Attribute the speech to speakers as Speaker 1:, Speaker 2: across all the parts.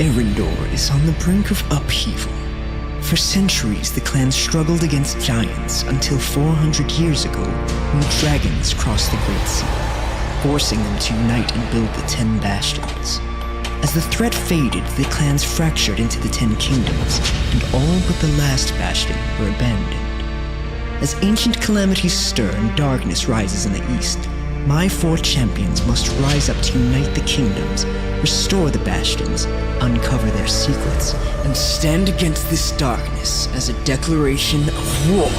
Speaker 1: Arrendor is on the brink of upheaval. For centuries, the clan struggled against giants until 400 years ago, when dragons crossed the Great Sea, forcing them to unite and build the 10 Bastions. As the threat faded, the clans fractured into the 10 kingdoms, and all but the last bastion were abandoned. As ancient calamities stir and darkness rises in the east, my 4 champions must rise up to unite the kingdoms, restore the bastions, uncover their secrets, and stand against this darkness as a declaration of war.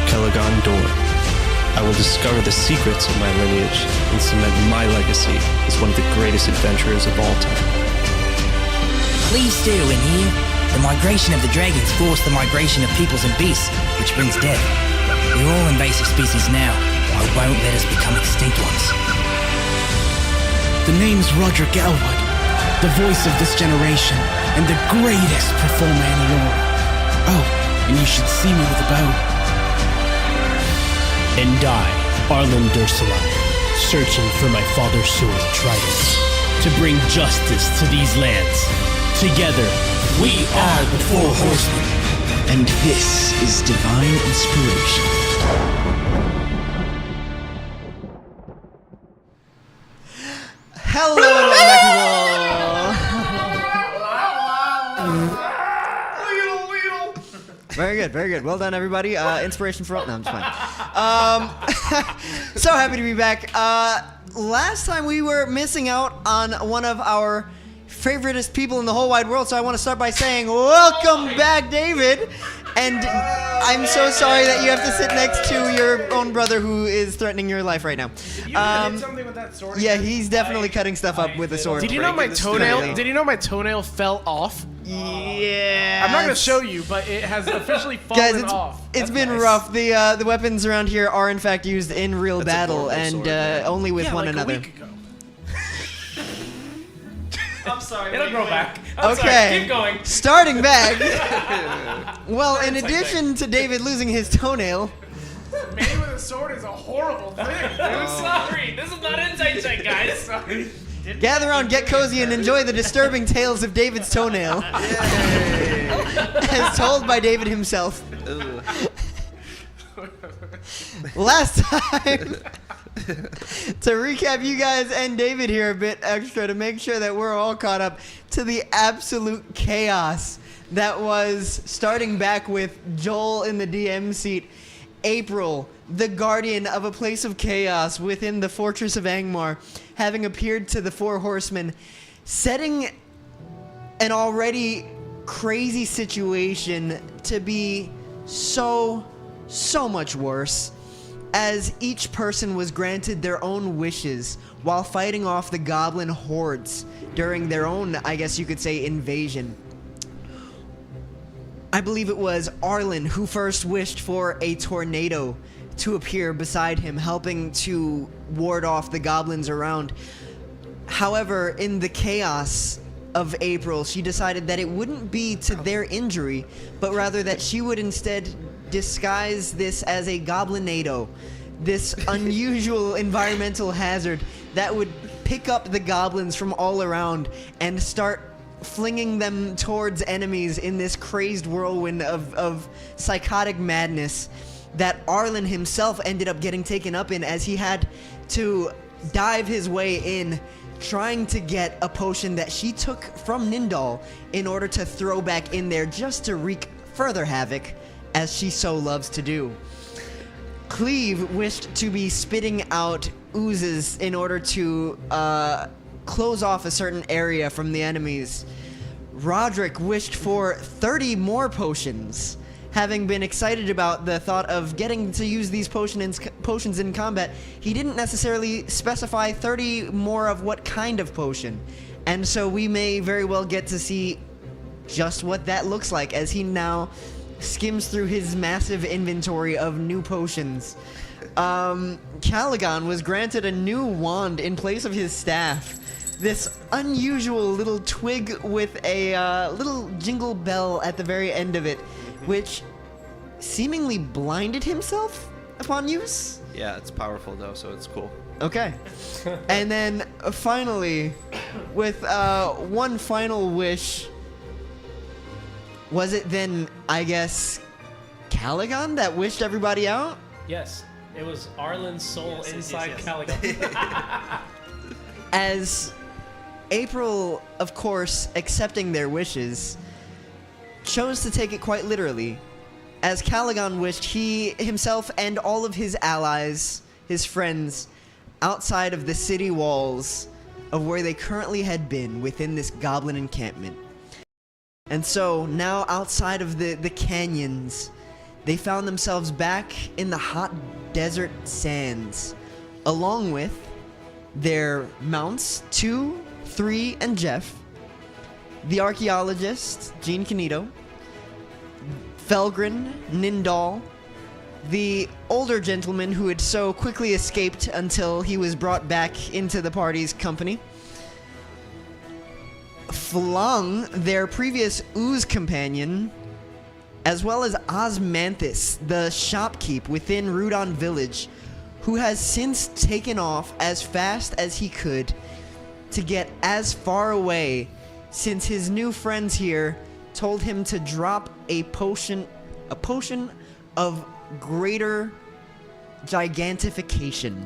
Speaker 2: Calagon Dör. I will discover the secrets of my lineage and cement my legacy as one of the greatest adventurers of all time.
Speaker 3: Cleave still in here. The migration of the dragons forced the migration of peoples and beasts, which brings death. We're all invasive species now. I won't let us become extinct ones.
Speaker 4: The name's Rodrick Elwood, the voice of this generation, and the greatest performer in the world. Oh, and you should see me with a bow.
Speaker 5: And I, Arlyn Dursalai, searching for my father's sword, Trident, to bring justice to these lands. Together, we are the 4 Horsemen.
Speaker 1: And this is Divine Inspiration.
Speaker 6: Hello, Very good, very good. Well done, everybody. Inspiration for all. No, I'm just fine. So happy to be back. Last time we were missing out on one of our favoriteest people in the whole wide world, so I want to start by saying welcome back, David. And I'm so sorry that you have to sit next to your own brother who is threatening your life right now.
Speaker 7: You did something with that sword?
Speaker 6: Yeah, he's definitely cutting stuff up with a sword.
Speaker 7: Did you know my toenail? Did you know my toenail fell off?
Speaker 6: Yeah.
Speaker 7: I'm not gonna show you, but it has officially fallen
Speaker 6: Guys,
Speaker 7: off.
Speaker 6: It's been rough. The weapons around here are in fact used in real battle and only with one another.
Speaker 7: A week ago. I'm sorry. It'll grow back.
Speaker 6: Okay.
Speaker 7: Sorry. Keep going.
Speaker 6: Starting back. Well, in addition to David losing his toenail.
Speaker 7: Manny with a sword is a horrible thing. I'm sorry. This is not inside check, guys. Sorry.
Speaker 6: Gather around, get cozy, and enjoy the disturbing tales of David's toenail. As told by David himself. Last time, to recap you guys and David here a bit extra to make sure that we're all caught up to the absolute chaos that was starting back with Joel in the DM seat, April, the guardian of a place of chaos within the fortress of Angmar, having appeared to the 4 horsemen, setting an already crazy situation to be so much worse, as each person was granted their own wishes while fighting off the goblin hordes during their own, I guess you could say, invasion. I believe it was Arlyn who first wished for a tornado to appear beside him, helping to ward off the goblins around. However, in the chaos of April, she decided that it wouldn't be to their injury, but rather that she would instead disguise this as a goblinado, this unusual environmental hazard that would pick up the goblins from all around and start flinging them towards enemies in this crazed whirlwind of psychotic madness that Arlyn himself ended up getting taken up in, as he had to dive his way in, trying to get a potion that she took from Nindal in order to throw back in there just to wreak further havoc, as she so loves to do. Cleave wished to be spitting out oozes in order to close off a certain area from the enemies. Rodrick wished for 30 more potions, having been excited about the thought of getting to use these potions in combat. He didn't necessarily specify 30 more of what kind of potion, and so we may very well get to see just what that looks like as he now skims through his massive inventory of new potions. Calagon was granted a new wand in place of his staff. This unusual little twig with a little jingle bell at the very end of it, which seemingly blinded himself upon use.
Speaker 2: Yeah, it's powerful though, so it's cool.
Speaker 6: Okay. And then finally, with one final wish, was it then, I guess, Calagon that wished everybody out?
Speaker 5: Yes, it was Arlyn's soul inside Calagon.
Speaker 6: As April, of course, accepting their wishes, chose to take it quite literally. As Calagon wished he himself and all of his allies, his friends, outside of the city walls of where they currently had been within this goblin encampment. And so now outside of the canyons, they found themselves back in the hot desert sands, along with their mounts, 2, 3, and Jeff, the archaeologist, Jean Canito, Felgrin, Nindal, the older gentleman who had so quickly escaped until he was brought back into the party's company, Flung, their previous ooze companion, as well as Osmanthus, the shopkeep within Rudon Village, who has since taken off as fast as he could to get as far away since his new friends here told him to drop a potion of greater gigantification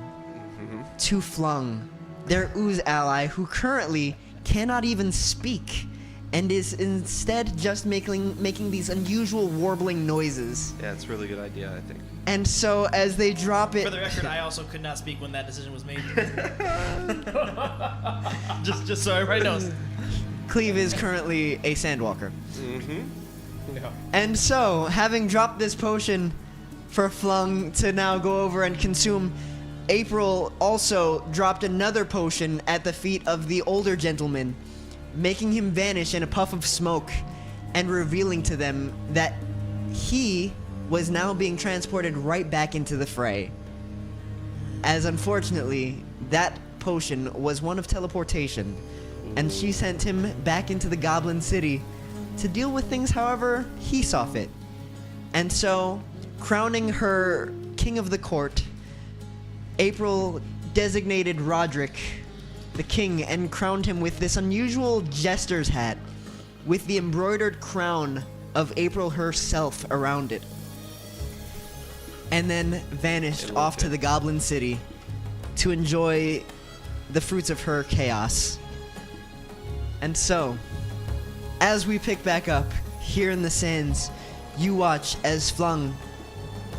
Speaker 6: to Flung, their ooze ally, who currently cannot even speak and is instead just making these unusual warbling noises.
Speaker 2: Yeah, it's a really good idea, I think.
Speaker 6: And so as they drop it...
Speaker 8: For the record, I also could not speak when that decision was made. just so everybody knows.
Speaker 6: Cleave is currently a sandwalker.
Speaker 5: No.
Speaker 6: And so, having dropped this potion for Flung to now go over and consume, April also dropped another potion at the feet of the older gentleman, making him vanish in a puff of smoke and revealing to them that he was now being transported right back into the fray. As unfortunately, that potion was one of teleportation, and she sent him back into the Goblin City to deal with things however he saw fit. And so, crowning her king of the court, April designated Rodrick the king and crowned him with this unusual jester's hat with the embroidered crown of April herself around it. And then vanished off to the Goblin City to enjoy the fruits of her chaos. And so, as we pick back up here in the sands, you watch as Flung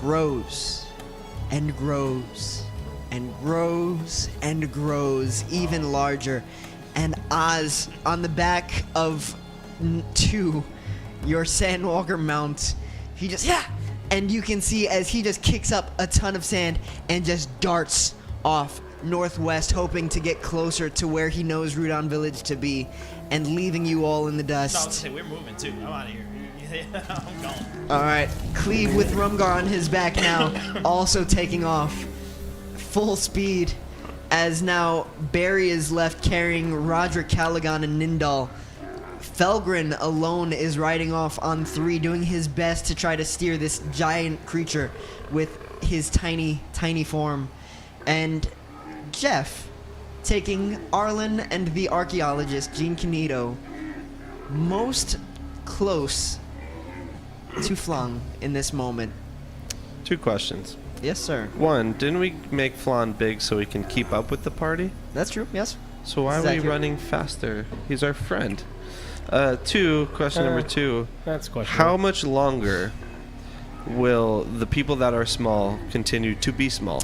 Speaker 6: grows and grows and grows and grows even larger. And Oz, on the back of 2, your Sandwalker mount, he just, yeah! And you can see as he just kicks up a ton of sand and just darts off northwest, hoping to get closer to where he knows Rudon Village to be, and leaving you all in the
Speaker 8: No, I was gonna
Speaker 6: dust.
Speaker 8: say, we're moving too. I'm out of here. I'm gone.
Speaker 6: Alright, Cleave with Rumgar on his back now, also taking off full speed, as now Barry is left carrying Rodrick, Calagon, and Nindal. Felgrin alone is riding off on 3, doing his best to try to steer this giant creature with his tiny, tiny form. And Jeff taking Arlyn and the archaeologist, Jean Canito, most close to Flung in this moment.
Speaker 2: 2 questions.
Speaker 6: Yes, sir.
Speaker 2: 1, didn't we make Flan big so he can keep up with the party?
Speaker 6: That's true, yes.
Speaker 2: So why
Speaker 6: Is
Speaker 2: are
Speaker 6: that
Speaker 2: we
Speaker 6: accurate?
Speaker 2: running faster? He's our friend. 2, question number 2.
Speaker 5: That's question.
Speaker 2: How much longer will the people that are small continue to be small?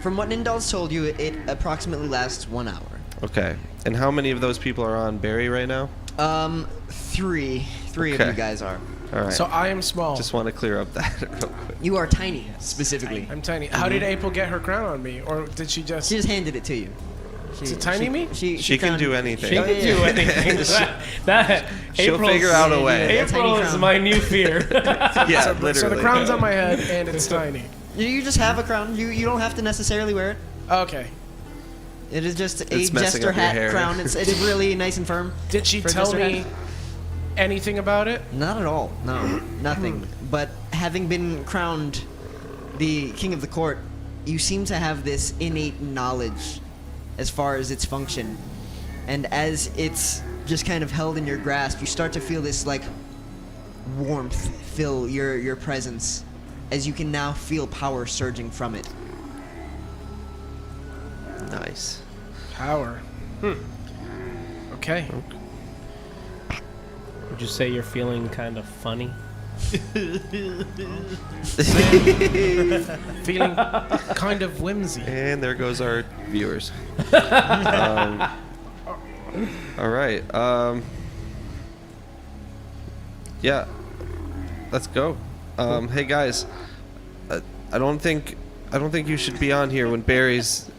Speaker 6: From what Nindal's told you, it approximately lasts 1 hour.
Speaker 2: Okay. And how many of those people are on Barry right now?
Speaker 6: 3 of
Speaker 2: Okay.
Speaker 6: you guys are.
Speaker 2: All right.
Speaker 4: So I am small.
Speaker 2: Just want to clear up that real quick.
Speaker 6: You are tiny, specifically.
Speaker 4: I'm tiny. How did April get her crown on me? Or did she just...
Speaker 6: She just handed it to you.
Speaker 4: Is it tiny me?
Speaker 2: She can
Speaker 6: found-
Speaker 2: do anything.
Speaker 5: She can do anything. that
Speaker 2: She'll
Speaker 5: April's-
Speaker 2: figure out a way.
Speaker 6: Yeah, tiny
Speaker 5: April is
Speaker 6: crown.
Speaker 5: my new fear.
Speaker 2: Yeah, literally.
Speaker 4: So the crown's on my head and it's tiny.
Speaker 6: You just have a crown. You don't have to necessarily wear it.
Speaker 4: Okay.
Speaker 6: It is just a
Speaker 2: It's messing
Speaker 6: jester
Speaker 2: up your
Speaker 6: hat
Speaker 2: hair.
Speaker 6: crown. It's really nice and firm.
Speaker 4: Did she
Speaker 6: For a
Speaker 4: tell
Speaker 6: jester
Speaker 4: me
Speaker 6: hat.
Speaker 4: anything about it?
Speaker 6: Not at all. No, nothing. But having been crowned the king of the court, you seem to have this innate knowledge as far as its function. And as it's just kind of held in your grasp, you start to feel this like warmth fill your presence, as you can now feel power surging from it.
Speaker 2: Nice.
Speaker 9: Power. Okay.
Speaker 5: Would you say you're feeling kind of funny?
Speaker 9: Feeling kind of whimsy.
Speaker 2: And there goes our viewers. All right. Yeah. Let's go. Hey guys, I don't think you should be on here when Barry's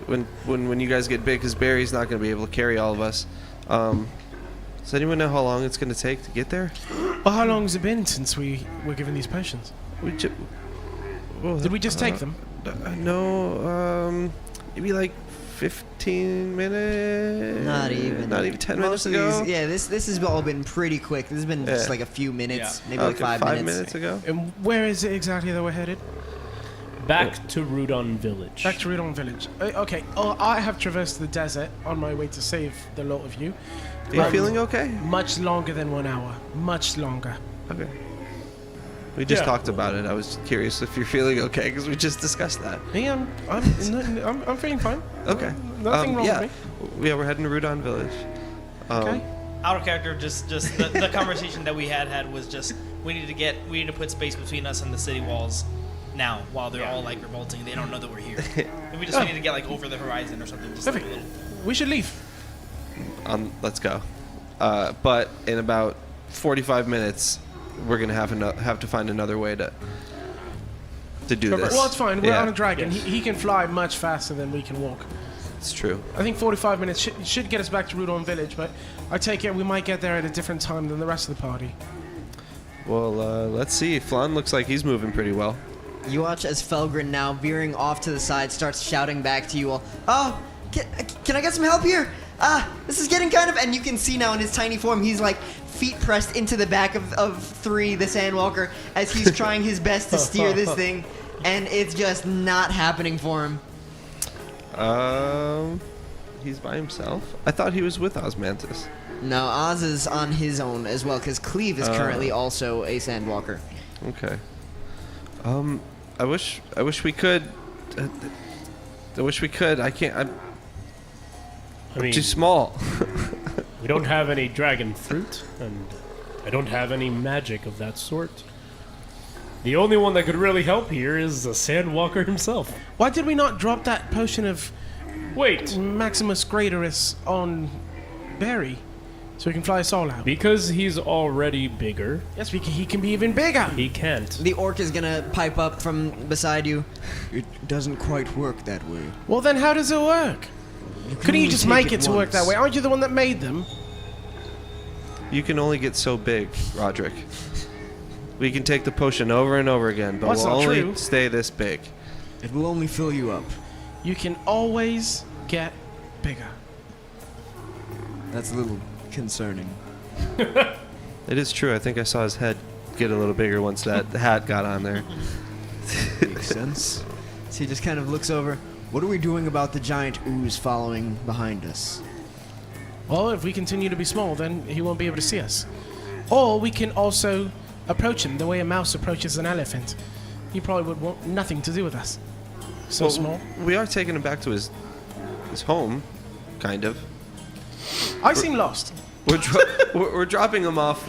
Speaker 2: when you guys get big, because Barry's not going to be able to carry all of us. Does anyone know how long it's going to take to get there?
Speaker 9: Well, how long has it been since we were given these potions? Did we just take them?
Speaker 2: No. Maybe like 15 minutes.
Speaker 6: Not even
Speaker 2: 10 minutes ago.
Speaker 6: This has all been pretty quick. This has been just like a few minutes, maybe like
Speaker 2: Okay,
Speaker 6: 5 minutes.
Speaker 2: 5 minutes ago.
Speaker 9: And where is it exactly that we're headed?
Speaker 5: Back to Rudon Village.
Speaker 9: Back to Rudon Village. Okay. Oh, I have traversed the desert on my way to save the lot of you.
Speaker 2: Are you feeling okay?
Speaker 9: Much longer than 1 hour. Much longer.
Speaker 2: Okay. We just talked about it. I was curious if you're feeling okay, because we just discussed that.
Speaker 9: Yeah, I'm feeling fine.
Speaker 2: Okay.
Speaker 9: Nothing wrong with me.
Speaker 2: Yeah, we're heading to Rudon Village.
Speaker 9: Okay.
Speaker 8: Out of character, just the conversation that we had was just we need to put space between us and the city walls now while they're all like revolting. They don't know that we're here. And we need to get like over the horizon or something. Just like a little.
Speaker 9: We should leave.
Speaker 2: Let's go. But in about 45 minutes, we're gonna have to find another way to do this.
Speaker 9: Well, it's fine. We're on a dragon. He can fly much faster than we can walk.
Speaker 2: It's true.
Speaker 9: I think 45 minutes should get us back to Rudon Village, but I take it we might get there at a different time than the rest of the party.
Speaker 2: Well, let's see. Flan looks like he's moving pretty well.
Speaker 6: You watch as Felgrin, now veering off to the side, starts shouting back to you all, "Oh, can I get some help here? This is getting kind of..." And you can see now in his tiny form, he's like feet pressed into the back of 3, the Sandwalker, as he's trying his best to steer this thing, and it's just not happening for him.
Speaker 2: He's by himself? I thought he was with Osmanthus.
Speaker 6: No, Oz is on his own as well, because Cleave is currently also a Sandwalker.
Speaker 2: Okay. I wish we could. I wish we could. I can't. I'm too small.
Speaker 5: We don't have any dragon fruit, and I don't have any magic of that sort. The only one that could really help here is the Sandwalker himself.
Speaker 9: Why did we not drop that potion of
Speaker 5: Wait,
Speaker 9: Maximus Greatoris on Barry so he can fly us all out?
Speaker 5: because he's already bigger,
Speaker 9: Yes, he can be even bigger.
Speaker 5: he can't.
Speaker 6: The orc is gonna pipe up from beside you. It doesn't quite work that way.
Speaker 9: Well, then how does it work? Couldn't you
Speaker 6: only
Speaker 9: just
Speaker 6: take
Speaker 9: make
Speaker 6: it
Speaker 9: it to work that
Speaker 6: once.
Speaker 9: way? Aren't you the one that made them?
Speaker 2: You can only get so big, Rodrick. We can take the potion over and over again, but
Speaker 9: Well, that's
Speaker 2: we'll
Speaker 9: not
Speaker 2: only
Speaker 9: true.
Speaker 2: stay this big.
Speaker 6: It will only fill you up.
Speaker 9: You can always get bigger.
Speaker 6: That's a little concerning.
Speaker 2: It is true. I think I saw his head get a little bigger once that hat got on there.
Speaker 6: Makes sense. So he just kind of looks over. What are we doing about the giant ooze following behind us?
Speaker 9: Well, if we continue to be small, then he won't be able to see us. Or we can also approach him the way a mouse approaches an elephant. He probably would want nothing to do with us. So small.
Speaker 2: We are taking him back to his home, kind of.
Speaker 9: I seem lost.
Speaker 2: We're dropping him off.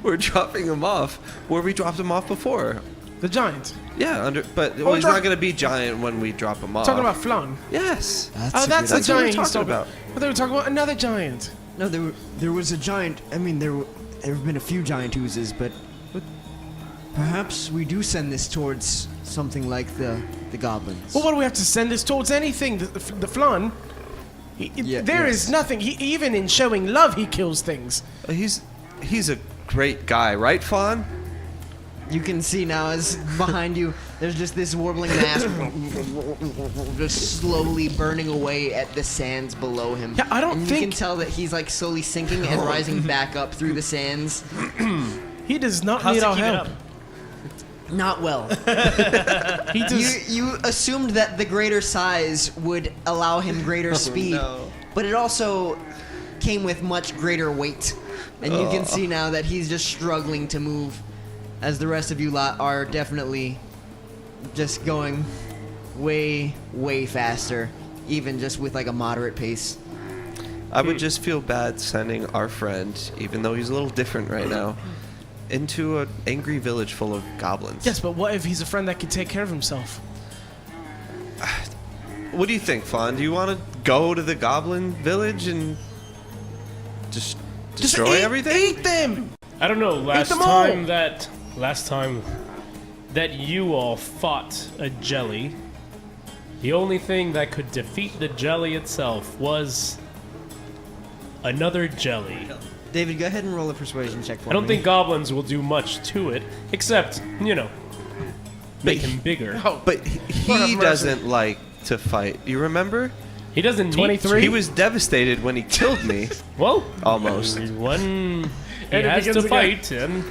Speaker 2: We're dropping him off where we dropped him off before.
Speaker 9: The giant.
Speaker 2: Yeah, but
Speaker 9: Oh,
Speaker 2: he's not going to be giant when we drop him off.
Speaker 9: Talking about Flung.
Speaker 2: Yes.
Speaker 9: Oh, that's the
Speaker 2: That's what we're
Speaker 9: giant he's
Speaker 2: talking
Speaker 9: talking
Speaker 2: about.
Speaker 9: But they were talking about another giant.
Speaker 6: No, there was a giant. I mean, there have been a few giant oozes, but perhaps we do send this towards something like the goblins.
Speaker 9: Well, what do we have to send this towards anything? The Flun? There is nothing. Even in showing love, he kills things.
Speaker 2: He's a great guy, right, Fawn?
Speaker 6: You can see now as behind you, there's just this warbling mass just slowly burning away at the sands below him.
Speaker 9: Yeah, I don't
Speaker 6: and
Speaker 9: think-
Speaker 6: you can tell that he's like slowly sinking and rising back up through the sands.
Speaker 9: He does not
Speaker 8: How's
Speaker 9: need
Speaker 8: it
Speaker 9: our
Speaker 8: keeping
Speaker 9: help.
Speaker 8: up?
Speaker 6: Not well.
Speaker 9: He just,
Speaker 6: You assumed that the greater size would allow him greater speed,
Speaker 2: no.
Speaker 6: but it also came with much greater weight. And you can see now that he's just struggling to move, as the rest of you lot are definitely just going way, way faster, even just with like a moderate pace.
Speaker 2: I would just feel bad sending our friend, even though he's a little different right now, into an angry village full of goblins.
Speaker 9: yes, but what if he's a friend that can take care of himself?
Speaker 2: What do you think, Flan? Do you want to go to the goblin village and just destroy everything?
Speaker 9: Eat them!
Speaker 5: I don't know. Last
Speaker 9: them all!
Speaker 5: time that you all fought a jelly, the only thing that could defeat the jelly itself was another jelly.
Speaker 6: David, go ahead and roll a persuasion check for me.
Speaker 5: I don't think goblins will do much to it, except, make him bigger.
Speaker 2: But he doesn't like to fight. You remember?
Speaker 5: He doesn't
Speaker 9: 23?
Speaker 5: need
Speaker 2: He was devastated when he killed me.
Speaker 5: to. Well,
Speaker 2: Almost.
Speaker 5: when he
Speaker 9: And it
Speaker 5: has
Speaker 9: begins
Speaker 5: to
Speaker 9: again.
Speaker 5: fight, and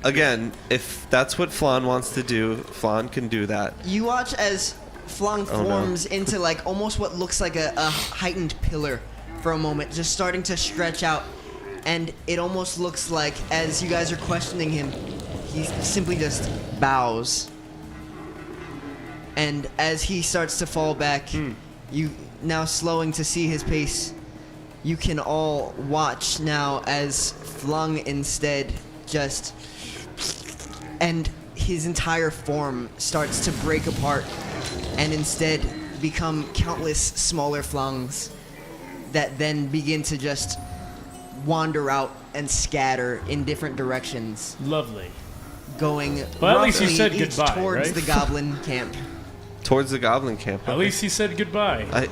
Speaker 2: Again, if that's what Flan wants to do, Flan can do that.
Speaker 6: You watch as Flung
Speaker 2: Oh, no.
Speaker 6: forms into like almost what looks like a heightened pillar for a moment, just starting to stretch out, and it almost looks like as you guys are questioning him, he simply just bows. And as he starts to fall back, you now slowing to see his pace, you can all watch now as Flung instead just, and his entire form starts to break apart and instead become countless smaller Flungs that then begin to just wander out and scatter in different directions,
Speaker 5: lovely.
Speaker 6: going
Speaker 5: Well, at least you
Speaker 6: roughly
Speaker 5: said
Speaker 6: each
Speaker 5: goodbye,
Speaker 6: towards
Speaker 5: right?
Speaker 6: the goblin camp.
Speaker 2: Towards the goblin camp.
Speaker 5: At least he said goodbye.
Speaker 2: I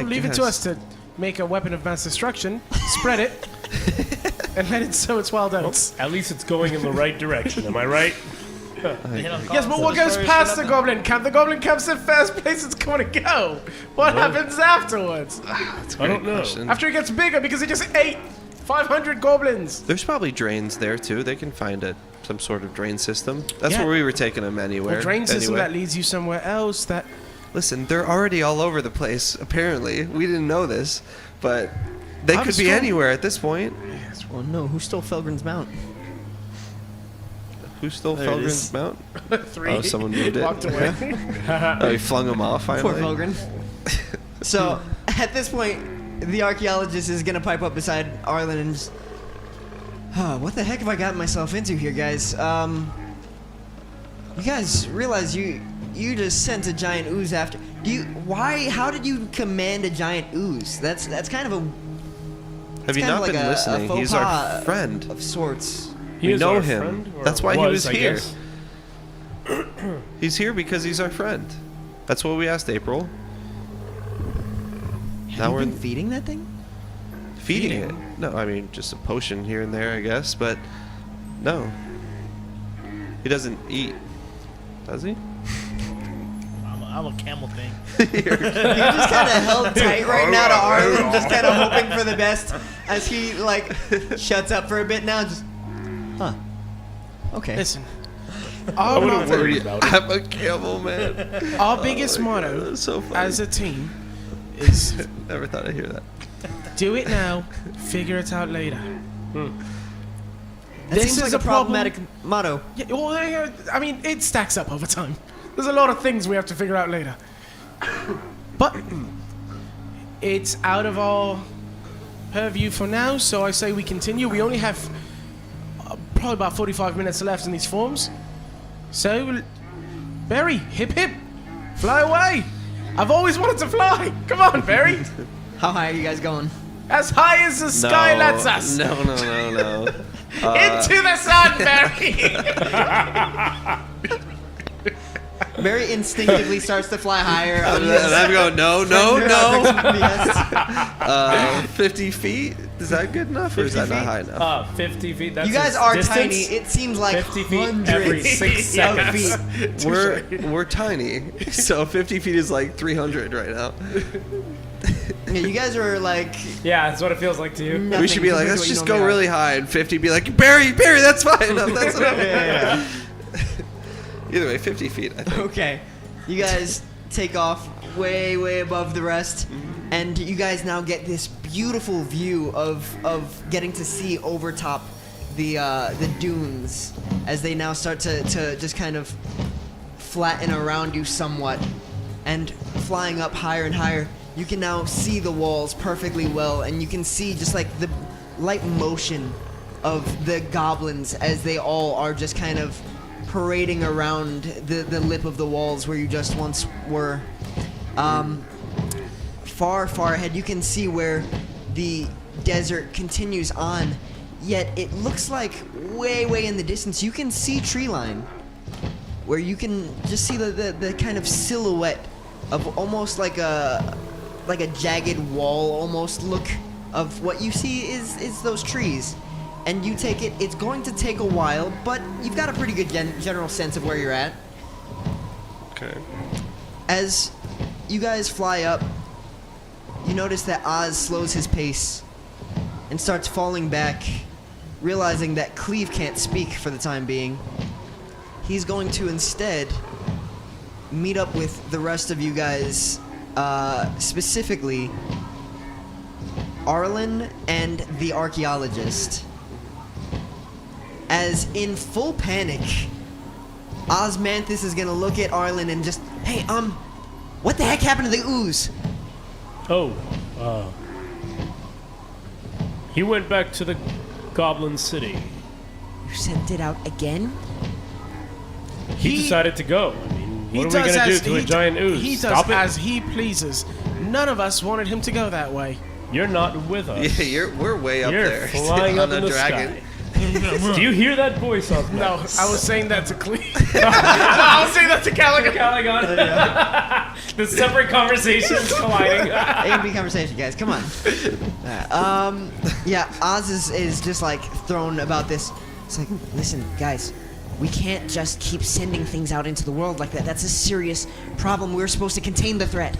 Speaker 9: Leave it to
Speaker 2: guess.
Speaker 9: us to make a weapon of mass destruction, spread it, and let it sow its wild oats.
Speaker 5: At least it's going in the right direction. Am I right?
Speaker 9: Yes, but what goes past the goblin camp? The goblin camp's the first place it's going to go. What happens afterwards?
Speaker 5: I don't know.
Speaker 2: Question.
Speaker 9: After it gets bigger because it just ate 500 goblins.
Speaker 2: There's probably drains there too. They can find some sort of drain system. That's
Speaker 9: Yeah.
Speaker 2: where we were taking them anywhere.
Speaker 9: A drain system
Speaker 2: anyway.
Speaker 9: that leads you somewhere else that...
Speaker 2: Listen, they're already all over the place. Apparently, we didn't know this, but they
Speaker 9: I
Speaker 2: could
Speaker 9: was
Speaker 2: be
Speaker 9: told-
Speaker 2: anywhere at this point.
Speaker 6: Well, no, who stole Felgren's mount?
Speaker 2: Who stole
Speaker 6: There it
Speaker 2: Felgren's
Speaker 6: is.
Speaker 2: mount?
Speaker 9: 3
Speaker 2: Oh, someone moved it.
Speaker 9: walked away.
Speaker 2: Oh, he flung them off
Speaker 6: Poor
Speaker 2: finally.
Speaker 6: Felgren. So, at this point, the archaeologist is gonna pipe up beside Arlyn and just, what the heck have I gotten myself into here, guys? You guys realize you just sent a giant ooze after. How did you command a giant ooze? That's kind of a.
Speaker 2: Have you
Speaker 6: kind of
Speaker 2: not
Speaker 6: like
Speaker 2: been
Speaker 6: a
Speaker 2: listening?
Speaker 6: faux
Speaker 2: He's our
Speaker 6: pas
Speaker 2: friend.
Speaker 6: of sorts.
Speaker 5: He
Speaker 2: We
Speaker 5: is
Speaker 2: know
Speaker 5: our
Speaker 2: him.
Speaker 5: friend, or
Speaker 2: That's why he was
Speaker 5: I
Speaker 2: here.
Speaker 5: guess.
Speaker 2: He's here because he's our friend. That's what we asked April.
Speaker 6: Have
Speaker 2: Now
Speaker 6: you
Speaker 2: we're
Speaker 6: been feeding that thing?
Speaker 2: feeding it. No, I mean just a potion here and there, I guess. But no, he doesn't eat, does he?
Speaker 8: I'm a camel thing.
Speaker 6: You're just kind of held tight right now to Arlyn, just kind of hoping for the best as he like shuts up for a bit now. Just, okay.
Speaker 9: Listen,
Speaker 5: I
Speaker 9: our,
Speaker 5: wouldn't
Speaker 9: motto,
Speaker 5: worry about it.
Speaker 2: I'm a camel, man.
Speaker 9: our biggest motto
Speaker 2: That's so funny.
Speaker 9: as a team is
Speaker 2: Never thought I'd hear that.
Speaker 9: do it now, figure it out later.
Speaker 6: That
Speaker 9: This
Speaker 6: seems
Speaker 9: is
Speaker 6: like
Speaker 9: a
Speaker 6: a problematic motto.
Speaker 9: Yeah, well, I mean, it stacks up over time. There's a lot of things we have to figure out later. But it's out of our purview for now, so I say we continue. We only have probably about 45 minutes left in these forms. So, Barry, hip hip, fly away. I've always wanted to fly. Come on, Barry.
Speaker 6: How high are you guys going?
Speaker 9: As high as the sky lets us.
Speaker 2: No.
Speaker 9: Into the sun, Barry.
Speaker 6: Barry instinctively starts to fly higher.
Speaker 2: And I'm going, no.
Speaker 6: Yes.
Speaker 2: 50 feet? Is that good enough, or is that
Speaker 6: 50
Speaker 2: not
Speaker 6: feet?
Speaker 2: high enough?
Speaker 5: 50 feet. That's
Speaker 6: You guys
Speaker 5: his
Speaker 6: are
Speaker 5: distance.
Speaker 6: tiny. It seems like
Speaker 5: 50 feet every
Speaker 6: hundreds
Speaker 5: 6
Speaker 6: of
Speaker 5: seconds.
Speaker 6: feet.
Speaker 2: We're tiny, so 50 feet is like 300 right now.
Speaker 6: Yeah, you guys are like.
Speaker 5: Yeah, that's what it feels like to you.
Speaker 6: nothing
Speaker 2: We should be like,
Speaker 6: compared to
Speaker 2: let's
Speaker 6: what you
Speaker 2: just
Speaker 6: normally
Speaker 2: go
Speaker 6: are.
Speaker 2: really high, and 50 be like, Barry, that's fine. That's enough. Either way, 50 feet, I think.
Speaker 6: Okay. You guys take off way, way above the rest, and you guys now get this beautiful view of getting to see over top the dunes as they now start to just kind of flatten around you somewhat, and flying up higher and higher, you can now see the walls perfectly well, and you can see just like the light motion of the goblins as they all are just kind of parading around the lip of the walls where you just once were. Far, far ahead, you can see where the desert continues on, yet it looks like way, way in the distance you can see tree line, where you can just see the kind of silhouette of almost like a jagged wall almost look of what you see is those trees. And you take it, it's going to take a while, but you've got a pretty good general sense of where you're at.
Speaker 2: Okay.
Speaker 6: As you guys fly up, you notice that Oz slows his pace and starts falling back, realizing that Cleave can't speak for the time being. He's going to instead meet up with the rest of you guys, specifically Arlyn and the archaeologist. As in full panic, Osmanthus is gonna look at Arlyn and just, hey, what the heck happened to the ooze?
Speaker 5: He went back to the Goblin City.
Speaker 6: You sent it out again?
Speaker 5: He decided to go. I mean, what are we gonna do to a giant ooze?
Speaker 9: He does
Speaker 5: Stop it?
Speaker 9: as he pleases. None of us wanted him to go that way.
Speaker 5: You're not with us.
Speaker 2: Yeah, we're way up
Speaker 5: You're
Speaker 2: there.
Speaker 5: flying
Speaker 2: on
Speaker 5: up in
Speaker 2: a
Speaker 5: the
Speaker 2: dragon.
Speaker 5: sky. Do you hear that voice off?
Speaker 9: No, I was saying that to Cleave. I was saying that to Calagon.
Speaker 5: The separate conversations colliding.
Speaker 6: A and B conversation, guys. Come on. Yeah, Oz is just like thrown about this. It's like, listen, guys, we can't just keep sending things out into the world like that. That's a serious problem. We were supposed to contain the threat.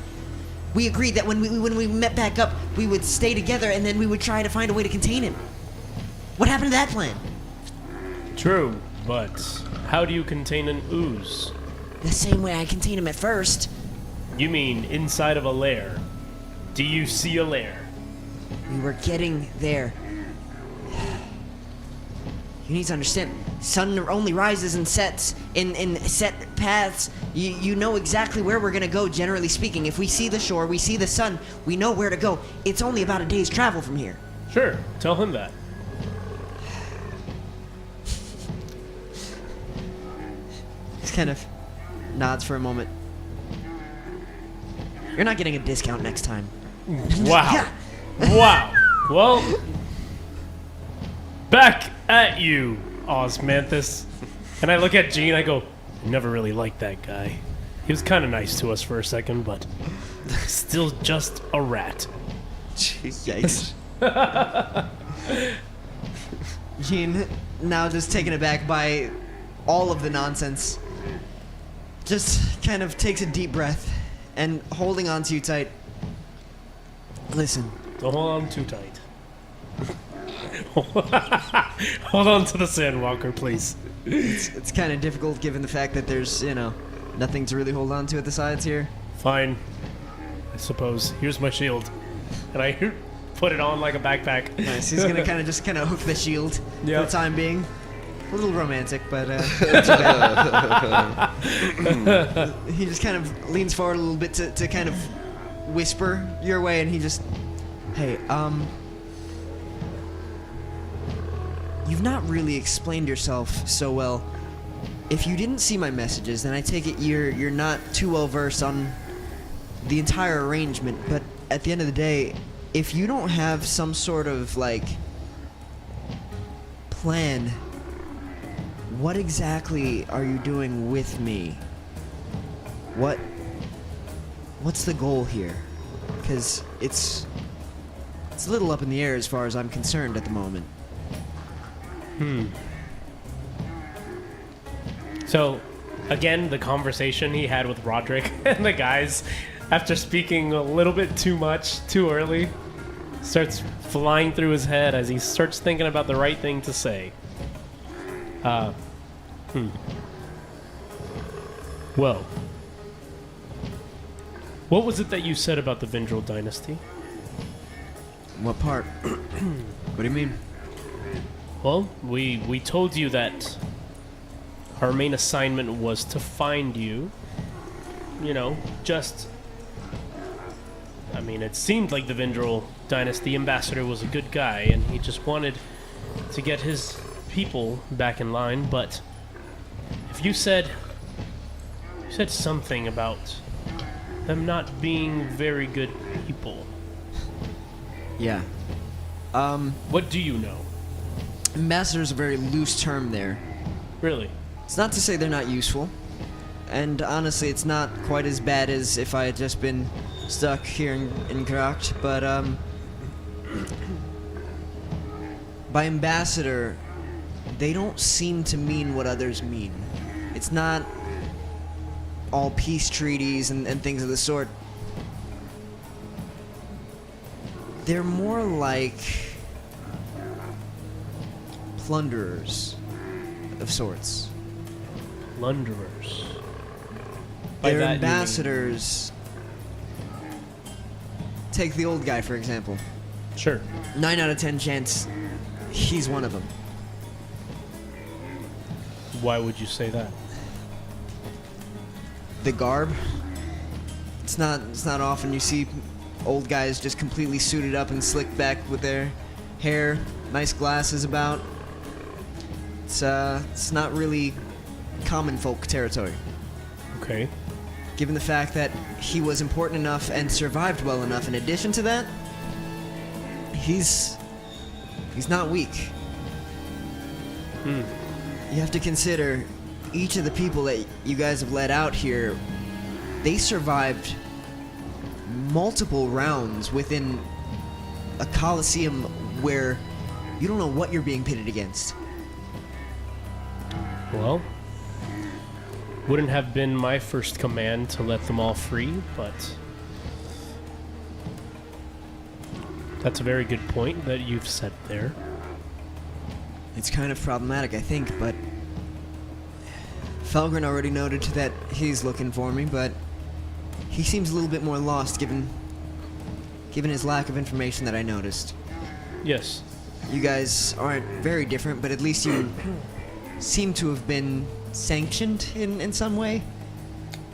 Speaker 6: We agreed that when we met back up, we would stay together and then we would try to find a way to contain him. What happened to that plan?
Speaker 5: True, but how do you contain an ooze?
Speaker 6: The same way I contained him at first.
Speaker 5: You mean inside of a lair? Do you see a lair?
Speaker 6: We were getting there. You need to understand, sun only rises and sets in set paths. You know exactly where we're gonna go, generally speaking. If we see the shore, we see the sun, we know where to go. It's only about a day's travel from here.
Speaker 5: Sure, tell him that.
Speaker 6: Just kind of nods for a moment. You're not getting a discount next time.
Speaker 5: Wow.
Speaker 6: Yeah.
Speaker 5: Wow. Well, back at you, Osmanthus. And I look at Gene, I go, I never really liked that guy. He was kind of nice to us for a second, but still just a rat.
Speaker 2: Jeez.
Speaker 6: Yikes. Gene, now just taken aback by all of the nonsense, just kind of takes a deep breath and holding on to you tight. Listen.
Speaker 5: Don't hold on too tight. Hold on to the Sandwalker, please.
Speaker 6: It's kind of difficult given the fact that there's, nothing to really hold on to at the sides here.
Speaker 5: Fine. I suppose. Here's my shield. And I put it on like a backpack.
Speaker 6: Nice. He's gonna kind of hook the shield for the time being. A little romantic, but not too bad. He just kind of leans forward a little bit to kind of whisper your way, and he just, hey, you've not really explained yourself so well. If you didn't see my messages, then I take it you're not too well versed on the entire arrangement. But at the end of the day, if you don't have some sort of plan, what exactly are you doing with me? What's the goal here? Because it's a little up in the air as far as I'm concerned at the moment.
Speaker 5: So, again, the conversation he had with Rodrick and the guys, after speaking a little bit too much, too early, starts flying through his head as he starts thinking about the right thing to say. Well, what was it that you said about the Vindrel dynasty?
Speaker 6: What part? What do you mean?
Speaker 5: Well, we told you that our main assignment was to find you. You know, just... I mean, it seemed like the Vindrel dynasty ambassador was a good guy, and he just wanted to get his people back in line, but if you said something about them not being very good people.
Speaker 6: Yeah.
Speaker 5: What do you know?
Speaker 6: Ambassador is a very loose term there.
Speaker 5: Really?
Speaker 6: It's not to say they're not useful. And honestly, it's not quite as bad as if I had just been stuck here in Karacht, but by ambassador, they don't seem to mean what others mean. It's not all peace treaties and things of the sort. They're more like plunderers of sorts.
Speaker 5: Plunderers. By
Speaker 6: They're
Speaker 5: that, you
Speaker 6: ambassadors. Take the old guy, for example.
Speaker 5: mean- Sure.
Speaker 6: 9 out of 10 chance he's one of them.
Speaker 5: Why would you say that?
Speaker 6: The garb. It's not often you see old guys just completely suited up and slicked back with their hair, nice glasses about. It's not really common folk territory.
Speaker 5: Okay.
Speaker 6: Given the fact that he was important enough and survived well enough, in addition to that, he's not weak. You have to consider each of the people that you guys have led out here, they survived multiple rounds within a coliseum where you don't know what you're being pitted against.
Speaker 5: Well, wouldn't have been my first command to let them all free, but that's a very good point that you've said there.
Speaker 6: It's kind of problematic, I think, but Felgren already noted that he's looking for me, but he seems a little bit more lost given his lack of information that I noticed.
Speaker 5: Yes.
Speaker 6: You guys aren't very different, but at least you seem to have been sanctioned in some way.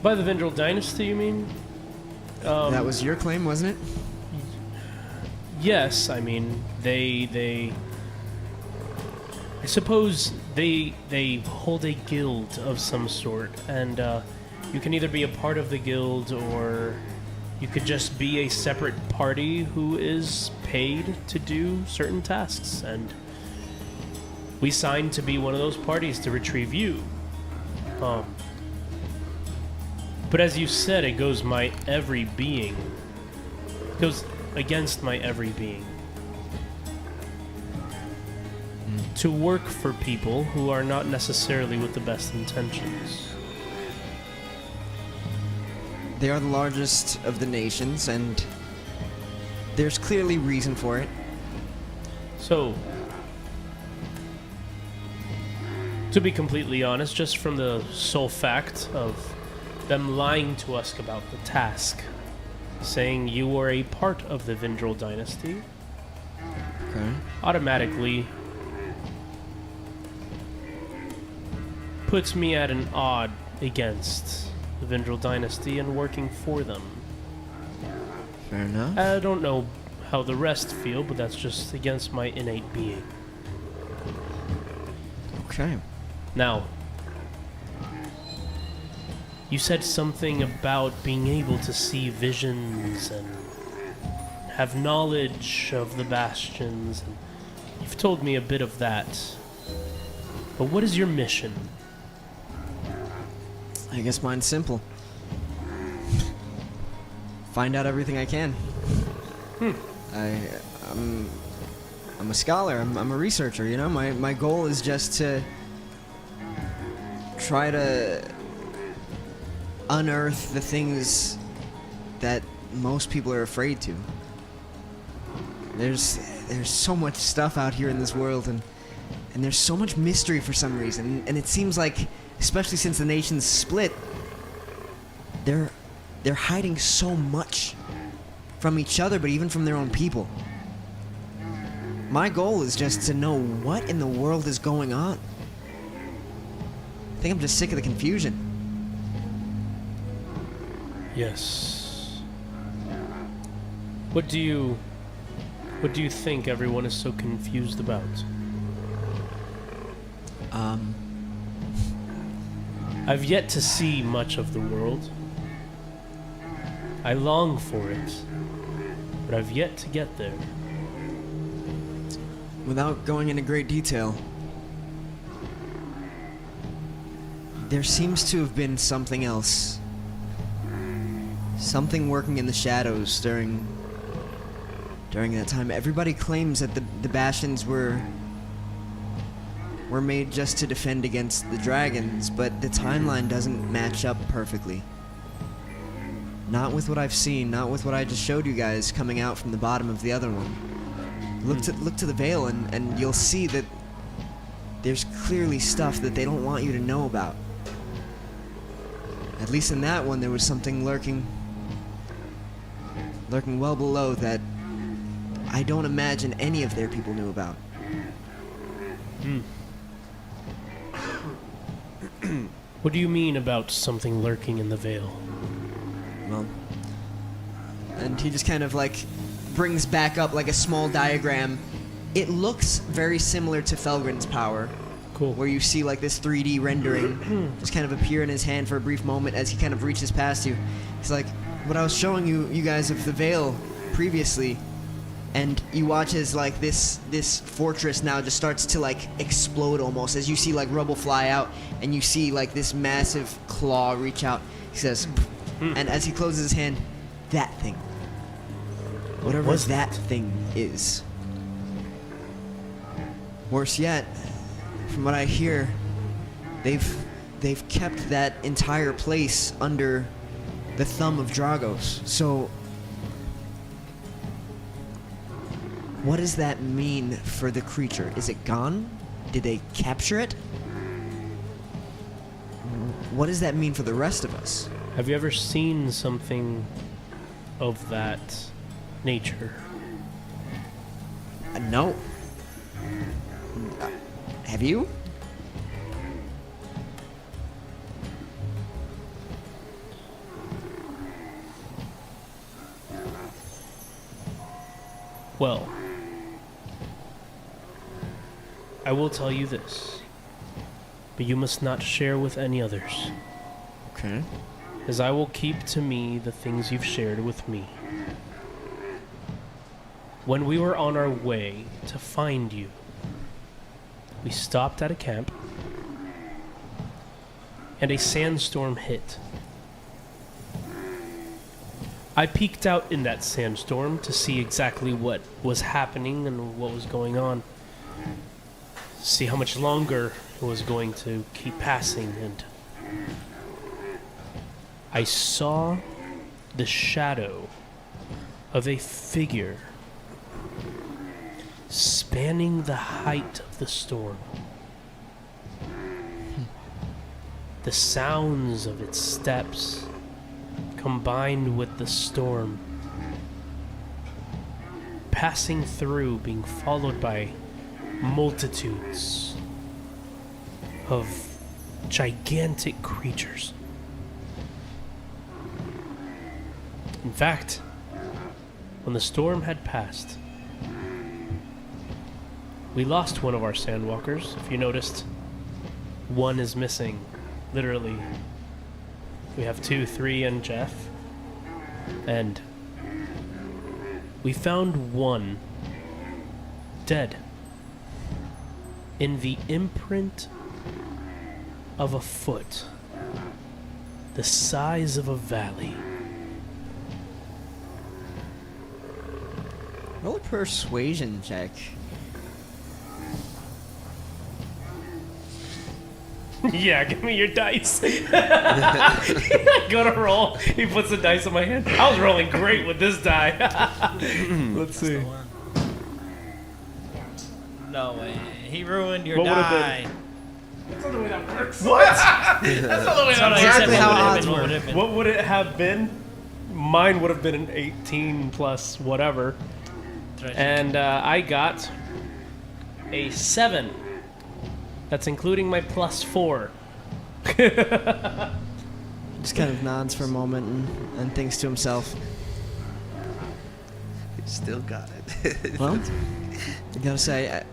Speaker 5: By the Vindrel dynasty, you mean?
Speaker 6: That was your claim, wasn't it?
Speaker 5: Yes, I mean, they I suppose they hold a guild of some sort, and you can either be a part of the guild or you could just be a separate party who is paid to do certain tasks, and we signed to be one of those parties to retrieve you. But as you said, it goes my every being. It goes against my every being. To work for people who are not necessarily with the best intentions.
Speaker 6: They are the largest of the nations, and there's clearly reason for it.
Speaker 5: So, to be completely honest, just from the sole fact of them lying to us about the task, saying you were a part of the Vindrel dynasty,
Speaker 6: Okay.
Speaker 5: automatically puts me at an odd against the Vindrel dynasty and working for them.
Speaker 6: Fair enough.
Speaker 5: I don't know how the rest feel, but that's just against my innate being.
Speaker 6: Okay.
Speaker 5: Now, you said something about being able to see visions and have knowledge of the bastions. And you've told me a bit of that. But what is your mission?
Speaker 6: I guess mine's simple. Find out everything I can. I'm a scholar. I'm a researcher. You know, my goal is just to try to unearth the things that most people are afraid to. There's so much stuff out here in this world, and there's so much mystery for some reason. And it seems like, especially since the nation's split, they're hiding so much from each other, but even from their own people. My goal is just to know what in the world is going on. I think I'm just sick of the confusion.
Speaker 5: Yes. What do you think everyone is so confused about? I've yet to see much of the world. I long for it, but I've yet to get there.
Speaker 6: Without going into great detail, there seems to have been something else. Something working in the shadows during that time. Everybody claims that the Bastions were made just to defend against the dragons, but the timeline doesn't match up perfectly. Not with what I've seen, not with what I just showed you guys coming out from the bottom of the other one. Look to the veil and you'll see that there's clearly stuff that they don't want you to know about. At least in that one there was something lurking well below that I don't imagine any of their people knew about.
Speaker 5: What do you mean about something lurking in the veil?
Speaker 6: Well, and he just kind of like brings back up like a small diagram. It looks very similar to Felgren's power.
Speaker 5: Cool.
Speaker 6: Where you see like this 3D rendering just kind of appear in his hand for a brief moment as he kind of reaches past you. He's like, what I was showing you guys of the veil previously, and you watch as like this fortress now just starts to like explode almost as you see like rubble fly out and you see like this massive claw reach out. He says, and as he closes his hand, that thing. Whatever that thing is. Worse yet, from what I hear, they've kept that entire place under the thumb of Dragos. So what does that mean for the creature? Is it gone? Did they capture it? What does that mean for the rest of us?
Speaker 5: Have you ever seen something of that nature?
Speaker 6: No. Have you?
Speaker 5: Well, I will tell you this, but you must not share with any others.
Speaker 6: Okay.
Speaker 5: As I will keep to me the things you've shared with me. When we were on our way to find you, we stopped at a camp, and a sandstorm hit. I peeked out in that sandstorm to see exactly what was happening and what was going on. See how much longer it was going to keep passing, and I saw the shadow of a figure spanning the height of the storm. The sounds of its steps combined with the storm passing through, being followed by multitudes of gigantic creatures. In fact, when the storm had passed, we lost one of our sandwalkers. If you noticed, one is missing, literally. We have 2, 3, and Jeff. And we found one dead in the imprint of a foot, the size of a valley.
Speaker 6: Roll a persuasion check.
Speaker 5: Yeah, give me your dice. Go to roll. He puts the dice in my hand. I was rolling great with this die. Let's see.
Speaker 8: No way. He ruined your
Speaker 5: What would've
Speaker 8: die.
Speaker 7: That's not the way that works.
Speaker 5: What?
Speaker 7: That's not the way that
Speaker 8: not
Speaker 7: works.
Speaker 6: Exactly how
Speaker 8: what would have
Speaker 6: odds
Speaker 8: been, what
Speaker 6: work.
Speaker 8: would have been.
Speaker 5: What would it have been? Mine would have been an 18 plus whatever.
Speaker 8: Tragic.
Speaker 5: And I got a 7. That's including my +4.
Speaker 6: Just kind of nods for a moment and thinks to himself.
Speaker 2: You still got it.
Speaker 6: Well, I gotta say,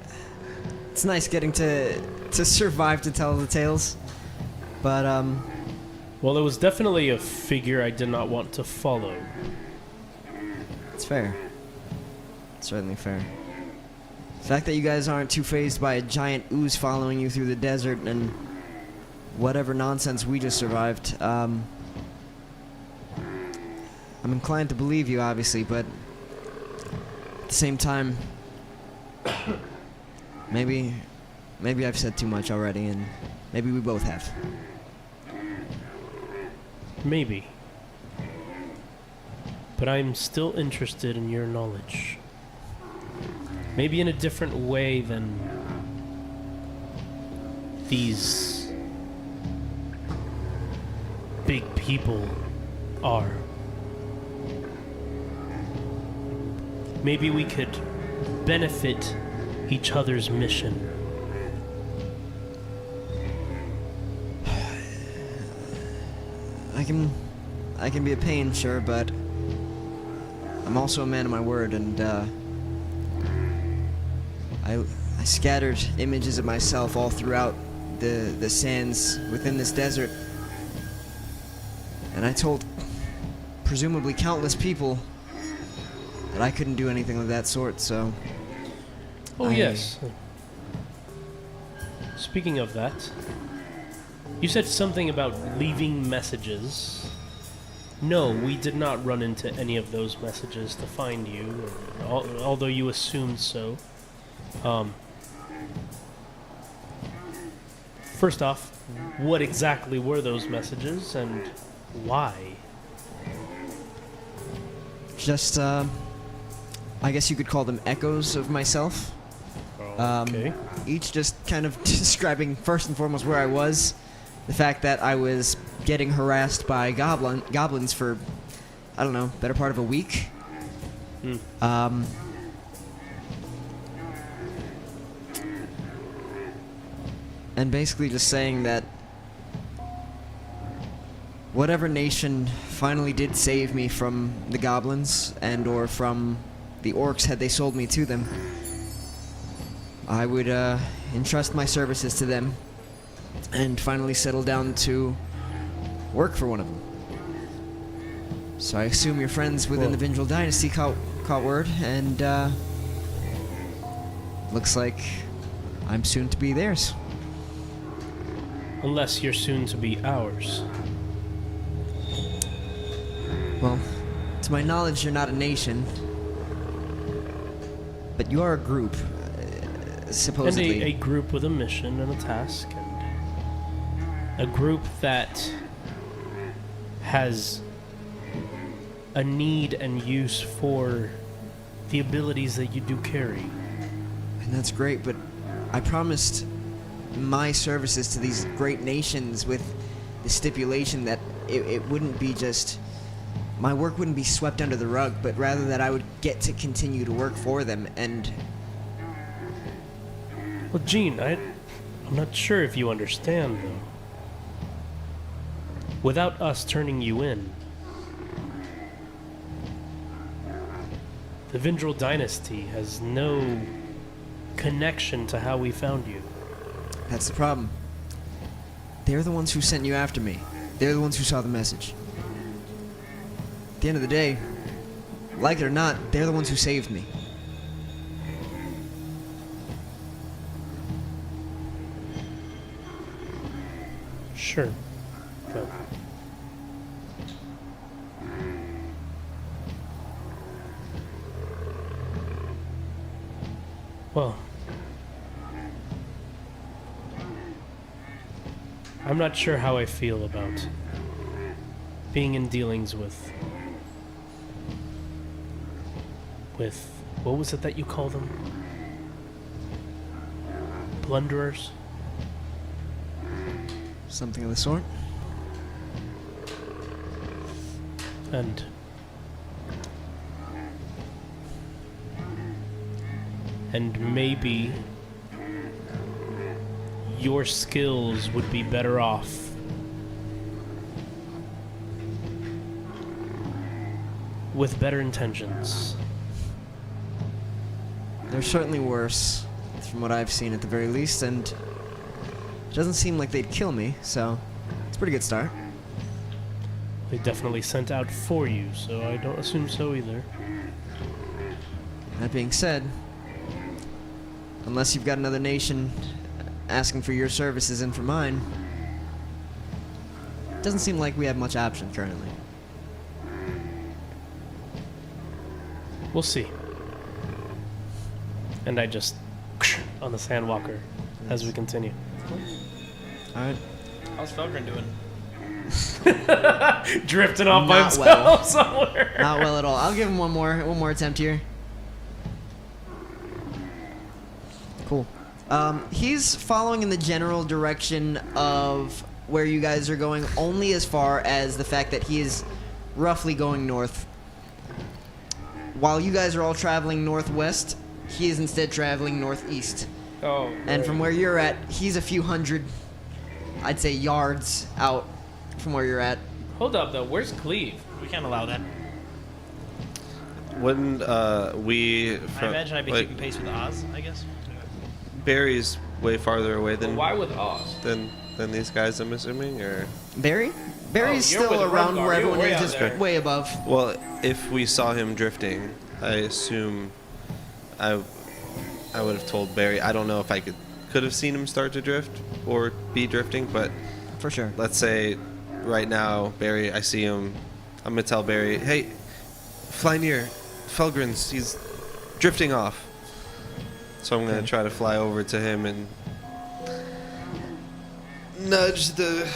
Speaker 6: it's nice getting to survive to tell the tales. But
Speaker 5: Well, it was definitely a figure I did not want to follow.
Speaker 6: it's fair. It's certainly fair. The fact that you guys aren't too fazed by a giant ooze following you through the desert and whatever nonsense we just survived, I'm inclined to believe you, obviously, but at the same time, maybe I've said too much already, and maybe we both have.
Speaker 5: Maybe. But I'm still interested in your knowledge. Maybe in a different way than these big people are. Maybe we could benefit each other's mission.
Speaker 6: I can be a pain, sure, but I'm also a man of my word, and I scattered images of myself all throughout the sands within this desert, and I told presumably countless people that I couldn't do anything of that sort, so...
Speaker 5: Oh, yes. Speaking of that, you said something about leaving messages. No, we did not run into any of those messages to find you, although you assumed so. First off, what exactly were those messages, and why?
Speaker 6: Just, I guess you could call them echoes of myself.
Speaker 5: Okay.
Speaker 6: Each just kind of describing, first and foremost, where I was. The fact that I was getting harassed by goblins for, I don't know, better part of a week. And basically just saying that whatever nation finally did save me from the goblins and or from the orcs had they sold me to them, I would entrust my services to them and finally settle down to work for one of them. So I assume your friends within the Vindrel dynasty caught word, and looks like I'm soon to be theirs.
Speaker 5: Unless you're soon to be ours.
Speaker 6: Well, to my knowledge, you're not a nation, but you are a group, supposedly.
Speaker 5: And a group with a mission and a task, and a group that has a need and use for the abilities that you do carry.
Speaker 6: And that's great, but I promised my services to these great nations with the stipulation that it wouldn't be just... my work wouldn't be swept under the rug, but rather that I would get to continue to work for them, and...
Speaker 5: Well, Gene, I'm not sure if you understand, though. Without us turning you in, the Vindrel dynasty has no connection to how we found you.
Speaker 6: That's the problem. They're the ones who sent you after me. They're the ones who saw the message. At the end of the day, like it or not, they're the ones who saved me.
Speaker 5: Sure. But well, I'm not sure how I feel about being in dealings with what was it that you call them? Plunderers?
Speaker 6: Something of the sort.
Speaker 5: And maybe your skills would be better off with better intentions.
Speaker 6: They're certainly worse, from what I've seen at the very least, and it doesn't seem like they'd kill me, so it's a pretty good start.
Speaker 5: They definitely sent out for you, so I don't assume so either.
Speaker 6: That being said, unless you've got another nation asking for your services and for mine, it doesn't seem like we have much option currently.
Speaker 5: We'll see. And I just on the Sandwalker as we continue.
Speaker 6: Alright.
Speaker 8: How's Felgren doing?
Speaker 5: Drifting off by
Speaker 6: Not
Speaker 5: himself
Speaker 6: well.
Speaker 5: somewhere.
Speaker 6: Not well at all. I'll give him one more attempt here. Cool. He's following in the general direction of where you guys are going, only as far as the fact that he is roughly going north. While you guys are all traveling northwest, he is instead traveling northeast.
Speaker 5: Oh.
Speaker 6: And from where you're at, he's a few hundred, I'd say, yards out from where you're at.
Speaker 5: Hold up though, where's Cleave?
Speaker 8: We can't allow that.
Speaker 2: Wouldn't we?
Speaker 8: I imagine I'd be keeping pace with Oz, I guess.
Speaker 2: Barry's way farther away than
Speaker 5: Why with Oz?
Speaker 2: than these guys, I'm assuming, or
Speaker 6: Barry? Barry's
Speaker 5: you're
Speaker 6: still
Speaker 5: with
Speaker 6: around
Speaker 5: Rumgar.
Speaker 6: where
Speaker 5: You're
Speaker 6: everyone
Speaker 5: way
Speaker 6: is,
Speaker 5: out
Speaker 6: just
Speaker 5: there.
Speaker 6: way above.
Speaker 2: well, if we saw him drifting, I assume I would have told Barry. I don't know if I could have seen him start to drift or be drifting, but
Speaker 6: For sure.
Speaker 2: let's say right now, Barry, I see him. I'm gonna tell Barry, hey, fly near Felgren's. He's drifting off. So I'm gonna try to fly over to him and nudge the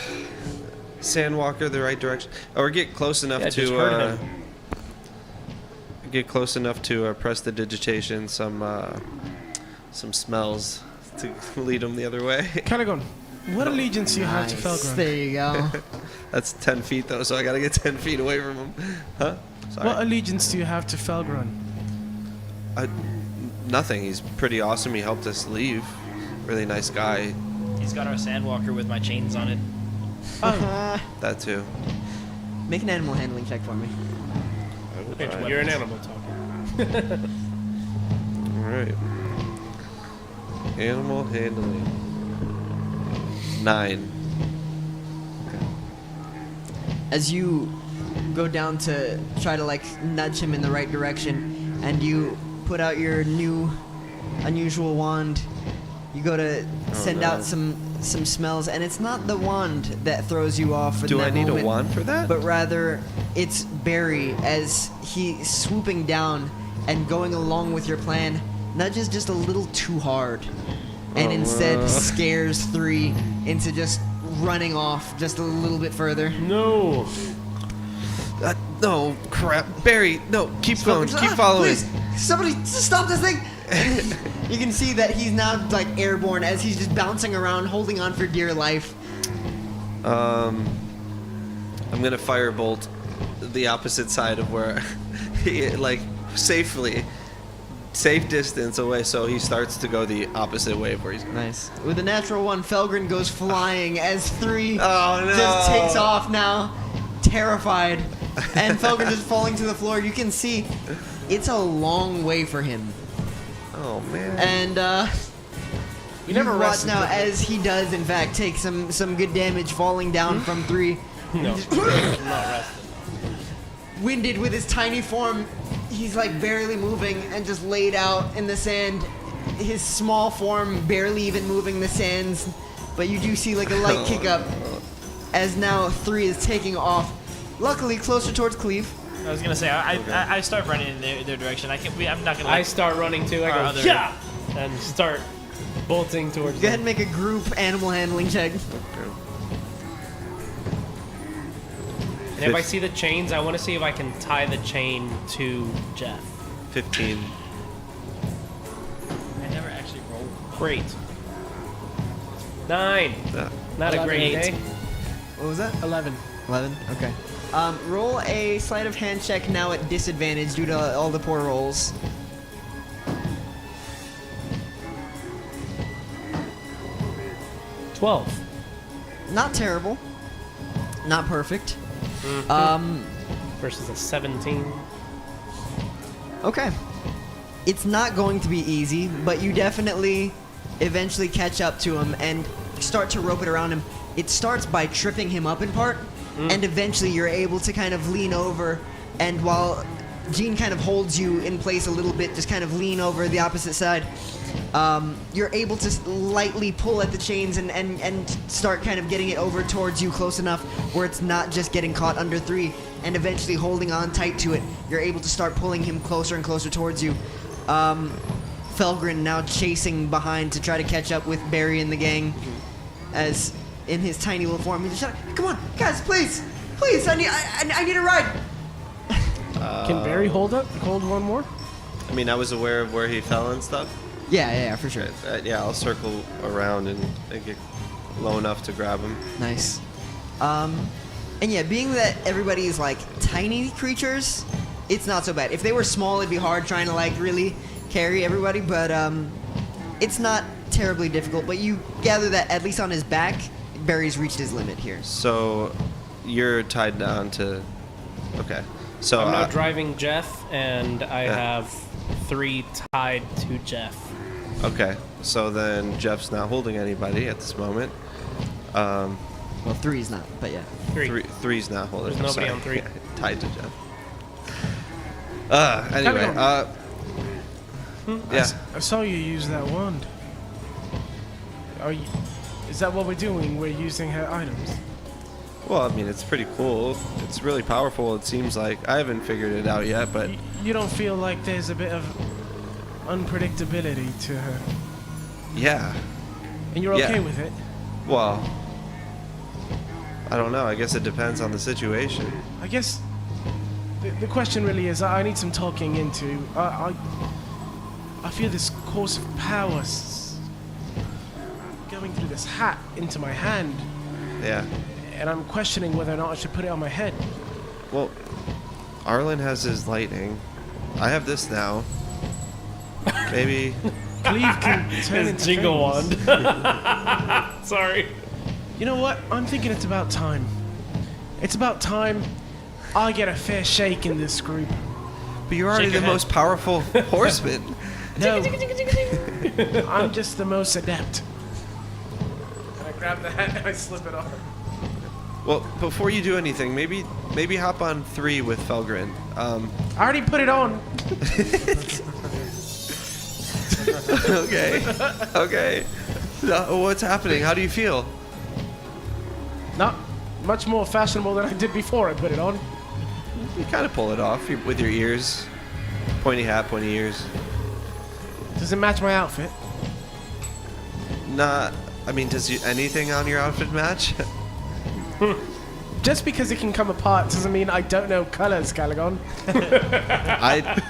Speaker 2: Sandwalker the right direction, or get close enough
Speaker 5: Yeah, just hurt
Speaker 2: to
Speaker 5: him.
Speaker 2: get close enough to press the digitation, some smells to lead him the other way.
Speaker 9: Calagon, what allegiance do you have to
Speaker 6: Nice.
Speaker 9: Felgren?
Speaker 6: There you go.
Speaker 2: That's 10 feet though, so I gotta get 10 feet away from him. Huh? Sorry.
Speaker 9: What allegiance do you have to Felgren?
Speaker 2: Nothing. He's pretty awesome. He helped us leave. Really nice guy.
Speaker 8: He's got our Sandwalker with my chains on it.
Speaker 2: That too.
Speaker 6: Make an animal handling check for me.
Speaker 5: You're an animal talking.
Speaker 2: All right. Animal handling. 9.
Speaker 6: As you go down to try to like nudge him in the right direction, and you put out your new unusual wand, you go to send
Speaker 2: no.
Speaker 6: out some smells, and it's not the wand that throws you off.
Speaker 2: Do I need a wand for that?
Speaker 6: But rather, it's Barry as he swooping down and going along with your plan, nudges just a little too hard, and instead scares 3 into just running off just a little bit further.
Speaker 5: No.
Speaker 2: No, crap. Barry, no, keep going. Keep following.
Speaker 6: Please, somebody stop this thing! You can see that he's now like airborne as he's just bouncing around, holding on for dear life.
Speaker 2: I'm gonna firebolt the opposite side of where he, like, safe distance away, so he starts to go the opposite way of where he's going.
Speaker 6: Nice. With a natural 1, Felgren goes flying as 3
Speaker 2: Oh, no.
Speaker 6: just takes off now, terrified. And Felgren just falling to the floor. You can see it's a long way for him.
Speaker 2: Oh man.
Speaker 6: And
Speaker 9: We never
Speaker 6: watch
Speaker 9: rested.
Speaker 6: now as he does in fact take some good damage falling down from 3.
Speaker 5: No. Not rested.
Speaker 6: Winded with his tiny form, he's like barely moving and just laid out in the sand. His small form barely even moving the sands, but you do see like a light kick up as now 3 is taking off. Luckily closer towards Cleave.
Speaker 8: I was gonna say I start running in their direction. I'm not gonna.
Speaker 5: I start running too. I
Speaker 8: Our
Speaker 5: go,
Speaker 8: other-
Speaker 5: yeah! And start bolting towards
Speaker 6: Go ahead
Speaker 5: them.
Speaker 6: and make a group animal handling check.
Speaker 5: And if I see the chains, I want to see if I can tie the chain to Jeff.
Speaker 2: 15.
Speaker 8: I never actually rolled.
Speaker 5: Great. 9. Not a great
Speaker 8: 8.
Speaker 5: day.
Speaker 6: What was that?
Speaker 9: 11.
Speaker 6: 11. Okay. Roll a sleight of hand check now at disadvantage due to all the poor rolls.
Speaker 5: 12.
Speaker 6: Not terrible. Not perfect.
Speaker 5: Versus a 17.
Speaker 6: Okay. It's not going to be easy, but you definitely eventually catch up to him and start to rope it around him. It starts by tripping him up in part, and eventually you're able to kind of lean over, and while Gene kind of holds you in place a little bit, just kind of lean over the opposite side, you're able to lightly pull at the chains and start kind of getting it over towards you close enough where it's not just getting caught under 3, and eventually holding on tight to it, you're able to start pulling him closer and closer towards you. Felgren now chasing behind to try to catch up with Barry and the gang, as in his tiny little form, he's just shouting, "Come on, guys, please, I need a ride."
Speaker 9: Can Barry hold one more?
Speaker 2: I mean, I was aware of where he fell and stuff.
Speaker 6: Yeah, for sure.
Speaker 2: Yeah, I'll circle around and get low enough to grab him.
Speaker 6: Nice. And yeah, being that everybody is like tiny creatures, it's not so bad. If they were small, it'd be hard trying to like really carry everybody, but it's not terribly difficult. But you gather that at least on his back, Barry's reached his limit here.
Speaker 2: So you're tied down to. Okay. So
Speaker 5: I'm now driving Jeff, and I have 3 tied to Jeff.
Speaker 2: Okay. So then Jeff's not holding anybody at this moment.
Speaker 6: Well, 3's not, but yeah.
Speaker 2: 3's not holding.
Speaker 5: There's nobody on 3.
Speaker 2: Yeah, tied to Jeff. Anyway. Yeah.
Speaker 9: I saw you use that wand. Is that what we're doing? We're using her items.
Speaker 2: Well, I mean, it's pretty cool. It's really powerful, it seems like. I haven't figured it out yet, but...
Speaker 9: You don't feel like there's a bit of unpredictability to her?
Speaker 2: Yeah.
Speaker 9: And you're okay with it?
Speaker 2: Well, I don't know. I guess it depends on the situation.
Speaker 9: I guess the question really is, I need some talking into. I feel this course of power going through this hat into my hand.
Speaker 2: Yeah.
Speaker 9: And I'm questioning whether or not I should put it on my head.
Speaker 2: Well, Arlyn has his lightning. I have this now. Maybe.
Speaker 9: Cleave can turn into
Speaker 5: jingle
Speaker 9: things.
Speaker 5: wand. Sorry.
Speaker 9: You know what? I'm thinking it's about time. It's about time I get a fair shake in this group.
Speaker 2: But you're already the most powerful horseman.
Speaker 9: No. I'm just the most adept. And I grab the hat and I slip it off.
Speaker 2: Well, before you do anything, maybe hop on 3 with Felgren.
Speaker 9: I already put it on.
Speaker 2: Okay. What's happening? How do you feel?
Speaker 9: Not much more fashionable than I did before I put it on.
Speaker 2: You kind of pull it off with your ears. Pointy hat, pointy ears.
Speaker 9: Does it match my outfit?
Speaker 2: Nah, I mean, does anything on your outfit match?
Speaker 9: Just because it can come apart doesn't mean I don't know colors, Calagon.
Speaker 2: I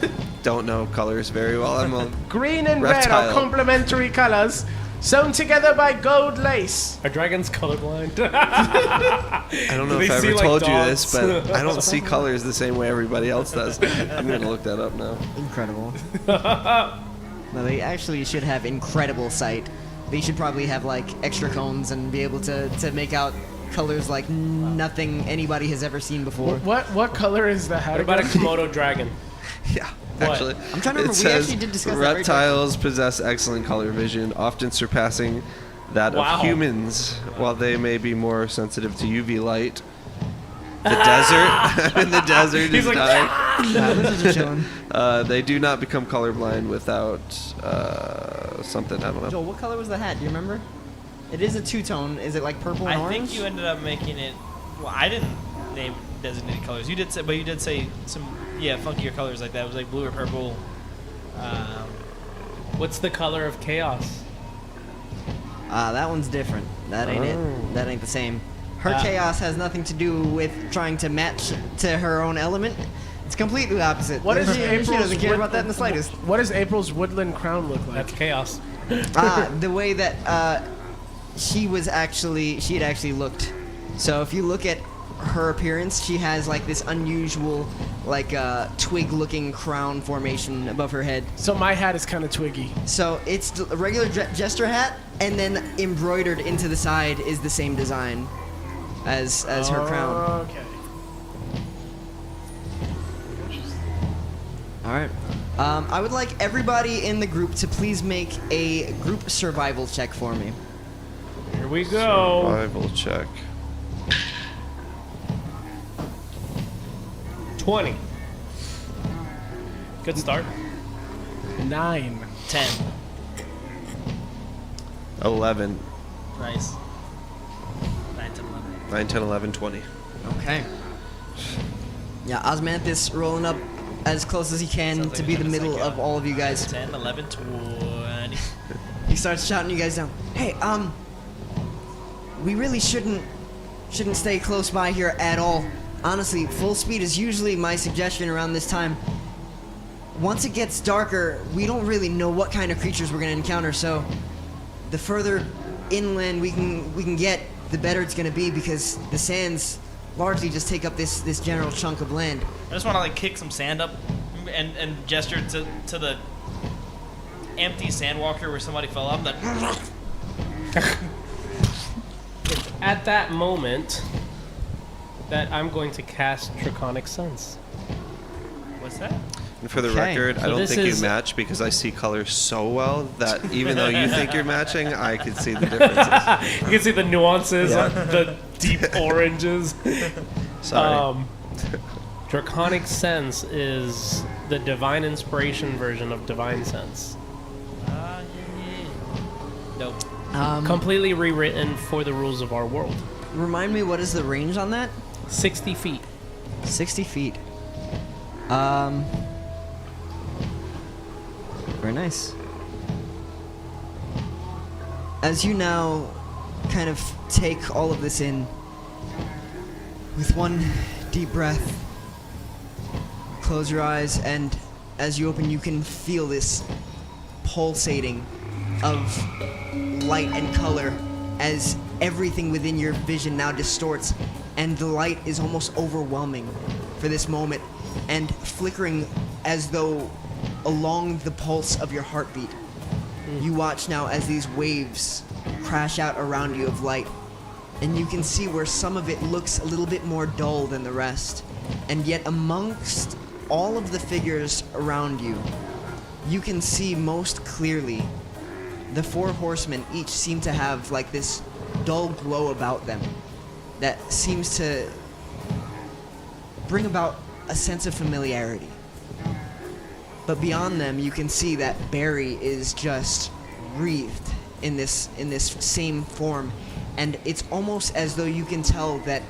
Speaker 2: don't know colors very well. I'm a
Speaker 9: Green and
Speaker 2: reptile.
Speaker 9: red are complementary colors, sewn together by gold lace.
Speaker 5: Are dragons colorblind?
Speaker 2: I don't know
Speaker 5: Do
Speaker 2: if
Speaker 5: they
Speaker 2: I
Speaker 5: see
Speaker 2: ever
Speaker 5: like
Speaker 2: told you
Speaker 5: dogs?
Speaker 2: this, but I don't see colors the same way everybody else does. I'm gonna look that up now.
Speaker 6: Incredible. No, they actually should have incredible sight. They should probably have like extra cones and be able to make out colors like nothing anybody has ever seen before.
Speaker 9: What color is the hat?
Speaker 5: What about a
Speaker 9: again?
Speaker 5: Komodo dragon?
Speaker 2: Yeah, actually.
Speaker 6: I'm trying to remember.
Speaker 2: It
Speaker 6: We
Speaker 2: says,
Speaker 6: actually did discuss that very
Speaker 2: reptiles possess excellent color vision, often surpassing that
Speaker 5: Wow.
Speaker 2: of humans, while they may be more sensitive to UV light. The desert, in the desert
Speaker 5: He's
Speaker 2: is
Speaker 5: like,
Speaker 2: dying.
Speaker 6: Nah, this is just chilling.
Speaker 2: They do not become colorblind without something, I don't know.
Speaker 6: Joel, what color was the hat? Do you remember? It is a two-tone. Is it like purple and
Speaker 8: I
Speaker 6: orange?
Speaker 8: think you ended up making it. Well, I didn't name designated colors. You did say, but you did say some funkier colors like that. It was like blue or purple.
Speaker 5: What's the color of chaos?
Speaker 6: That one's different. That ain't it. That ain't the same. Her chaos has nothing to do with trying to match to her own element. It's completely opposite.
Speaker 9: What is
Speaker 6: she
Speaker 9: April's
Speaker 6: doesn't care about that in the slightest.
Speaker 9: What does April's woodland crown look like?
Speaker 5: That's chaos.
Speaker 6: The way that she had actually looked. So if you look at her appearance, she has like this unusual, like twig-looking crown formation above her head.
Speaker 9: So my hat is kind of twiggy.
Speaker 6: So it's a regular jester hat, and then embroidered into the side is the same design as her crown.
Speaker 9: Okay.
Speaker 6: All right. I would like everybody in the group to please make a group survival check for me.
Speaker 5: Here we go.
Speaker 2: Survival check.
Speaker 5: 20. Good start.
Speaker 9: 9.
Speaker 8: 10.
Speaker 2: 11.
Speaker 8: Nice. 9, 10, 11.
Speaker 2: 9, 10, 11, 20.
Speaker 6: Okay. Yeah, Osmanthus rolling up as close as he can
Speaker 8: Sounds like
Speaker 6: to be the
Speaker 8: it's
Speaker 6: middle
Speaker 8: like,
Speaker 6: of all of you guys.
Speaker 8: 10, 11, 20.
Speaker 6: He starts shouting you guys down. Hey, we really shouldn't stay close by here at all. Honestly, full speed is usually my suggestion around this time. Once it gets darker, we don't really know what kind of creatures we're gonna encounter, so the further inland we can get, the better it's gonna be, because the sands largely just take up this general chunk of land.
Speaker 8: I just want to like kick some sand up and gesture to the empty sandwalker where somebody fell off. That
Speaker 5: At that moment, that I'm going to cast Draconic Sense.
Speaker 8: what's that?
Speaker 2: And for the
Speaker 6: Okay.
Speaker 2: record,
Speaker 5: So
Speaker 2: I don't
Speaker 5: this
Speaker 2: think you
Speaker 5: is-
Speaker 2: match because I see colors so well that even though you think you're matching, I can see the differences.
Speaker 5: You can see the nuances, the deep oranges.
Speaker 2: Sorry.
Speaker 5: Draconic Sense is the Divine Inspiration version of Divine Sense.
Speaker 8: Nope.
Speaker 5: Completely rewritten for the rules of our world.
Speaker 6: Remind me, what is the range on that?
Speaker 5: 60 feet.
Speaker 6: 60 feet. Very nice. As you now kind of take all of this in, with one deep breath, close your eyes, and as you open, you can feel this pulsating of light and color as everything within your vision now distorts, and the light is almost overwhelming for this moment, and flickering as though along the pulse of your heartbeat. You watch now as these waves crash out around you of light, and you can see where some of it looks a little bit more dull than the rest, and yet amongst all of the figures around you, you can see most clearly the 4 horsemen each seem to have like this dull glow about them that seems to bring about a sense of familiarity. But beyond them, you can see that Barry is just wreathed in this same form, and it's almost as though you can tell that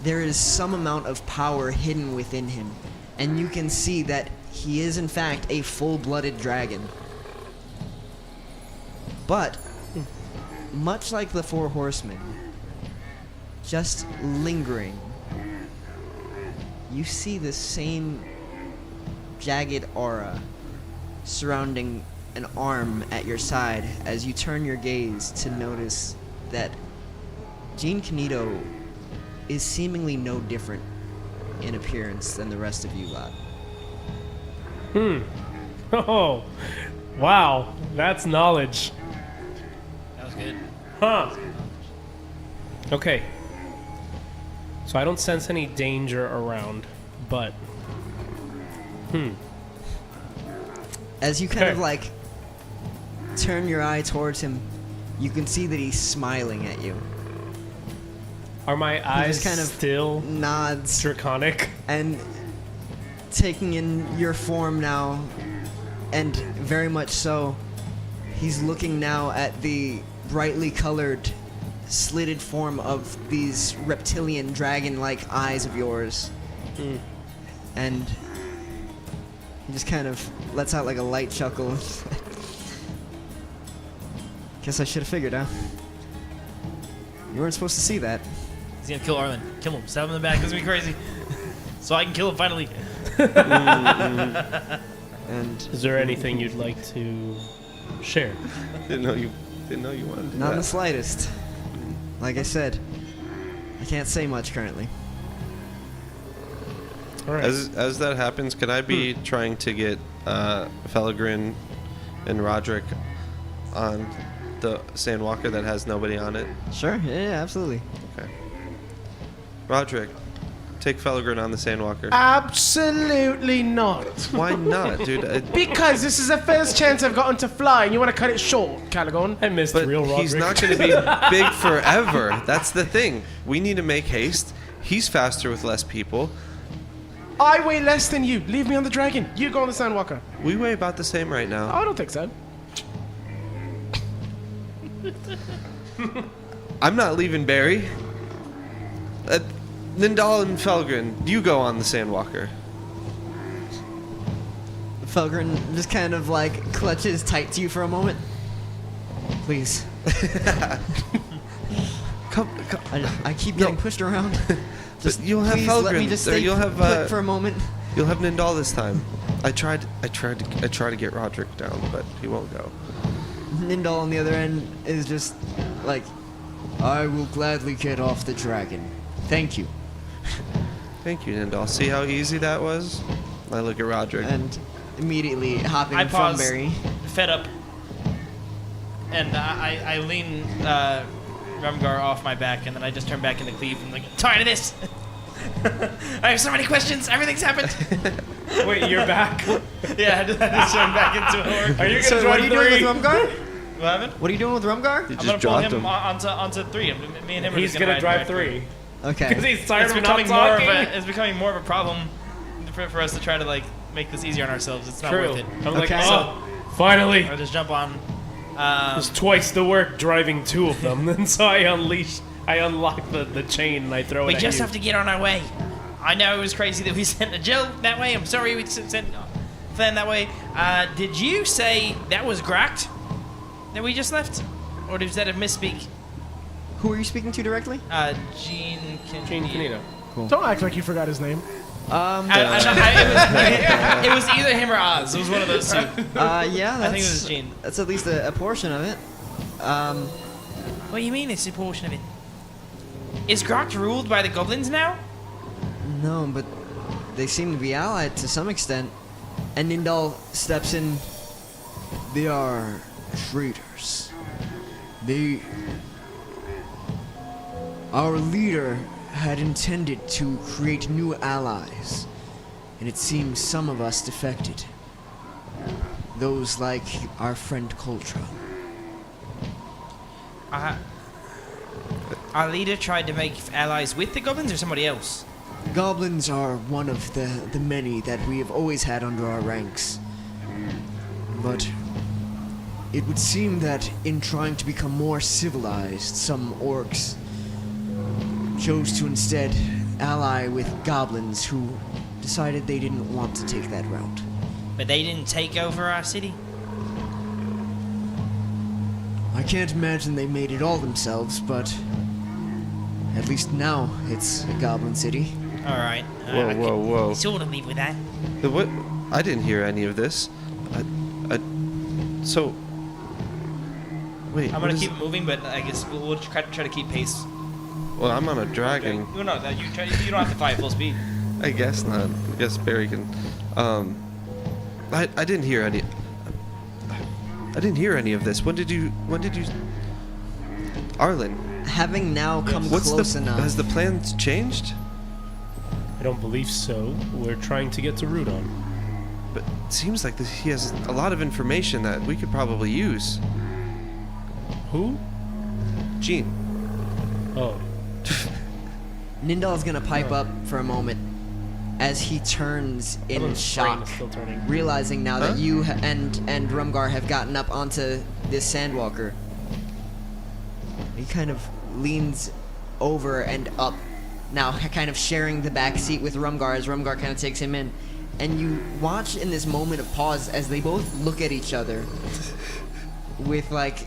Speaker 6: there is some amount of power hidden within him, and you can see that he is in fact a full-blooded dragon. But much like the 4 horsemen, just lingering, you see the same jagged aura surrounding an arm at your side as you turn your gaze to notice that Jean Canito is seemingly no different in appearance than the rest of you lot.
Speaker 5: Oh, wow. That's knowledge.
Speaker 8: That was good.
Speaker 5: Huh. Okay. So I don't sense any danger around, but...
Speaker 6: As you kind of
Speaker 5: Okay.
Speaker 6: like turn your eye towards him, you can see that he's smiling at you.
Speaker 5: Are my
Speaker 6: He
Speaker 5: eyes
Speaker 6: just kind of
Speaker 5: still
Speaker 6: nods
Speaker 5: draconic?
Speaker 6: and taking in your form now, and very much so, he's looking now at the brightly colored, slitted form of these reptilian dragon-like eyes of yours. And he just kind of lets out like a light chuckle. Guess I should have figured, huh? You weren't supposed to see that.
Speaker 8: He's gonna kill Arlyn. Kill him. Stab him in the back. This is gonna be crazy. So I can kill him finally.
Speaker 6: And
Speaker 5: Is there anything you'd like to share?
Speaker 2: Didn't know you Didn't know you wanted to do
Speaker 6: Not in the
Speaker 2: that.
Speaker 6: slightest. Like I said, I can't say much currently.
Speaker 5: All right.
Speaker 2: As that happens, can I be trying to get Felagrin and Rodrick on the Sandwalker that has nobody on it?
Speaker 6: Sure, yeah, absolutely.
Speaker 2: Okay. Rodrick, take Felagrin on the Sandwalker.
Speaker 9: Absolutely not.
Speaker 2: Why not, dude?
Speaker 9: Because this is the first chance I've gotten to fly, and you want to cut it short, Calagon.
Speaker 5: I missed
Speaker 2: But
Speaker 5: real Rodrick.
Speaker 2: he's not going to be big forever. That's the thing. We need to make haste. He's faster with less people.
Speaker 9: I weigh less than you. Leave me on the dragon. You go on the Sandwalker.
Speaker 2: We weigh about the same right
Speaker 9: Oh,
Speaker 2: now.
Speaker 9: I don't think so.
Speaker 2: I'm not leaving Barry. Nindal and Felgrin, you go on the Sandwalker.
Speaker 6: Felgrin just kind of like clutches tight to you for a moment. Please.
Speaker 2: Come.
Speaker 6: I keep getting
Speaker 2: No.
Speaker 6: pushed around. Just
Speaker 2: you'll have
Speaker 6: please let me
Speaker 2: Felgrin,
Speaker 6: just
Speaker 2: or
Speaker 6: stay
Speaker 2: you'll have,
Speaker 6: put for a moment.
Speaker 2: You'll have Nindal this time. I tried to get Rodrick down, but he won't go.
Speaker 6: Nindal on the other end is just like, I will gladly get off the dragon. Thank you.
Speaker 2: Thank you, Nindal. See how easy that was? I look at Rodrick.
Speaker 6: And immediately hopping
Speaker 8: I
Speaker 6: from
Speaker 8: pause,
Speaker 6: Barry.
Speaker 8: fed up, and I lean Rumgar off my back, and then I just turn back into Cleave and like, tired of this. I have so many questions. Everything's happened.
Speaker 5: Wait, you're back?
Speaker 8: Yeah, I just turn back into a horse.
Speaker 5: Are you gonna
Speaker 6: So
Speaker 5: join
Speaker 6: what are you doing with
Speaker 5: 3?
Speaker 6: Rumgar?
Speaker 8: What happened?
Speaker 6: What are you doing with Rumgar?
Speaker 2: You
Speaker 8: I'm
Speaker 2: just
Speaker 8: gonna pull
Speaker 2: dropped
Speaker 8: him
Speaker 2: him.
Speaker 8: onto 3. Me and him are
Speaker 5: He's
Speaker 8: just
Speaker 5: gonna
Speaker 8: ride
Speaker 5: drive
Speaker 8: back.
Speaker 5: 3.
Speaker 6: Okay.
Speaker 5: Because he's tired
Speaker 8: It's
Speaker 5: of
Speaker 8: becoming
Speaker 5: not
Speaker 8: more of
Speaker 5: talking.
Speaker 8: a. It's becoming more of a problem for us to try to like make this easier on ourselves. It's not
Speaker 5: True.
Speaker 8: worth it.
Speaker 5: I'm like,
Speaker 6: Okay.
Speaker 5: oh, finally.
Speaker 8: Or just jump on.
Speaker 5: It's twice the work driving 2 of them. And so I unlock the chain and I throw it
Speaker 8: We
Speaker 5: at
Speaker 8: just
Speaker 5: you.
Speaker 8: have to get on our way. I know it was crazy that we sent Jill that way. I'm sorry we sent Flan that way. Did you say that was Gracht that we just left? Or was that a misspeak?
Speaker 6: Who are you speaking to directly?
Speaker 8: Gene
Speaker 5: Gene Canito.
Speaker 9: Don't act like you forgot his name.
Speaker 8: It was either him or Oz. It was one of those two.
Speaker 6: Yeah, that's,
Speaker 8: I think it was Gene.
Speaker 6: That's at least a portion of it.
Speaker 8: What do you mean it's a portion of it? Is Gracht ruled by the goblins now?
Speaker 6: No, but they seem to be allied to some extent. And Nindal steps in. They are traitors. Our leader had intended to create new allies, and it seems some of us defected. Those like our friend Coltra.
Speaker 8: Our leader tried to make allies with the goblins or somebody else?
Speaker 6: Goblins are one of the many that we have always had under our ranks. But it would seem that in trying to become more civilized, some orcs chose to instead ally with goblins who decided they didn't want to take that route.
Speaker 8: But they didn't take over our city?
Speaker 6: I can't imagine they made it all themselves, but at least now it's a goblin city.
Speaker 8: Alright.
Speaker 2: Whoa.
Speaker 8: Sort of leave with that.
Speaker 2: What? I didn't hear any of this. So. Wait.
Speaker 8: I'm
Speaker 2: what
Speaker 8: gonna
Speaker 2: is-
Speaker 8: keep it moving, but I guess we'll try to keep pace.
Speaker 2: Well, I'm on a dragon.
Speaker 8: No, you don't have to fly at full speed.
Speaker 2: I guess not. I guess Barry can. I didn't hear any. I didn't hear any of this. When did you? Arlyn.
Speaker 6: Having now come
Speaker 2: What's
Speaker 6: close enough.
Speaker 2: Has the plans changed?
Speaker 5: I don't believe so. We're trying to get to Rudon.
Speaker 2: But it seems like he has a lot of information that we could probably use.
Speaker 5: Who?
Speaker 2: Gene.
Speaker 5: Oh.
Speaker 6: Nindal's gonna pipe up for a moment as he turns in
Speaker 5: Everyone's brain
Speaker 6: shock,
Speaker 5: is still turning.
Speaker 6: realizing now
Speaker 2: Huh?
Speaker 6: that you and Rumgar have gotten up onto this Sandwalker. He kind of leans over and up, now kind of sharing the back seat with Rumgar as Rumgar kind of takes him in. And you watch in this moment of pause as they both look at each other with like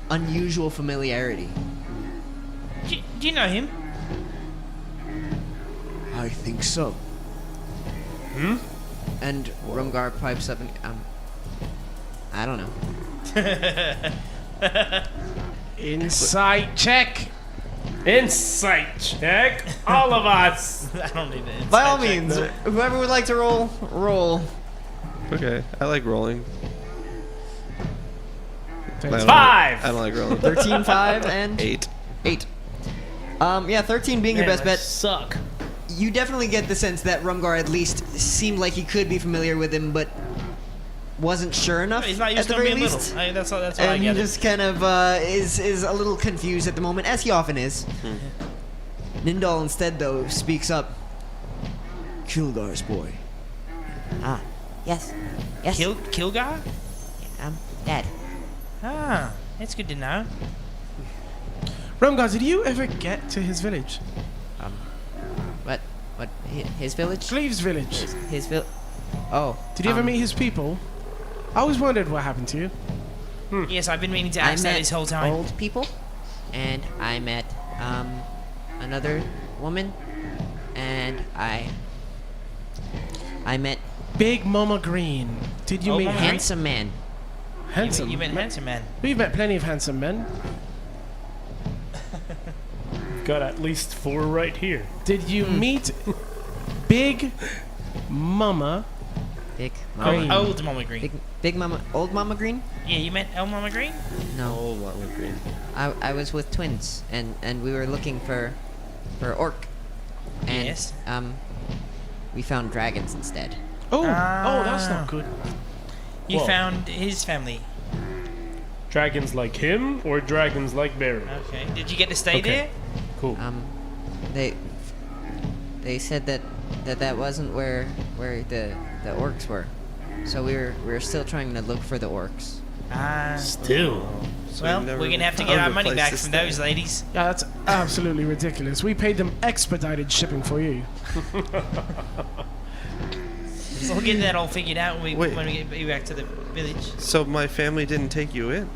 Speaker 6: unusual familiarity.
Speaker 8: Do you know him?
Speaker 6: I think so. And Rumgar pipes up and I don't know.
Speaker 9: Insight check.
Speaker 5: Insight check. All of us.
Speaker 8: I don't need it.
Speaker 6: By all means, whoever would like to roll, roll.
Speaker 2: Okay, I like rolling. I don't-
Speaker 5: 5.
Speaker 2: I don't like rolling.
Speaker 6: 13, 5, and
Speaker 2: 8.
Speaker 6: 8. Yeah, 13 being your
Speaker 5: Man,
Speaker 6: best
Speaker 5: I
Speaker 6: bet.
Speaker 5: Suck.
Speaker 6: You definitely get the sense that Rumgar at least seemed like he could be familiar with him, but wasn't sure enough
Speaker 8: He's not
Speaker 6: at
Speaker 8: used
Speaker 6: the
Speaker 8: to
Speaker 6: very
Speaker 8: being
Speaker 6: least.
Speaker 8: little. That's why I
Speaker 6: And he
Speaker 8: get it.
Speaker 6: just kind of is a little confused at the moment, as he often is. Nindal instead, though, speaks up. Kilgar's boy.
Speaker 10: Ah, yes. Yes.
Speaker 8: Kilgar?
Speaker 10: Dad.
Speaker 8: Ah, that's good to know.
Speaker 9: Rumgar, did you ever get to his village?
Speaker 10: What? His village?
Speaker 9: Cleave's village.
Speaker 10: His village. Oh.
Speaker 9: Did you ever meet his people? I always wondered what happened to you.
Speaker 8: Yes, I've been meaning to
Speaker 10: I
Speaker 8: ask that
Speaker 10: met
Speaker 8: this whole time.
Speaker 10: old people, and I met another woman, and I met
Speaker 9: Big Mama Green. Did you
Speaker 8: Oh,
Speaker 9: meet
Speaker 8: Mama
Speaker 9: her?
Speaker 10: handsome man.
Speaker 9: Handsome.
Speaker 8: You met handsome man.
Speaker 9: We've met plenty of handsome men.
Speaker 5: Got at least 4 right here.
Speaker 9: Did you meet Big Mama?
Speaker 10: Big
Speaker 9: Green.
Speaker 10: mama.
Speaker 8: Old Mama Green.
Speaker 6: Big Mama, old Mama Green?
Speaker 8: Yeah, you met old Mama Green?
Speaker 10: No,
Speaker 2: Oh, Mama Green.
Speaker 10: I was with twins, and we were looking for orc. And,
Speaker 8: Yes.
Speaker 10: we found dragons instead.
Speaker 9: Oh, that's not good.
Speaker 8: You
Speaker 5: Whoa.
Speaker 8: found his family.
Speaker 5: Dragons like him or dragons like Barry?
Speaker 8: Okay. Did you get to stay
Speaker 5: Okay.
Speaker 8: there?
Speaker 5: Cool.
Speaker 10: They said that wasn't where the orcs were. So we were still trying to look for the orcs.
Speaker 8: Ah.
Speaker 5: Still.
Speaker 8: Well,
Speaker 2: you've never
Speaker 8: we're gonna have to
Speaker 2: found
Speaker 8: get our
Speaker 2: a
Speaker 8: money
Speaker 2: place
Speaker 8: back
Speaker 2: to
Speaker 8: from
Speaker 2: stay.
Speaker 8: those ladies.
Speaker 9: Yeah, that's absolutely ridiculous. We paid them expedited shipping for you.
Speaker 8: We'll get that all figured out when
Speaker 2: Wait.
Speaker 8: we get you back to the village.
Speaker 2: So my family didn't take you in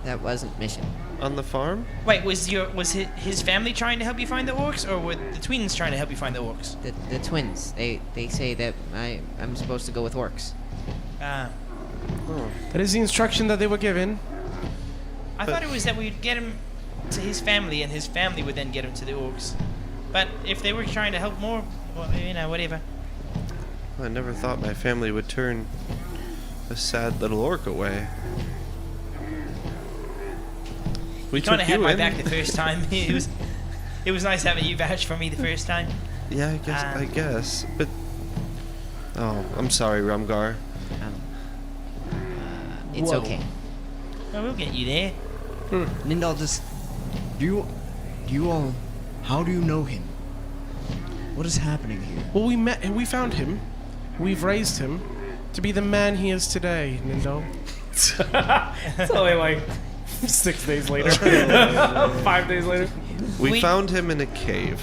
Speaker 10: That wasn't mission.
Speaker 2: on the farm?
Speaker 8: Wait, was his family trying to help you find the orcs, or were the twins trying to help you find the orcs?
Speaker 10: The twins. They say that I'm supposed to go with orcs.
Speaker 8: Ah.
Speaker 9: That is the instruction that they were given.
Speaker 8: I thought it was that we'd get him to his family, and his family would then get him to the orcs. But if they were trying to help more, well, you know, whatever.
Speaker 2: I never thought my family would turn a sad little orc away. We
Speaker 8: Kind
Speaker 2: took
Speaker 8: of had
Speaker 2: you
Speaker 8: my
Speaker 2: in.
Speaker 8: back the first time. It was nice having you vouch for me the first time.
Speaker 2: Yeah, I guess. But oh, I'm sorry, Rumgar.
Speaker 10: It's
Speaker 9: Whoa.
Speaker 10: okay.
Speaker 8: Well, we'll get you there.
Speaker 6: Nindal just. Do you all. How do you know him? What is happening here?
Speaker 9: Well, we met him. We found him. We've raised him to be the man he is today, Nindal.
Speaker 5: It's only like 6 days later. 5 days later.
Speaker 2: We found him in a cave.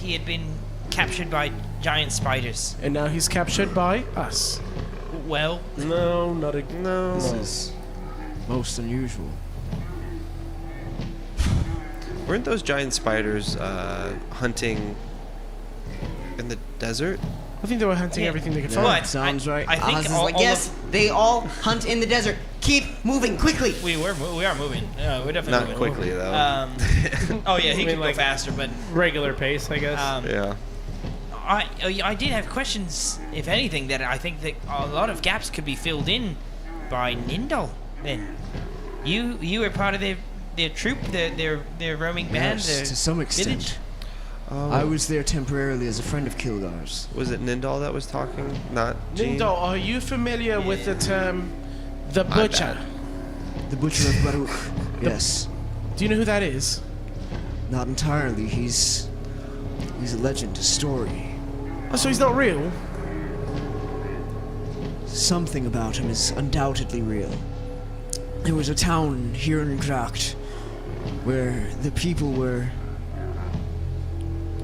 Speaker 8: He had been captured by giant spiders.
Speaker 9: And now he's captured by us.
Speaker 8: Well,
Speaker 5: No, not a.
Speaker 2: No.
Speaker 6: This is most unusual.
Speaker 2: Weren't those giant spiders hunting in the desert?
Speaker 9: I think they were hunting
Speaker 8: Yeah.
Speaker 9: everything they could
Speaker 8: Yeah.
Speaker 9: find.
Speaker 8: What?
Speaker 6: Sounds right.
Speaker 8: I think
Speaker 6: Oz is
Speaker 8: all-
Speaker 6: like,
Speaker 8: all
Speaker 6: yes, they all hunt in the desert. Keep moving quickly.
Speaker 8: we are moving. We're definitely
Speaker 2: Not
Speaker 8: moving.
Speaker 2: quickly though.
Speaker 8: Oh yeah, he
Speaker 5: mean,
Speaker 8: could
Speaker 5: like-
Speaker 8: go faster, but
Speaker 5: Regular pace, I guess.
Speaker 2: yeah.
Speaker 8: I did have questions, if anything, that I think that a lot of gaps could be filled in by Nindal. Then, you were part of their troop, their roaming band,
Speaker 6: Yes,
Speaker 8: their
Speaker 6: to some extent.
Speaker 8: village.
Speaker 2: Oh,
Speaker 6: I was there temporarily as a friend of Kilgar's.
Speaker 2: Was it Nindal that was talking? Not Jean?
Speaker 9: Nindal, are you familiar with the term the butcher?
Speaker 6: The Butcher of Baruch. Yes.
Speaker 9: Do you know who that is?
Speaker 6: Not entirely. He's a legend, a story.
Speaker 9: Oh, so he's not real?
Speaker 6: Something about him is undoubtedly real. There was a town here in Gracht where the people were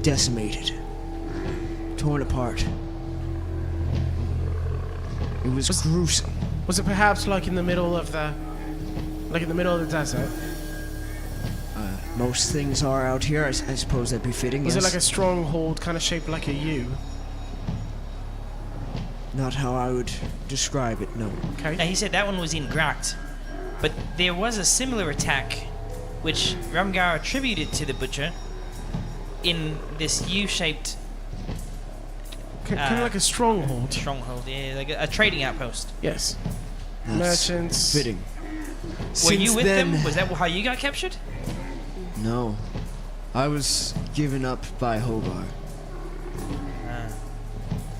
Speaker 6: decimated, torn apart. It was gruesome.
Speaker 9: Was it perhaps like in the middle of the desert?
Speaker 6: Most things are out here. I suppose that'd be fitting.
Speaker 9: Was
Speaker 6: yes.
Speaker 9: it like a stronghold kind of shaped like a U?
Speaker 1: not how I would describe it, no.
Speaker 9: Okay.
Speaker 8: Now, he said that one was in Gracht, but there was a similar attack which Rumgar attributed to the Butcher in this U-shaped
Speaker 9: Kind of like a stronghold.
Speaker 8: stronghold, yeah, like a trading outpost.
Speaker 9: Yes.
Speaker 1: That's
Speaker 9: Merchants.
Speaker 1: fitting.
Speaker 8: Were
Speaker 1: Since
Speaker 8: you with
Speaker 1: then,
Speaker 8: them? Was that how you got captured?
Speaker 1: No. I was given up by Hogar.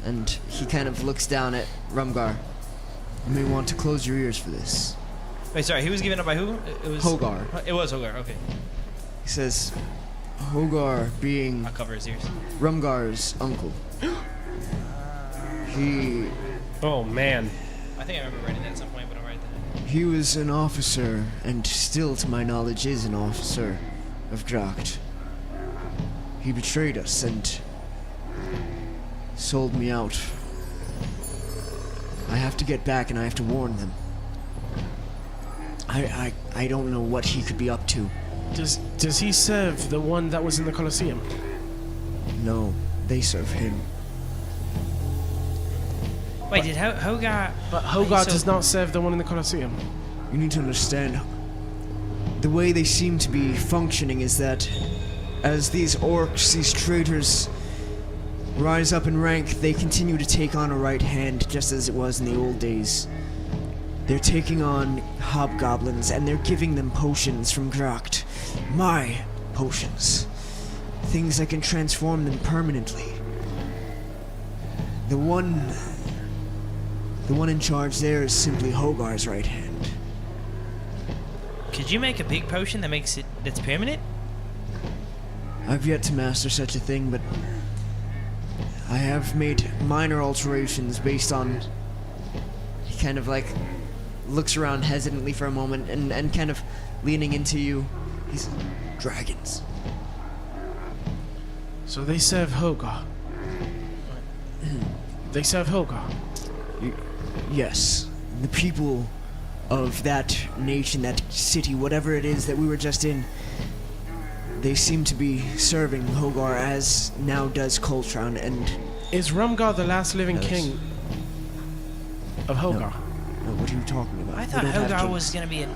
Speaker 6: And he kind of looks down at Rumgar.
Speaker 1: You may want to close your ears for this.
Speaker 8: Wait, sorry, he was given up by who? It was
Speaker 1: Hogar.
Speaker 8: It was Hogar, okay.
Speaker 1: He says, Hogar being
Speaker 8: I'll cover his ears.
Speaker 1: Rumgar's uncle. He
Speaker 5: Oh man.
Speaker 8: I think I remember writing that at some point, but I'll write that.
Speaker 1: He was an officer, and still to my knowledge is an officer of Gracht. He betrayed us and sold me out. I have to get back and I have to warn them. I don't know what he could be up to.
Speaker 9: Does he serve the one that was in the Colosseum?
Speaker 1: No, they serve him.
Speaker 8: Wait, did Hogar...
Speaker 9: But Hogar does not serve the one in the Colosseum.
Speaker 1: You need to understand, the way they seem to be functioning is that as these orcs, these traitors, rise up in rank, they continue to take on a right hand, just as it was in the old days. They're taking on hobgoblins, and they're giving them potions from Gracht. My potions. Things that can transform them permanently. The one in charge there is simply Hogar's right hand.
Speaker 8: Could you make a big potion that's permanent?
Speaker 1: I've yet to master such a thing, but I have made minor alterations based on...
Speaker 6: He kind of like looks around hesitantly for a moment and kind of leaning into you.
Speaker 1: He's dragons.
Speaker 9: So they serve Hogar. They serve Hogar.
Speaker 1: Yes. The people of that nation, that city, whatever it is that we were just in, they seem to be serving Hogar as now does Coltron, and...
Speaker 9: Is Rumgar the last living
Speaker 1: Yes.
Speaker 9: king of Hogar?
Speaker 1: No, what are you talking about?
Speaker 8: I
Speaker 1: We
Speaker 8: thought
Speaker 1: don't have
Speaker 8: Hogar
Speaker 1: kings.
Speaker 8: was going to be a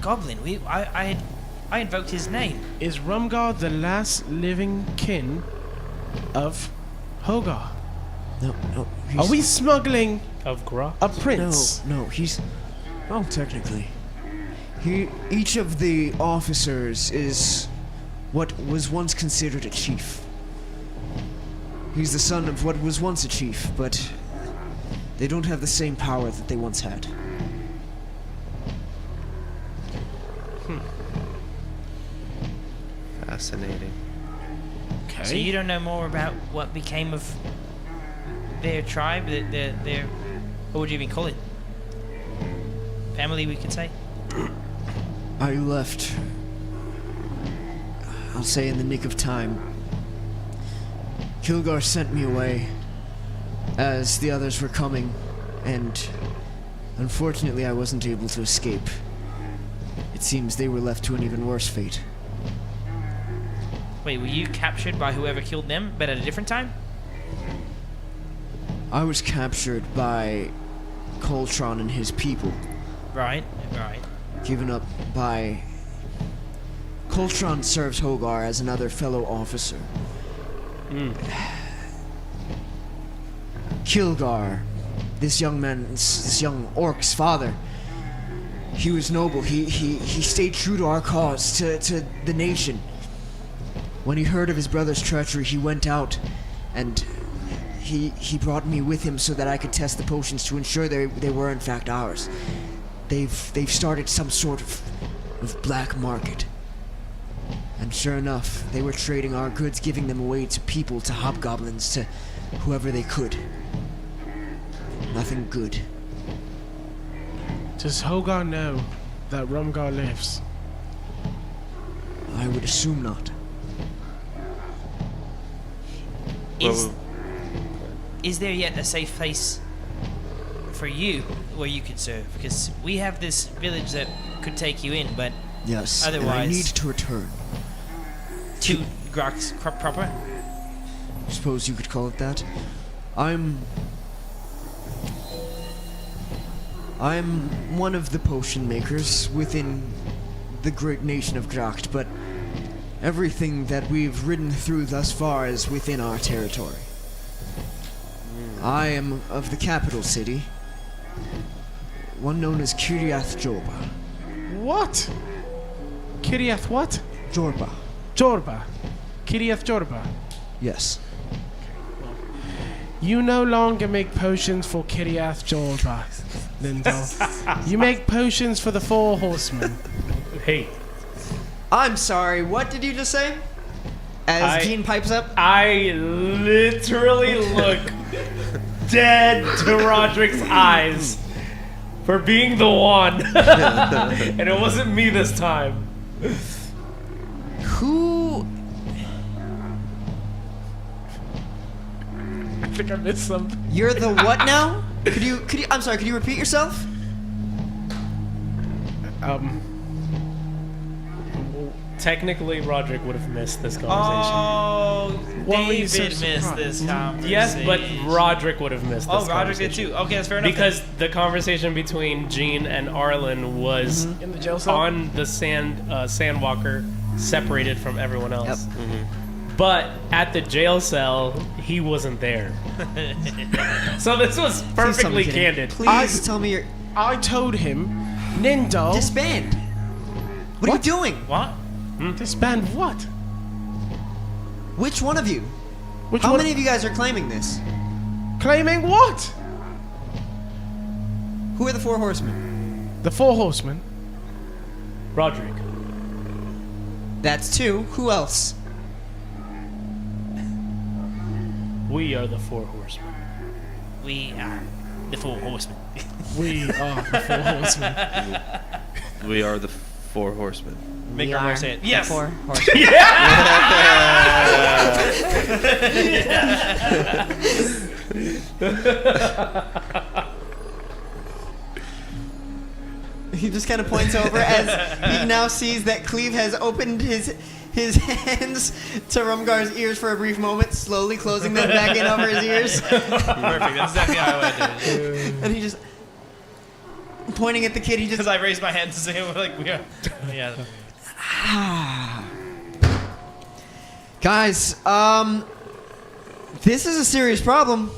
Speaker 8: goblin. I invoked his name.
Speaker 9: Is Rumgar the last living kin of Hogar?
Speaker 1: No,
Speaker 9: Are we smuggling
Speaker 5: Of Gra?
Speaker 9: a prince?
Speaker 1: No, he's... Well, technically. Each of the officers is what was once considered a chief. He's the son of what was once a chief, but they don't have the same power that they once had.
Speaker 2: Fascinating.
Speaker 9: Okay.
Speaker 8: So you don't know more about what became of their tribe, their what would you even call it? Family, we could say.
Speaker 1: I left, I'll say in the nick of time. Kilgar sent me away as the others were coming, and unfortunately I wasn't able to escape. It seems they were left to an even worse fate.
Speaker 8: Wait, were you captured by whoever killed them, but at a different time?
Speaker 1: I was captured by Coltron and his people,
Speaker 8: Right.
Speaker 1: given up by... Coltron serves Hogar as another fellow officer. Kilgar, this young orc's father, he was noble. He stayed true to our cause, to the nation. When he heard of his brother's treachery, he went out and he brought me with him so that I could test the potions to ensure they were in fact ours. They've started some sort of black market. And sure enough, they were trading our goods, giving them away to people, to hobgoblins, to whoever they could. Nothing good.
Speaker 9: Does Hogar know that Rumgar lives?
Speaker 1: I would assume not.
Speaker 8: Is there yet a safe place for you where you could serve? Because we have this village that could take you in, but
Speaker 1: Yes, and I
Speaker 8: Otherwise-
Speaker 1: need to return.
Speaker 8: to Gracht's proper.
Speaker 1: I suppose you could call it that. I'm
Speaker 6: I'm one of the potion makers within the great nation of Gracht, but everything that we've ridden through thus far is within our territory. I am of the capital city, one known as Kiriath Jorba.
Speaker 9: What? Kiriath what?
Speaker 6: Jorba.
Speaker 9: Jorba. Kiriath Jorba.
Speaker 6: Yes.
Speaker 9: You no longer make potions for Kiriath Jorba, Lindell. You make potions for the Four Horsemen.
Speaker 5: Hey,
Speaker 6: I'm sorry, what did you just say? As Jean pipes up?
Speaker 5: I literally look dead to Rodrick's eyes for being the one. And it wasn't me this time.
Speaker 6: Who...
Speaker 9: I think I missed something.
Speaker 6: You're the what now? I'm sorry, could you repeat yourself?
Speaker 5: Technically, Rodrick would have missed this conversation.
Speaker 8: Oh,
Speaker 9: Why were you so
Speaker 8: David missed
Speaker 9: surprised?
Speaker 8: this conversation.
Speaker 5: Yes, but Rodrick would have missed this
Speaker 8: Oh, Rodrick did
Speaker 5: conversation.
Speaker 8: too. Okay, that's fair enough.
Speaker 5: Because the conversation between Jean and Arlyn was
Speaker 9: In the jail cell?
Speaker 5: on the Sandwalker, separated from everyone else.
Speaker 6: Yep.
Speaker 5: But at the jail cell, he wasn't there. So this was
Speaker 6: Please tell me
Speaker 5: perfectly
Speaker 6: you're kidding.
Speaker 5: candid.
Speaker 6: Please tell me you're...
Speaker 9: I told him, Lindell.
Speaker 6: Disband. What are you doing?
Speaker 8: What?
Speaker 9: Disband what?
Speaker 6: Which one of you?
Speaker 9: Which
Speaker 6: How
Speaker 9: one?
Speaker 6: many of you guys are claiming this?
Speaker 9: Claiming what?
Speaker 6: Who are the Four Horsemen?
Speaker 9: The Four Horsemen.
Speaker 5: Rodrick.
Speaker 6: That's two. Who else?
Speaker 5: We are the Four Horsemen.
Speaker 8: We are the Four Horsemen.
Speaker 9: We are the Four Horsemen.
Speaker 2: We are the Four Horsemen.
Speaker 8: Make
Speaker 10: We
Speaker 8: our
Speaker 10: are
Speaker 8: more say it.
Speaker 10: the
Speaker 8: Yes.
Speaker 10: Four Horsemen.
Speaker 6: He just kind of points over as he now sees that Cleave has opened his hands to Rumgar's ears for a brief moment, slowly closing them back in over his ears.
Speaker 8: Perfect. That's exactly how I would do it.
Speaker 6: And he just... Pointing at the kid, he just...
Speaker 8: Because I raised my hand to say like we are. Yeah.
Speaker 6: Guys, this is a serious problem.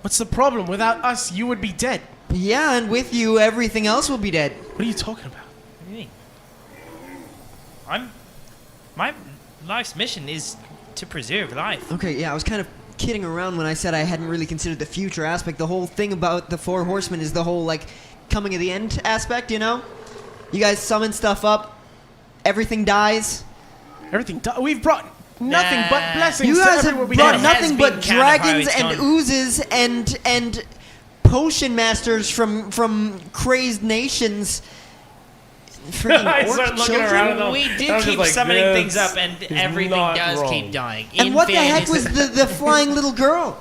Speaker 9: What's the problem? Without us, you would be dead.
Speaker 6: Yeah, and with you, everything else will be dead.
Speaker 9: What are you talking about?
Speaker 8: What do you mean? My life's mission is to preserve life.
Speaker 6: Okay, yeah, I was kind of kidding around when I said I hadn't really considered the future aspect. The whole thing about the Four Horsemen is the whole, like, coming of the end aspect, you know? You guys summon stuff up, everything dies.
Speaker 9: We've brought nothing but blessings.
Speaker 6: You
Speaker 9: to
Speaker 6: guys
Speaker 9: everywhere
Speaker 6: have
Speaker 9: we
Speaker 6: brought
Speaker 9: go.
Speaker 6: nothing but
Speaker 8: been kind of how
Speaker 6: dragons
Speaker 8: it's
Speaker 6: and
Speaker 8: gone.
Speaker 6: oozes and potion masters from crazed nations. Freaking
Speaker 5: I
Speaker 6: orc
Speaker 5: start looking
Speaker 6: children.
Speaker 5: around them.
Speaker 8: We
Speaker 5: I
Speaker 8: do
Speaker 5: was just
Speaker 8: keep
Speaker 5: like,
Speaker 8: summoning
Speaker 5: this
Speaker 8: things up, and
Speaker 5: is
Speaker 8: everything
Speaker 5: not
Speaker 8: does
Speaker 5: wrong.
Speaker 8: keep dying.
Speaker 6: And
Speaker 8: In
Speaker 6: what the heck
Speaker 8: fairness-
Speaker 6: was the flying little girl?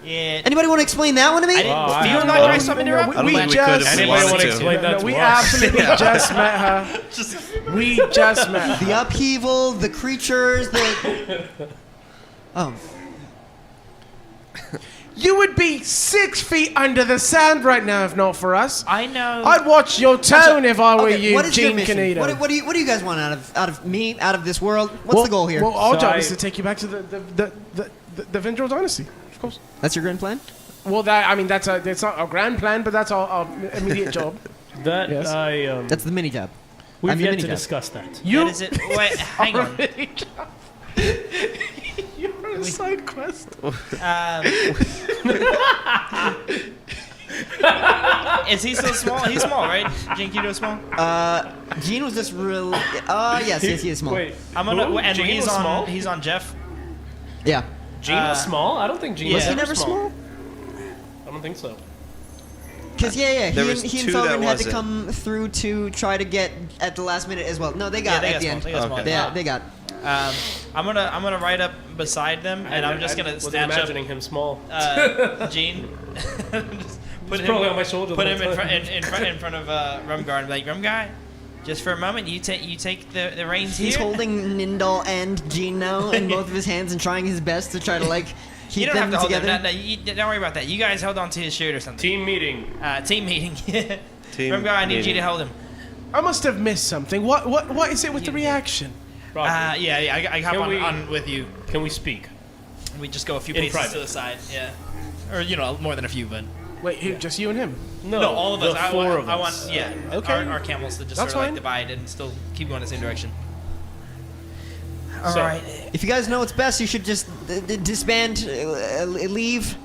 Speaker 8: Yeah.
Speaker 6: Anybody want to explain that one to me?
Speaker 8: I didn't
Speaker 5: I
Speaker 8: feel
Speaker 5: don't
Speaker 8: like
Speaker 5: know.
Speaker 8: I summoned her up.
Speaker 2: I don't
Speaker 9: We
Speaker 2: think we
Speaker 9: just-
Speaker 2: could if we
Speaker 5: Anybody
Speaker 2: wanted
Speaker 5: want to
Speaker 2: to.
Speaker 5: explain that to
Speaker 9: we
Speaker 5: us?
Speaker 9: absolutely just met her. We just met her.
Speaker 6: The upheaval, the creatures, the... Oh.
Speaker 9: You would be 6 feet under the sand right now if not for us.
Speaker 8: I know.
Speaker 9: I'd watch your tone if I were
Speaker 6: Okay,
Speaker 9: you,
Speaker 6: what is your
Speaker 9: Gene
Speaker 6: mission?
Speaker 9: Canito.
Speaker 6: What do you guys want out of me, out of this world? What's the goal here?
Speaker 9: Well, our
Speaker 5: So
Speaker 9: job
Speaker 5: I-
Speaker 9: is to take you back to the Vindrel Dynasty, of course.
Speaker 6: That's your grand plan?
Speaker 9: Well, that's not our grand plan, but that's our immediate job.
Speaker 5: That
Speaker 9: Yes.
Speaker 6: That's the mini job.
Speaker 5: we've
Speaker 6: I'm the
Speaker 5: yet
Speaker 6: mini
Speaker 5: to
Speaker 6: job.
Speaker 5: discuss that.
Speaker 9: You
Speaker 8: What is it? Wait, hang on.
Speaker 9: You're a side quest.
Speaker 8: Is he still small? He's small, right? Jinkido small.
Speaker 6: Gene was just real. Yes, he is small.
Speaker 5: Wait,
Speaker 8: I'm gonna.
Speaker 5: who?
Speaker 8: And
Speaker 5: Gene
Speaker 8: he's
Speaker 5: was
Speaker 8: on.
Speaker 5: small?
Speaker 8: He's on Jeff.
Speaker 6: Yeah.
Speaker 5: Gene was small? I don't think Gene
Speaker 8: yeah.
Speaker 5: was
Speaker 8: Was he
Speaker 6: never small?
Speaker 5: I don't think so.
Speaker 6: Because yeah,
Speaker 2: There
Speaker 6: he
Speaker 2: was
Speaker 6: and
Speaker 2: two that
Speaker 6: Feldman had to
Speaker 2: wasn't.
Speaker 6: come through to try to get at the last minute as well. No, they got
Speaker 8: Yeah, they
Speaker 6: at
Speaker 8: got
Speaker 6: the
Speaker 8: small.
Speaker 6: end.
Speaker 8: They got small.
Speaker 2: Okay.
Speaker 6: They got.
Speaker 8: I'm gonna ride up beside them, and I'm just gonna
Speaker 5: was
Speaker 8: snatch
Speaker 5: imagining him small.
Speaker 8: up Gene. Just put
Speaker 5: He's probably on my shoulder
Speaker 8: Put
Speaker 5: the
Speaker 8: him
Speaker 5: whole
Speaker 8: in
Speaker 5: time.
Speaker 8: front in front of Rumgar and be like, Rumgar, just for a moment, you take the reins
Speaker 6: He's
Speaker 8: here.
Speaker 6: holding Nindal and Gene now in both of his hands and trying his best to try to like
Speaker 8: You don't have
Speaker 6: them
Speaker 8: to hold
Speaker 6: together?
Speaker 8: him. No, don't worry about that. You guys hold on to his shirt or something.
Speaker 5: Team meeting.
Speaker 8: Team meeting.
Speaker 2: Team
Speaker 8: Remember, I need you
Speaker 2: meeting.
Speaker 8: to hold him.
Speaker 9: I must have missed something. What is it with the reaction?
Speaker 5: Rodrick,
Speaker 8: Yeah, I hop
Speaker 5: Can we-
Speaker 8: on with you.
Speaker 5: can we speak?
Speaker 8: We just go a few
Speaker 5: In
Speaker 8: paces
Speaker 5: private.
Speaker 8: to the side. Yeah. Or, more than a few, but...
Speaker 9: Wait, who? Just you and him?
Speaker 8: No, all of
Speaker 5: the
Speaker 8: us. I
Speaker 5: four
Speaker 8: want,
Speaker 5: of
Speaker 8: I
Speaker 5: us.
Speaker 8: want, yeah,
Speaker 9: Okay.
Speaker 8: our camels to just
Speaker 9: That's
Speaker 8: sort of
Speaker 9: fine.
Speaker 8: divide and still keep going the same direction. All
Speaker 5: So-
Speaker 8: right.
Speaker 6: If you guys know what's best, you should just disband, leave,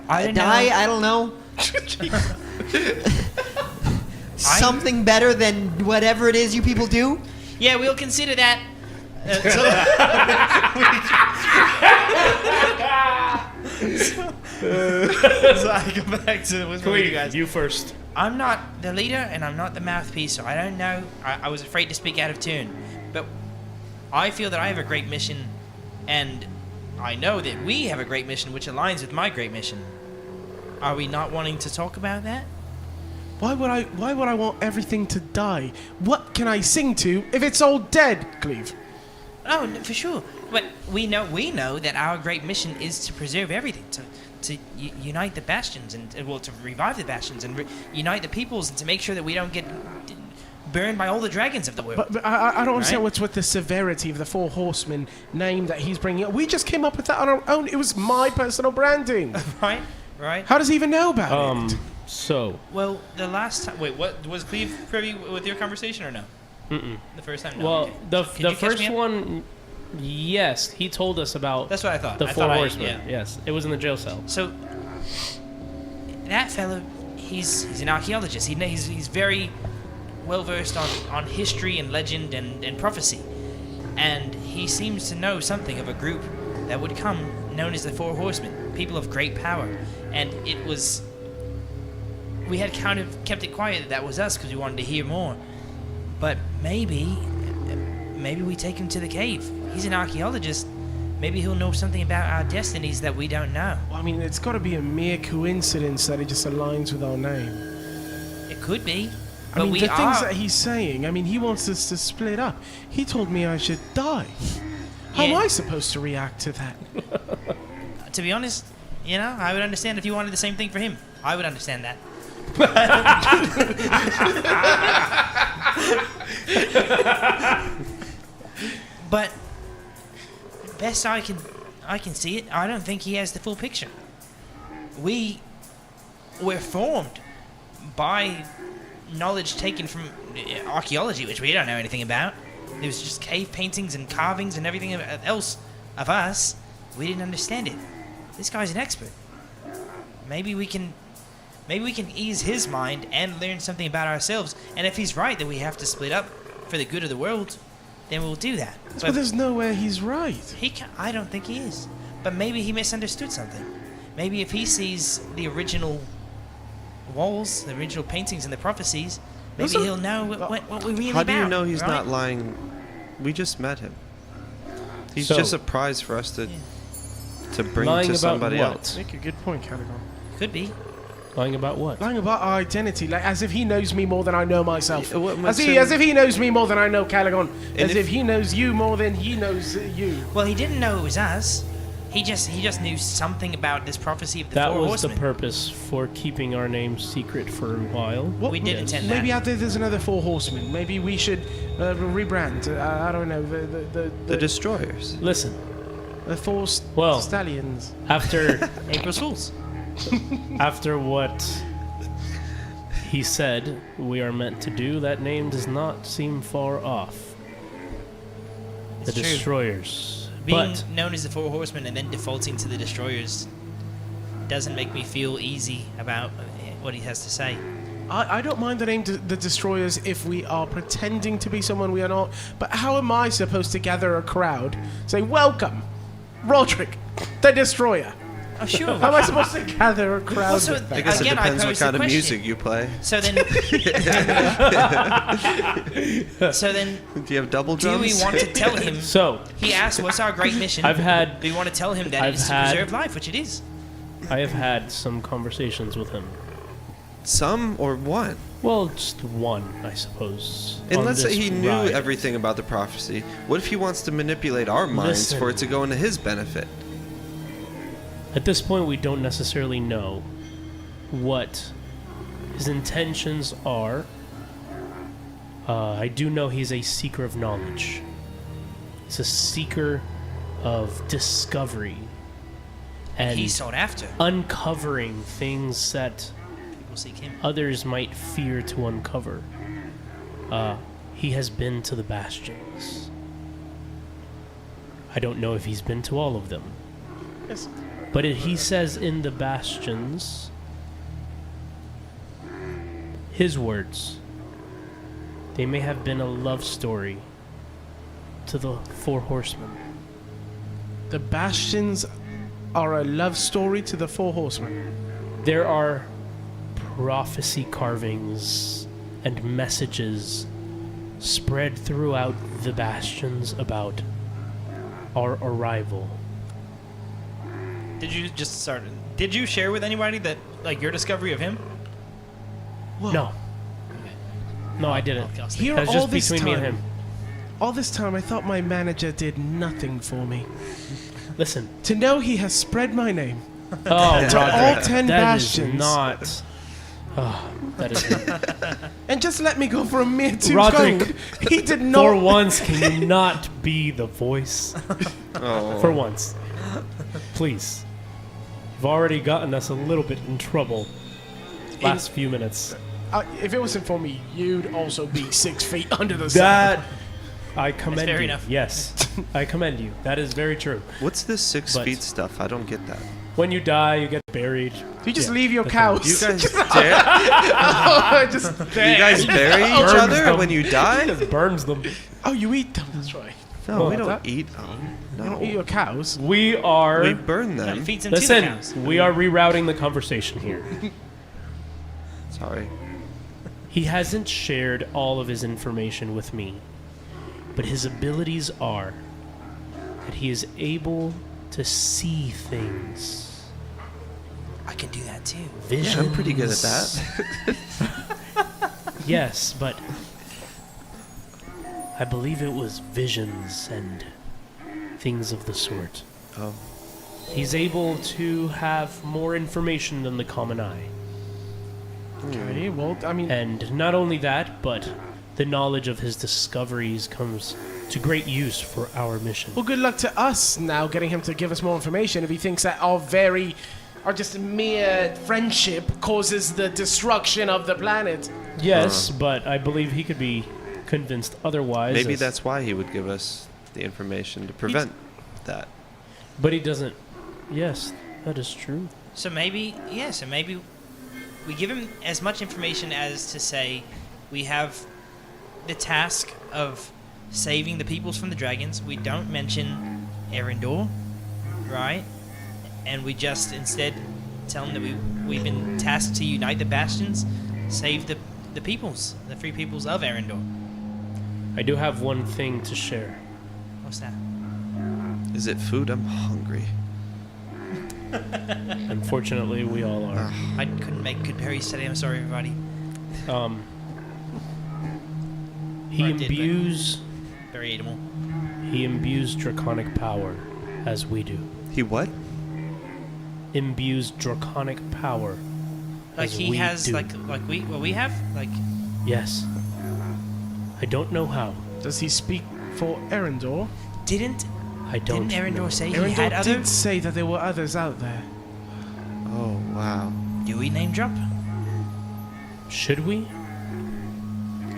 Speaker 8: I don't
Speaker 6: die.
Speaker 8: know.
Speaker 6: I don't know. Something better than whatever it is you people do.
Speaker 8: Yeah, we'll consider that. So I go back to what's with you guys.
Speaker 5: You first.
Speaker 8: I'm not the leader and I'm not the mouthpiece, so I don't know. I was afraid to speak out of turn. But I feel that I have a great mission, and I know that we have a great mission which aligns with my great mission. Are we not wanting to talk about that?
Speaker 9: Why would I want everything to die? What can I sing to if it's all dead, Cleave?
Speaker 8: Oh, for sure. But we know that our great mission is to preserve everything, to unite the bastions and to revive the bastions and unite the peoples and to make sure that we don't get burned by all the dragons of the world.
Speaker 9: But I don't understand
Speaker 8: Right?
Speaker 9: what's with the severity of the Four Horsemen name that he's bringing up. We just came up with that on our own. It was my personal branding.
Speaker 8: Right.
Speaker 9: How does he even know about it?
Speaker 5: So,
Speaker 8: Well, the last time. Wait, what was Cleave privy with your conversation or no? The first time. No.
Speaker 5: well,
Speaker 8: okay.
Speaker 5: the
Speaker 8: Could you catch
Speaker 5: first
Speaker 8: me up?
Speaker 5: one, yes, he told us about
Speaker 8: That's what I thought.
Speaker 5: the
Speaker 8: I
Speaker 5: Four
Speaker 8: thought
Speaker 5: Horsemen.
Speaker 8: yeah.
Speaker 5: Yes, it was in the jail cell.
Speaker 8: So that fellow, he's an archaeologist. He's very well versed on history and legend and prophecy, and he seems to know something of a group that would come known as the Four Horsemen, people of great power. And it was, we had kind of kept it quiet that was us because we wanted to hear more. But maybe we take him to the cave. He's an archaeologist. Maybe he'll know something about our destinies that we don't know.
Speaker 9: Well, I mean, it's got to be a mere coincidence that it just aligns with our name.
Speaker 8: It could be.
Speaker 9: I
Speaker 8: But
Speaker 9: mean,
Speaker 8: we
Speaker 9: the
Speaker 8: are.
Speaker 9: things that he's saying, I mean, he wants us to split up. He told me I should die. How am
Speaker 8: Yeah.
Speaker 9: I supposed to react to that?
Speaker 8: To be honest, I would understand if you wanted the same thing for him. I would understand that. But best I can see it, I don't think he has the full picture. We were formed by knowledge taken from archaeology, which we don't know anything about. There was just cave paintings and carvings and everything else of us. We didn't understand it. This guy's an expert. Maybe we can ease his mind and learn something about ourselves. And if he's right that we have to split up for the good of the world, then we'll do that.
Speaker 9: But there's nowhere he's right.
Speaker 8: I don't think he is. But maybe he misunderstood something. Maybe if he sees the original walls, the original paintings and the prophecies, maybe he'll know what we're really
Speaker 2: How
Speaker 8: about.
Speaker 2: do you know he's
Speaker 8: right?
Speaker 2: not lying? We just met him. He's
Speaker 5: So-
Speaker 2: just a prize for us to bring
Speaker 5: Lying
Speaker 2: to
Speaker 5: about
Speaker 2: somebody
Speaker 5: what?
Speaker 2: else.
Speaker 9: Make a good point, Calagon.
Speaker 8: Could be.
Speaker 5: Lying about what?
Speaker 9: Lying about our identity, like as if he knows me more than I know myself.
Speaker 2: Yeah, what
Speaker 9: as
Speaker 2: makes him-
Speaker 9: if he knows me more than I know Calagon.
Speaker 2: And
Speaker 9: As if he knows you more than he knows you.
Speaker 8: Well, he didn't know it was us. He just knew something about this prophecy of the
Speaker 5: That
Speaker 8: Four
Speaker 5: was
Speaker 8: Horsemen.
Speaker 5: the purpose for keeping our name secret for a while.
Speaker 8: We did intend
Speaker 9: Maybe
Speaker 8: that.
Speaker 9: out there's another Four Horsemen. Maybe we should rebrand. I don't know
Speaker 2: The destroyers.
Speaker 5: Listen,
Speaker 9: the Four
Speaker 5: Well-
Speaker 9: Stallions.
Speaker 5: after
Speaker 8: April Fools.
Speaker 5: after what he said we are meant to do, that name does not seem far off. The
Speaker 8: It's true.
Speaker 5: destroyers.
Speaker 8: Being
Speaker 5: But
Speaker 8: known as the Four Horsemen and then defaulting to the Destroyers doesn't make me feel easy about what he has to say.
Speaker 9: I don't mind the name the Destroyers if we are pretending to be someone we are not. But how am I supposed to gather a crowd? Say, welcome, Rodrick, the Destroyer.
Speaker 8: Oh, sure.
Speaker 9: How am I supposed to gather a crowd?
Speaker 8: Also,
Speaker 9: with that?
Speaker 2: I guess
Speaker 8: Again,
Speaker 2: it
Speaker 8: I
Speaker 2: depends what
Speaker 8: posed the
Speaker 2: kind of
Speaker 8: question.
Speaker 2: music you play.
Speaker 8: So then,
Speaker 2: Do you have double
Speaker 8: do
Speaker 2: drums?
Speaker 8: we want to tell him?
Speaker 5: so
Speaker 8: He asked, "What's our great mission?"
Speaker 5: I've had
Speaker 8: Do we want to tell him that
Speaker 5: I've
Speaker 8: it's to
Speaker 5: had-
Speaker 8: preserve life, which it is?
Speaker 5: I have had some conversations with him.
Speaker 2: Some or one?
Speaker 5: Well, just one, I suppose.
Speaker 2: And
Speaker 5: on
Speaker 2: let's say
Speaker 5: this
Speaker 2: he knew
Speaker 5: ride.
Speaker 2: everything about the prophecy. What if he wants to manipulate our minds
Speaker 5: Listen.
Speaker 2: for it to go into his benefit?
Speaker 5: At this point, we don't necessarily know what his intentions are. I do know he's a seeker of knowledge. He's a seeker of discovery. And
Speaker 8: He's sought after.
Speaker 5: uncovering things that
Speaker 8: People seek him.
Speaker 5: others might fear to uncover. He has been to the bastions. I don't know if he's been to all of them.
Speaker 9: Yes.
Speaker 5: But he says in the bastions, his words, they may have been a love story to the four horsemen.
Speaker 9: The bastions are a love story to the four horsemen.
Speaker 5: There are prophecy carvings and messages spread throughout the bastions about our arrival.
Speaker 8: Did you share with anybody that, like, your discovery of him?
Speaker 5: No. No, I didn't.
Speaker 9: Here
Speaker 5: That's
Speaker 9: all
Speaker 5: just
Speaker 9: this
Speaker 5: between me and
Speaker 9: time.
Speaker 5: him.
Speaker 9: All this time, I thought my manager did nothing for me.
Speaker 5: Listen.
Speaker 9: To know he has spread my name.
Speaker 5: Oh,
Speaker 9: To all
Speaker 5: Rodrick,
Speaker 9: 10
Speaker 5: that is
Speaker 9: bastions.
Speaker 5: not... Oh, that is...
Speaker 9: And just let me go for a mere 2
Speaker 5: Rodrick,
Speaker 9: gold. He did not.
Speaker 5: For once, can you not be the voice?
Speaker 2: Oh.
Speaker 5: For once. Please. You've already gotten us a little bit in trouble last few minutes.
Speaker 9: If it wasn't for me, you'd also be 6 feet under the sun.
Speaker 5: That... I commend
Speaker 8: fair
Speaker 5: you.
Speaker 8: enough.
Speaker 5: Yes. I commend you. That is very true.
Speaker 2: What's this 6
Speaker 5: But-
Speaker 2: feet stuff? I don't get that.
Speaker 5: When you die, you get buried.
Speaker 9: You just
Speaker 5: Yeah,
Speaker 9: leave your
Speaker 5: that's
Speaker 9: cows.
Speaker 2: You guys dare?
Speaker 9: just
Speaker 2: You guys bury each
Speaker 5: Burns
Speaker 2: other
Speaker 5: them.
Speaker 2: when you die?
Speaker 5: Just burns them.
Speaker 9: Oh, you eat them. That's right.
Speaker 2: No,
Speaker 5: Well,
Speaker 2: we don't
Speaker 9: that-
Speaker 2: eat them.
Speaker 9: You don't eat
Speaker 2: No.
Speaker 9: your cows.
Speaker 5: We are...
Speaker 2: We burn
Speaker 8: It
Speaker 2: them.
Speaker 8: feeds him to the
Speaker 5: Listen,
Speaker 8: cows.
Speaker 5: we are rerouting the conversation here.
Speaker 2: Sorry.
Speaker 5: He hasn't shared all of his information with me, but his abilities are that he is able to see things.
Speaker 8: I can do that too.
Speaker 5: Visions.
Speaker 2: Yeah, I'm pretty good at that.
Speaker 5: Yes, but I believe it was visions and things of the sort.
Speaker 2: Oh.
Speaker 5: He's able to have more information than the common eye.
Speaker 9: Okay, well, I mean,
Speaker 5: And not only that, but the knowledge of his discoveries comes to great use for our mission.
Speaker 9: well, good luck to us now getting him to give us more information if he thinks that our just mere friendship causes the destruction of the planet.
Speaker 5: Yes, but I believe he could be convinced otherwise.
Speaker 2: Maybe
Speaker 5: as-
Speaker 2: that's why he would give us the information to prevent that.
Speaker 5: But he doesn't. Yes, that is true.
Speaker 8: So maybe we give him as much information as to say we have the task of saving the peoples from the dragons. We don't mention Arryn, right? And we just instead tell him that we've been tasked to unite the bastions, save the peoples, the free peoples of Arryn.
Speaker 5: I do have one thing to share.
Speaker 8: What's that?
Speaker 2: Is it food? I'm hungry.
Speaker 5: Unfortunately, we all are.
Speaker 8: I couldn't make good berries today. I'm sorry, everybody.
Speaker 5: He
Speaker 8: Or I did, but-
Speaker 5: imbues
Speaker 8: Very eatable.
Speaker 5: draconic power, as we do.
Speaker 2: He what?
Speaker 5: Imbues draconic power,
Speaker 8: Like
Speaker 5: as
Speaker 8: he
Speaker 5: we
Speaker 8: has
Speaker 5: do.
Speaker 8: what we have. Like
Speaker 5: Yes. I don't know how.
Speaker 9: Does he speak for Arryn?
Speaker 8: didn't
Speaker 5: I don't
Speaker 8: Arryn
Speaker 5: know.
Speaker 8: say he had
Speaker 9: Arryn
Speaker 8: other?
Speaker 9: did say that there were others out there.
Speaker 2: Oh, wow.
Speaker 8: Do we name drop?
Speaker 5: Should we?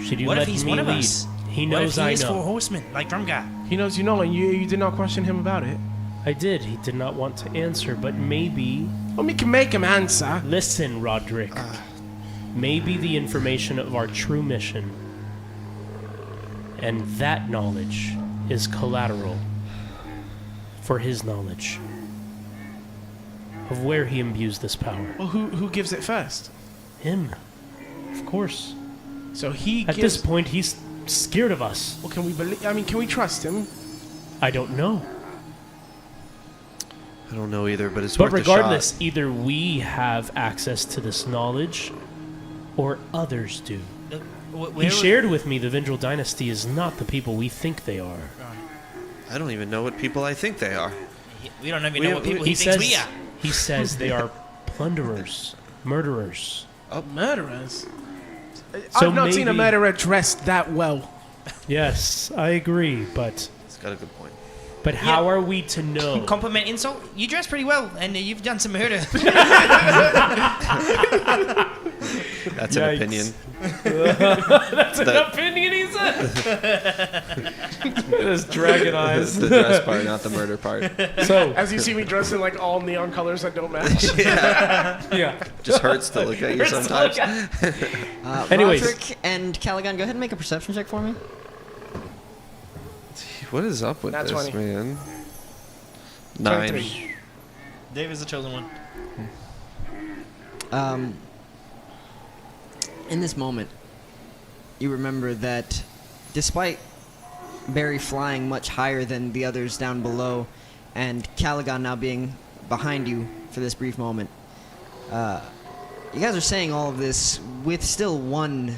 Speaker 5: Should you
Speaker 8: What
Speaker 5: let
Speaker 8: if he's
Speaker 5: me
Speaker 8: one of
Speaker 5: lead?
Speaker 8: us?
Speaker 5: He
Speaker 8: What
Speaker 5: knows
Speaker 8: if he
Speaker 5: I
Speaker 8: is
Speaker 5: know.
Speaker 8: four horsemen, like Drum Guy?
Speaker 9: He knows you know, and you did not question him about it.
Speaker 5: I did. He did not want to answer, but maybe...
Speaker 9: Well, we can make him answer.
Speaker 5: Listen, Rodrick. Maybe the information of our true mission and that knowledge is collateral for his knowledge of where he imbues this power.
Speaker 9: Well, who gives it first?
Speaker 5: Him. Of course.
Speaker 9: So he
Speaker 5: At
Speaker 9: gives.
Speaker 5: this point, he's scared of us.
Speaker 9: Well, can we believe? I mean, can we trust him?
Speaker 5: I don't know.
Speaker 2: I don't know either, but it's
Speaker 5: But
Speaker 2: worth a shot.
Speaker 5: regardless, either we have access to this knowledge or others do. He shared with me the Vindrel dynasty is not the people we think they are.
Speaker 2: I don't even know what people I think they are.
Speaker 8: We don't even
Speaker 2: We
Speaker 8: know
Speaker 2: have-
Speaker 8: what people
Speaker 5: he
Speaker 8: he thinks we
Speaker 5: says-
Speaker 8: are.
Speaker 5: He says they are plunderers, murderers.
Speaker 9: Murderers?
Speaker 5: So
Speaker 9: I've not seen a
Speaker 5: maybe-
Speaker 9: murderer dressed that well.
Speaker 5: Yes, I agree, but
Speaker 2: He's got a good point.
Speaker 5: how are we to know?
Speaker 8: Compliment insult. You dress pretty well, and you've done some murder.
Speaker 2: That's an opinion.
Speaker 5: That's an opinion, he said. His dragon eyes.
Speaker 2: The dress part, not the murder part.
Speaker 5: So,
Speaker 9: As you see me dressed in like all neon colors that don't match.
Speaker 5: yeah.
Speaker 2: Just hurts to look at you sometimes.
Speaker 5: Anyways.
Speaker 6: Rodrick and Calagon, go ahead and make a perception check for me.
Speaker 2: What is up with
Speaker 9: Nat
Speaker 2: this,
Speaker 9: 20.
Speaker 2: man? 9.
Speaker 9: 23.
Speaker 8: Dave is the chosen one.
Speaker 6: In this moment, you remember that despite Barry flying much higher than the others down below, and Calagon now being behind you for this brief moment, you guys are saying all of this with still one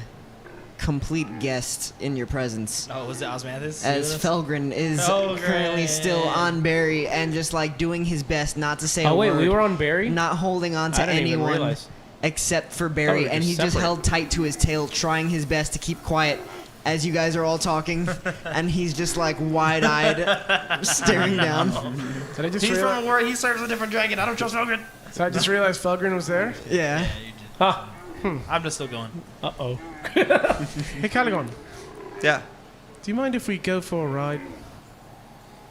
Speaker 6: complete guest in your presence.
Speaker 8: Oh, was it Osmanthus?
Speaker 6: As Felgren is currently still on Barry and just like doing his best not to say a
Speaker 5: Oh wait,
Speaker 6: word,
Speaker 5: we were on Barry.
Speaker 6: not holding on to
Speaker 5: I didn't even
Speaker 6: anyone
Speaker 5: realize.
Speaker 6: except for
Speaker 5: we
Speaker 6: Barry,
Speaker 5: were
Speaker 6: and
Speaker 5: just
Speaker 6: he just
Speaker 5: separate.
Speaker 6: held tight to his tail, trying his best to keep quiet as you guys are all talking, and he's just like wide-eyed, staring down.
Speaker 9: Did I just
Speaker 8: He's
Speaker 9: realize?
Speaker 8: from where he serves a different dragon. I don't trust Felgren.
Speaker 9: So I just realized Felgren was there.
Speaker 6: Yeah.
Speaker 5: Huh.
Speaker 8: I'm just still going.
Speaker 5: Uh-oh.
Speaker 9: Hey, Calagon,
Speaker 2: Yeah.
Speaker 9: do you mind if we go for a ride?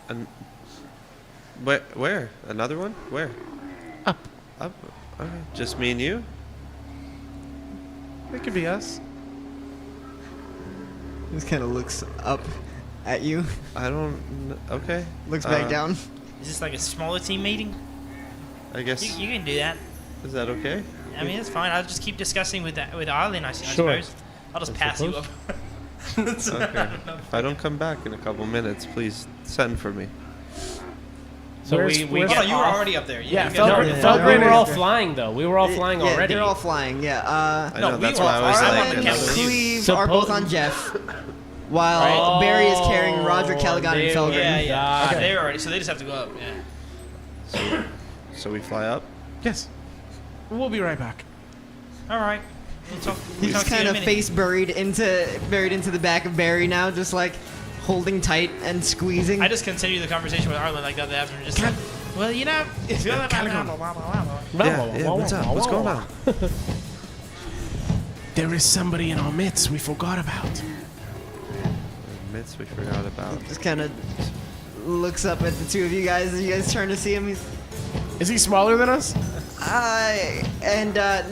Speaker 2: And where? Another one? Where?
Speaker 9: Up.
Speaker 2: Up. Okay. Just me and you?
Speaker 9: It could be us.
Speaker 6: He just kind of looks up at you,
Speaker 2: I don't. Okay.
Speaker 6: looks back down.
Speaker 8: Is this like a smaller team meeting?
Speaker 2: I guess.
Speaker 8: You can do that.
Speaker 2: Is that okay?
Speaker 8: I mean, it's fine. I'll just keep discussing with Arlyn, I
Speaker 5: Sure.
Speaker 8: suppose. I'll just pass you up.
Speaker 2: Okay. If I don't come back in a couple minutes, please send for me.
Speaker 5: So we
Speaker 9: where's-
Speaker 5: get
Speaker 8: Oh, you were
Speaker 5: off.
Speaker 8: already up there.
Speaker 9: Yeah,
Speaker 8: you
Speaker 5: No,
Speaker 8: guys-
Speaker 6: Yeah.
Speaker 5: Felgren, we were
Speaker 6: Yeah.
Speaker 5: all flying though. We were all flying
Speaker 6: Yeah,
Speaker 5: already.
Speaker 6: they're all flying. Yeah.
Speaker 2: I know.
Speaker 8: we
Speaker 2: That's
Speaker 8: were
Speaker 2: why I was
Speaker 8: all- I
Speaker 2: like.
Speaker 8: wanted to
Speaker 6: And
Speaker 8: count with you.
Speaker 6: Cleave are both on Jeff, while
Speaker 5: Oh,
Speaker 6: Barry is carrying Rodrick, Calagon, and
Speaker 5: they
Speaker 6: Felgren.
Speaker 5: were-
Speaker 8: Yeah, yeah.
Speaker 5: Got it.
Speaker 8: They're already, so they just have to go up. Yeah.
Speaker 2: So we fly up.
Speaker 9: Yes. We'll be right back.
Speaker 8: All right. We'll talk,
Speaker 6: He's
Speaker 8: talk to you
Speaker 6: kind
Speaker 8: in a
Speaker 6: of
Speaker 8: minute.
Speaker 6: face buried into the back of Barry now, just like holding tight and squeezing.
Speaker 8: I just continue the conversation with Arlyn like that after, just like, well, you know, if you're
Speaker 2: Yeah. What's up? What's going on?
Speaker 9: There is somebody in our midst we forgot about.
Speaker 2: Myths we forgot about.
Speaker 6: Just kind of looks up at the two of you guys as you guys turn to see him. He's,
Speaker 9: Is he smaller than us?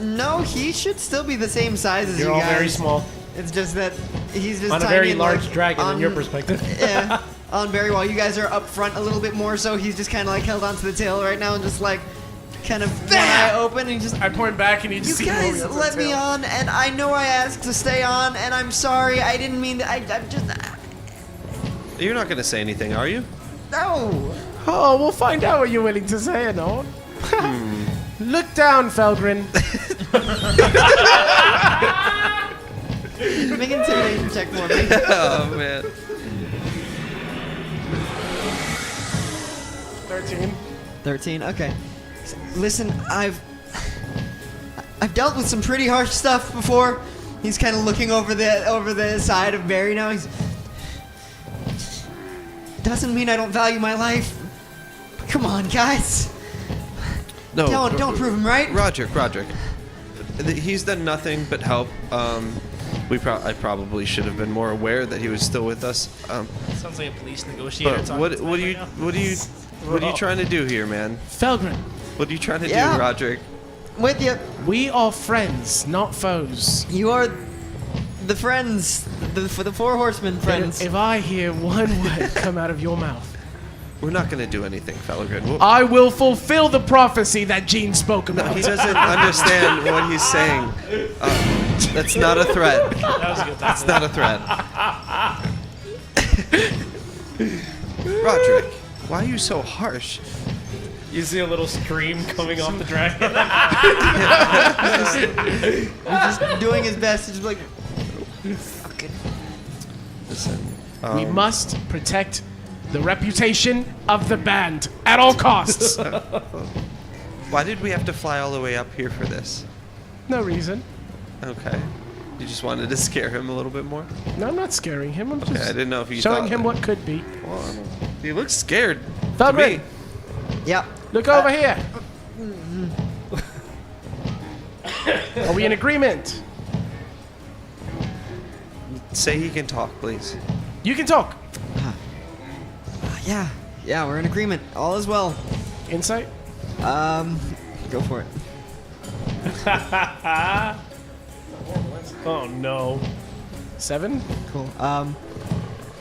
Speaker 6: no, he should still be the same size as
Speaker 5: You're
Speaker 6: you
Speaker 5: all
Speaker 6: guys.
Speaker 5: very small.
Speaker 6: It's just that he's just
Speaker 5: On a
Speaker 6: tiny
Speaker 5: very
Speaker 6: and,
Speaker 5: large
Speaker 6: like,
Speaker 5: dragon in your perspective.
Speaker 6: Yeah, on Barry, while you guys are up front a little bit more, so he's just kind of like held onto the tail right now and just like kind of one eye open and just.
Speaker 9: I point back and you just
Speaker 6: You
Speaker 9: see
Speaker 6: guys
Speaker 9: Rory on the
Speaker 6: let me
Speaker 9: tail.
Speaker 6: on, and I know I asked to stay on, and I'm sorry. I didn't mean to. I'm just.
Speaker 2: You're not gonna say anything, are you?
Speaker 6: No.
Speaker 9: Oh, we'll find out what you're willing to say or not. Look down, Felgren.
Speaker 6: Make an intimidation check for me.
Speaker 2: Oh man.
Speaker 9: 13.
Speaker 6: 13. Okay. Listen, I've dealt with some pretty harsh stuff before. He's kind of looking over the side of Barry now. He's. Doesn't mean I don't value my life. Come on, guys.
Speaker 2: No.
Speaker 6: Don't prove him right.
Speaker 2: Rodrick. He's done nothing but help. I probably should have been more aware that he was still with us.
Speaker 8: Sounds like a police negotiator.
Speaker 2: But
Speaker 8: talking
Speaker 2: what
Speaker 8: to
Speaker 2: are
Speaker 8: them
Speaker 2: you
Speaker 8: right now.
Speaker 2: trying to do here, man?
Speaker 9: Felgren,
Speaker 2: What are you trying to
Speaker 6: Yeah.
Speaker 2: do, Rodrick?
Speaker 6: With you.
Speaker 9: we are friends, not foes.
Speaker 6: You are the friends, for the four horsemen friends.
Speaker 9: If I hear one word come out of your mouth,
Speaker 2: We're not gonna do anything, Felgren.
Speaker 9: I will fulfill the prophecy that Gene spoke about.
Speaker 2: He doesn't understand what he's saying. That's not a threat.
Speaker 8: That was good.
Speaker 2: That's not a threat. Rodrick, why are you so harsh?
Speaker 5: You see a little scream coming off the dragon.
Speaker 6: He's just doing his best to just like. Fucking.
Speaker 2: Listen,
Speaker 9: We must protect the reputation of the band at all costs.
Speaker 2: Why did we have to fly all the way up here for this?
Speaker 9: No reason.
Speaker 2: Okay. You just wanted to scare him a little bit more?
Speaker 9: No, I'm not scaring him. I'm
Speaker 2: Okay,
Speaker 9: just
Speaker 2: I didn't know if you
Speaker 9: showing
Speaker 2: thought
Speaker 9: him
Speaker 2: that.
Speaker 9: what could be.
Speaker 2: Well, I don't know. He looks scared to
Speaker 9: Feldrin,
Speaker 2: me.
Speaker 6: Yeah.
Speaker 9: look over here. Are we in agreement?
Speaker 2: Say he can talk, please.
Speaker 9: You can talk.
Speaker 6: Yeah. Yeah, we're in agreement. All is well.
Speaker 9: Insight?
Speaker 6: Go for it.
Speaker 5: Oh no.
Speaker 9: 7?
Speaker 6: Cool.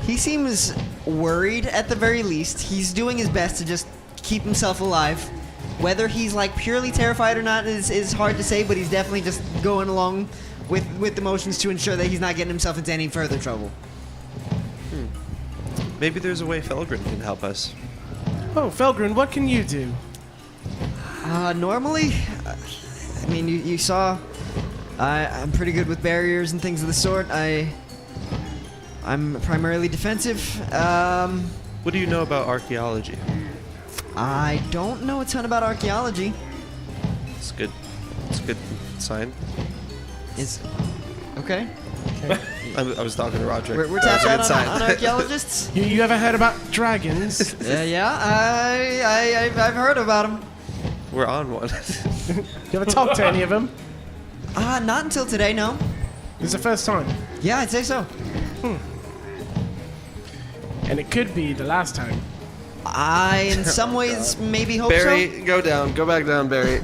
Speaker 6: He seems worried at the very least. He's doing his best to just keep himself alive. Whether he's like purely terrified or not is hard to say, but he's definitely just going along with the motions to ensure that he's not getting himself into any further trouble.
Speaker 2: Maybe there's a way Felgren can help us.
Speaker 9: Oh, Felgren, what can you do?
Speaker 6: Normally, I mean, you saw, I'm pretty good with barriers and things of the sort. I'm primarily defensive.
Speaker 2: What do you know about archaeology?
Speaker 6: I don't know a ton about archaeology.
Speaker 2: It's good. It's a good sign.
Speaker 6: It's okay.
Speaker 2: I was talking to Rodrick.
Speaker 6: We're
Speaker 2: That's
Speaker 6: tapped
Speaker 2: a
Speaker 6: out
Speaker 2: good sign.
Speaker 6: on archaeologists.
Speaker 9: You ever heard about dragons?
Speaker 6: I've heard about them.
Speaker 2: We're on one.
Speaker 9: You ever talked to any of them?
Speaker 6: Not until today, no.
Speaker 9: This is the first time.
Speaker 6: Yeah, I'd say so.
Speaker 9: And it could be the last time.
Speaker 6: I, in some ways, maybe hope
Speaker 2: Barry,
Speaker 6: so.
Speaker 2: go down. Go back down, Barry.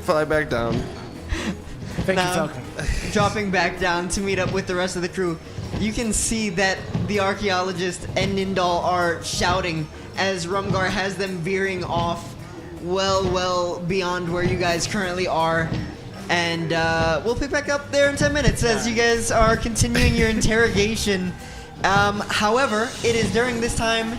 Speaker 2: Fly back down.
Speaker 9: Thank
Speaker 6: Now,
Speaker 9: you, Falcon.
Speaker 6: dropping back down to meet up with the rest of the crew, you can see that the archaeologist and Nindal are shouting as Rumgar has them veering off well beyond where you guys currently are. And we'll pick back up there in 10 minutes as you guys are continuing your interrogation. However, it is during this time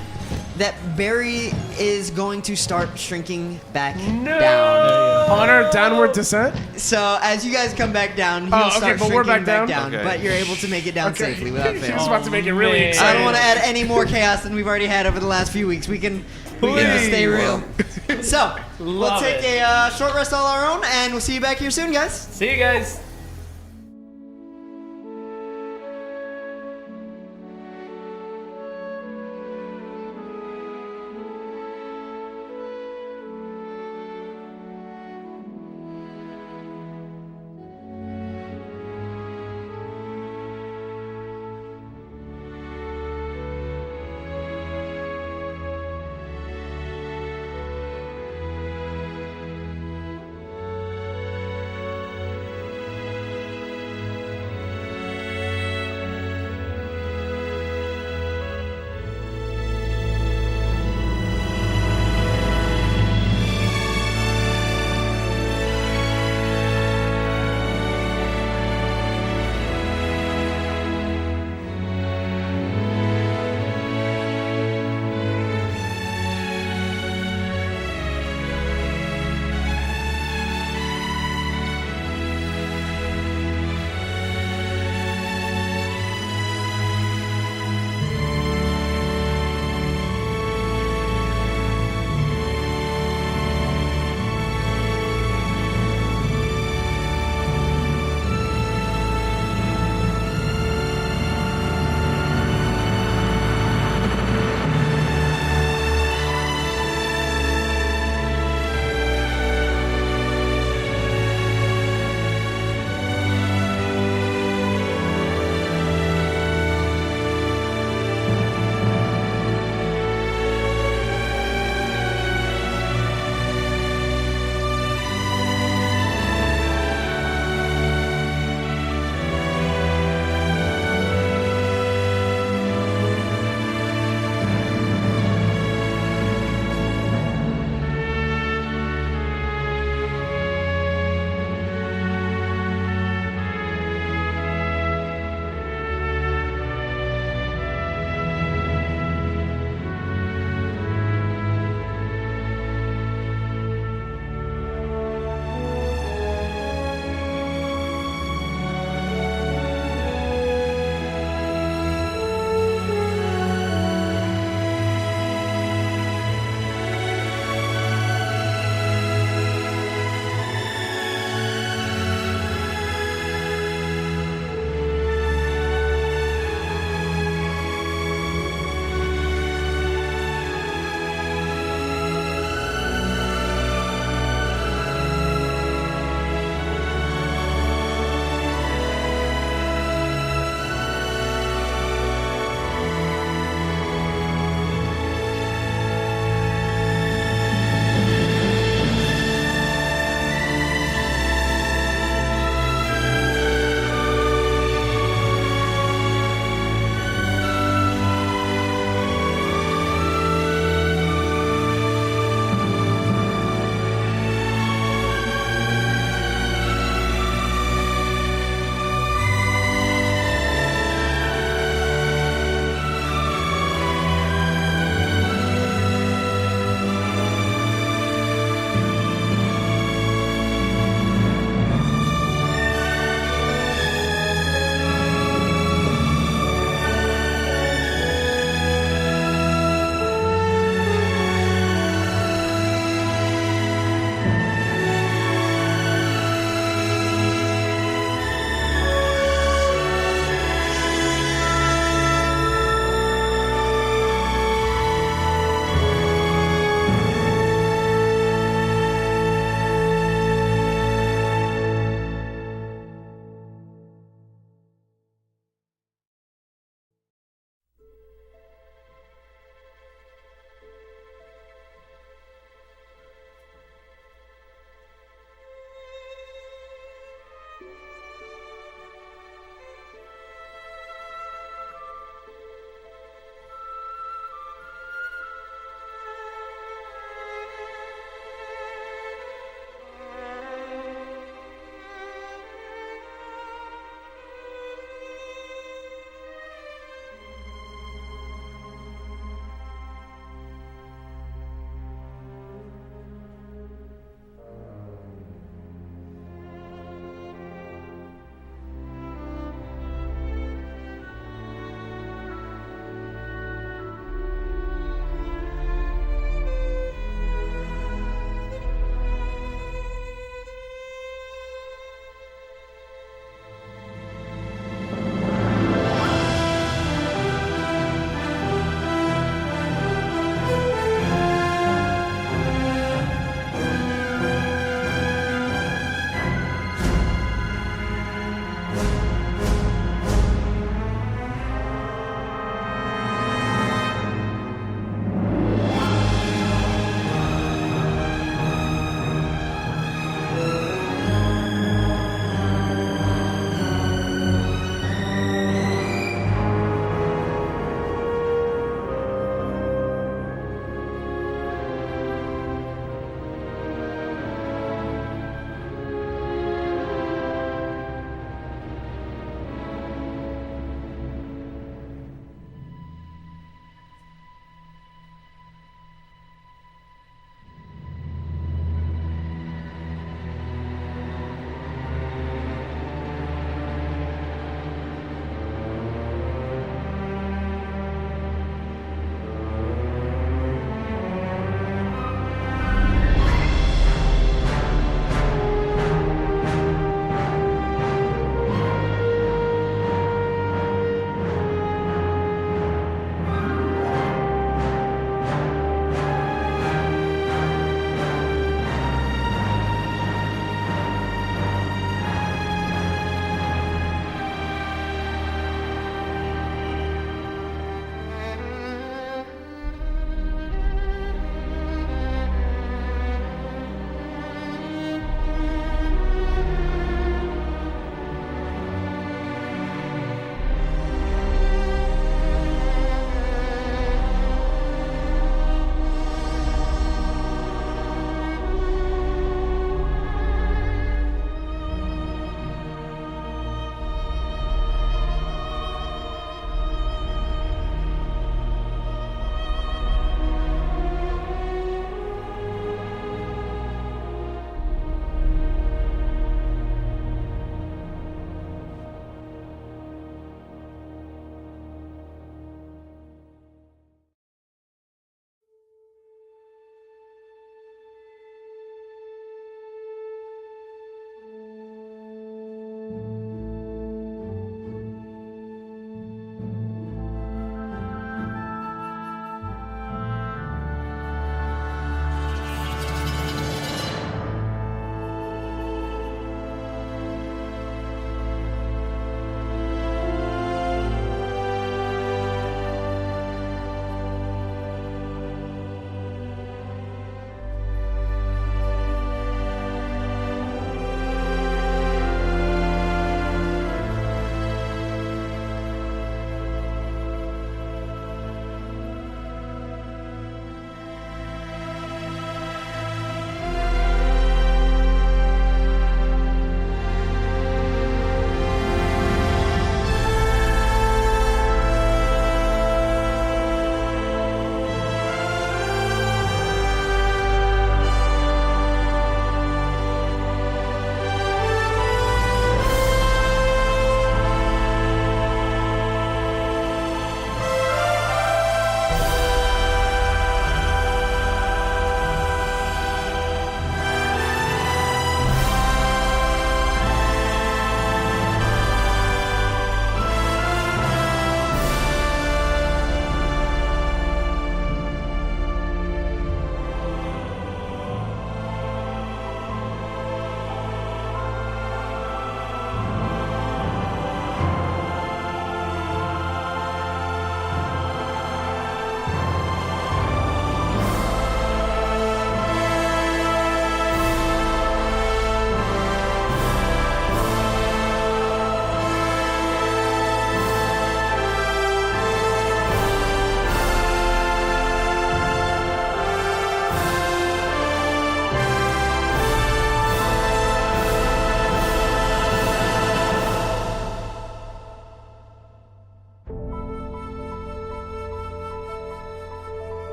Speaker 6: that Barry is going to start shrinking back down.
Speaker 9: On our downward descent?
Speaker 6: So as you guys come back down, he'll
Speaker 9: Oh, okay,
Speaker 6: start
Speaker 9: but
Speaker 6: shrinking
Speaker 9: we're back down?
Speaker 2: Okay.
Speaker 6: but you're able to make it down
Speaker 9: Okay.
Speaker 6: safely without
Speaker 9: He was
Speaker 6: fail.
Speaker 9: about to make it really
Speaker 5: man.
Speaker 6: I
Speaker 9: exciting.
Speaker 6: don't want to add any more chaos than we've already had over the last few weeks. We can just stay real. So we'll
Speaker 5: Love
Speaker 6: take
Speaker 5: it.
Speaker 6: a short rest all our own, and we'll see you back here soon, guys.
Speaker 5: See you guys.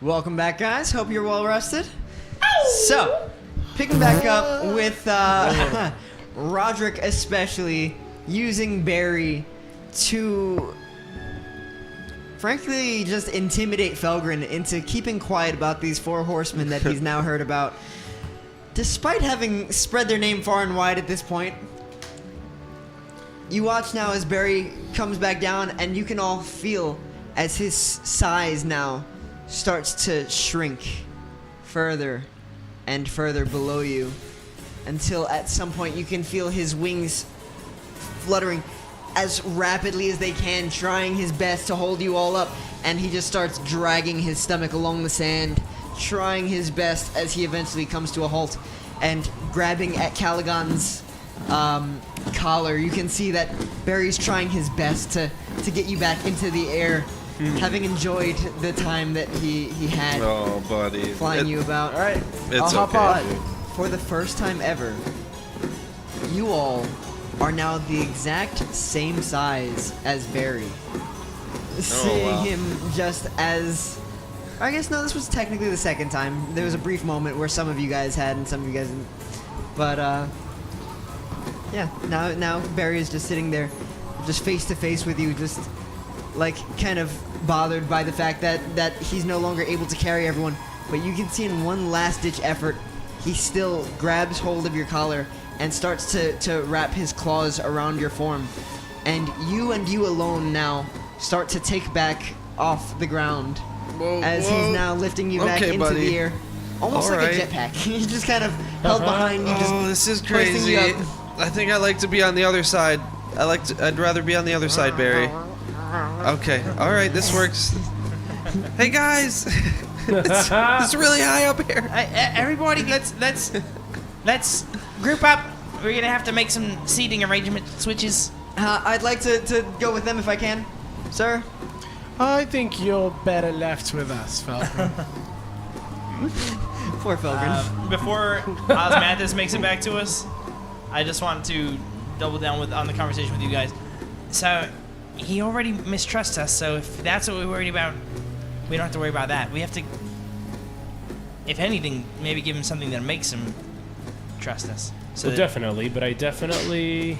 Speaker 6: Welcome back, guys. Hope you're well rested. So, picking back up with Rodrick, especially using Barry to, frankly, just intimidate Felgren into keeping quiet about these 4 horsemen that he's now heard about. Despite having spread their name far and wide at this point, you watch now as Barry comes back down, and you can all feel as his size now starts to shrink further and further below you, until at some point you can feel his wings fluttering as rapidly as they can, trying his best to hold you all up, and he just starts dragging his stomach along the sand, trying his best as he eventually comes to a halt, and grabbing at Calagon's collar. You can see that Barry's trying his best to get you back into the air, having enjoyed the time that he had flying you about. All right,
Speaker 2: It's
Speaker 6: I'll hop
Speaker 2: okay.
Speaker 6: on. For the first time ever, you all are now the exact same size as Barry. Seeing
Speaker 2: wow.
Speaker 6: him just as... I guess, no, this was technically the second time. There was a brief moment where some of you guys had and some of you guys didn't. But, yeah, now Barry is just sitting there, just face to face with you, just, like, kind of bothered by the fact that he's no longer able to carry everyone. But you can see in one last-ditch effort, he still grabs hold of your collar and starts to wrap his claws around your form. And you alone now start to take back off the ground as he's now lifting you back into the air. Almost like a jetpack. He's just kind of held behind you, just
Speaker 2: this is
Speaker 6: hoisting
Speaker 2: crazy.
Speaker 6: you up.
Speaker 2: I think I like to be on the other side. I'd rather be on the other side, Barry. Okay. All right. This works. Hey guys, it's really high up here.
Speaker 8: Everybody, let's group up. We're gonna have to make some seating arrangement switches.
Speaker 6: I'd like to go with them if I can, sir.
Speaker 9: I think you're better left with us, Falcon.
Speaker 6: Poor Felgren.
Speaker 8: Before Osmanthus makes it back to us, I just want to double down on the conversation with you guys. So, he already mistrusts us, so if that's what we're worried about, we don't have to worry about that. We have to, if anything, maybe give him something that makes him trust us. So
Speaker 5: Well, definitely, but I definitely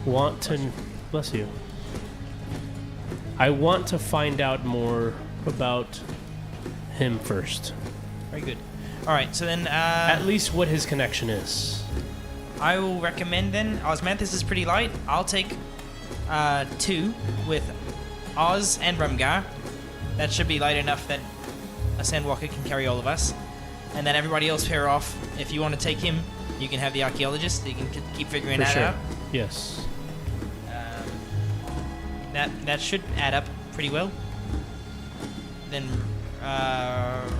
Speaker 5: want to... Bless you. I want to find out more about him first.
Speaker 8: Very good. All right, so then...
Speaker 5: At least what his connection is.
Speaker 8: I will recommend then, Osmanthus is pretty light. I'll take 2 with Oz and Rumgar. That should be light enough that a Sandwalker can carry all of us. And then everybody else pair off. If you want to take him, you can have the Archaeologist. You can keep figuring
Speaker 5: For
Speaker 8: that
Speaker 5: sure.
Speaker 8: out.
Speaker 5: Yes.
Speaker 8: That should add up pretty well. Then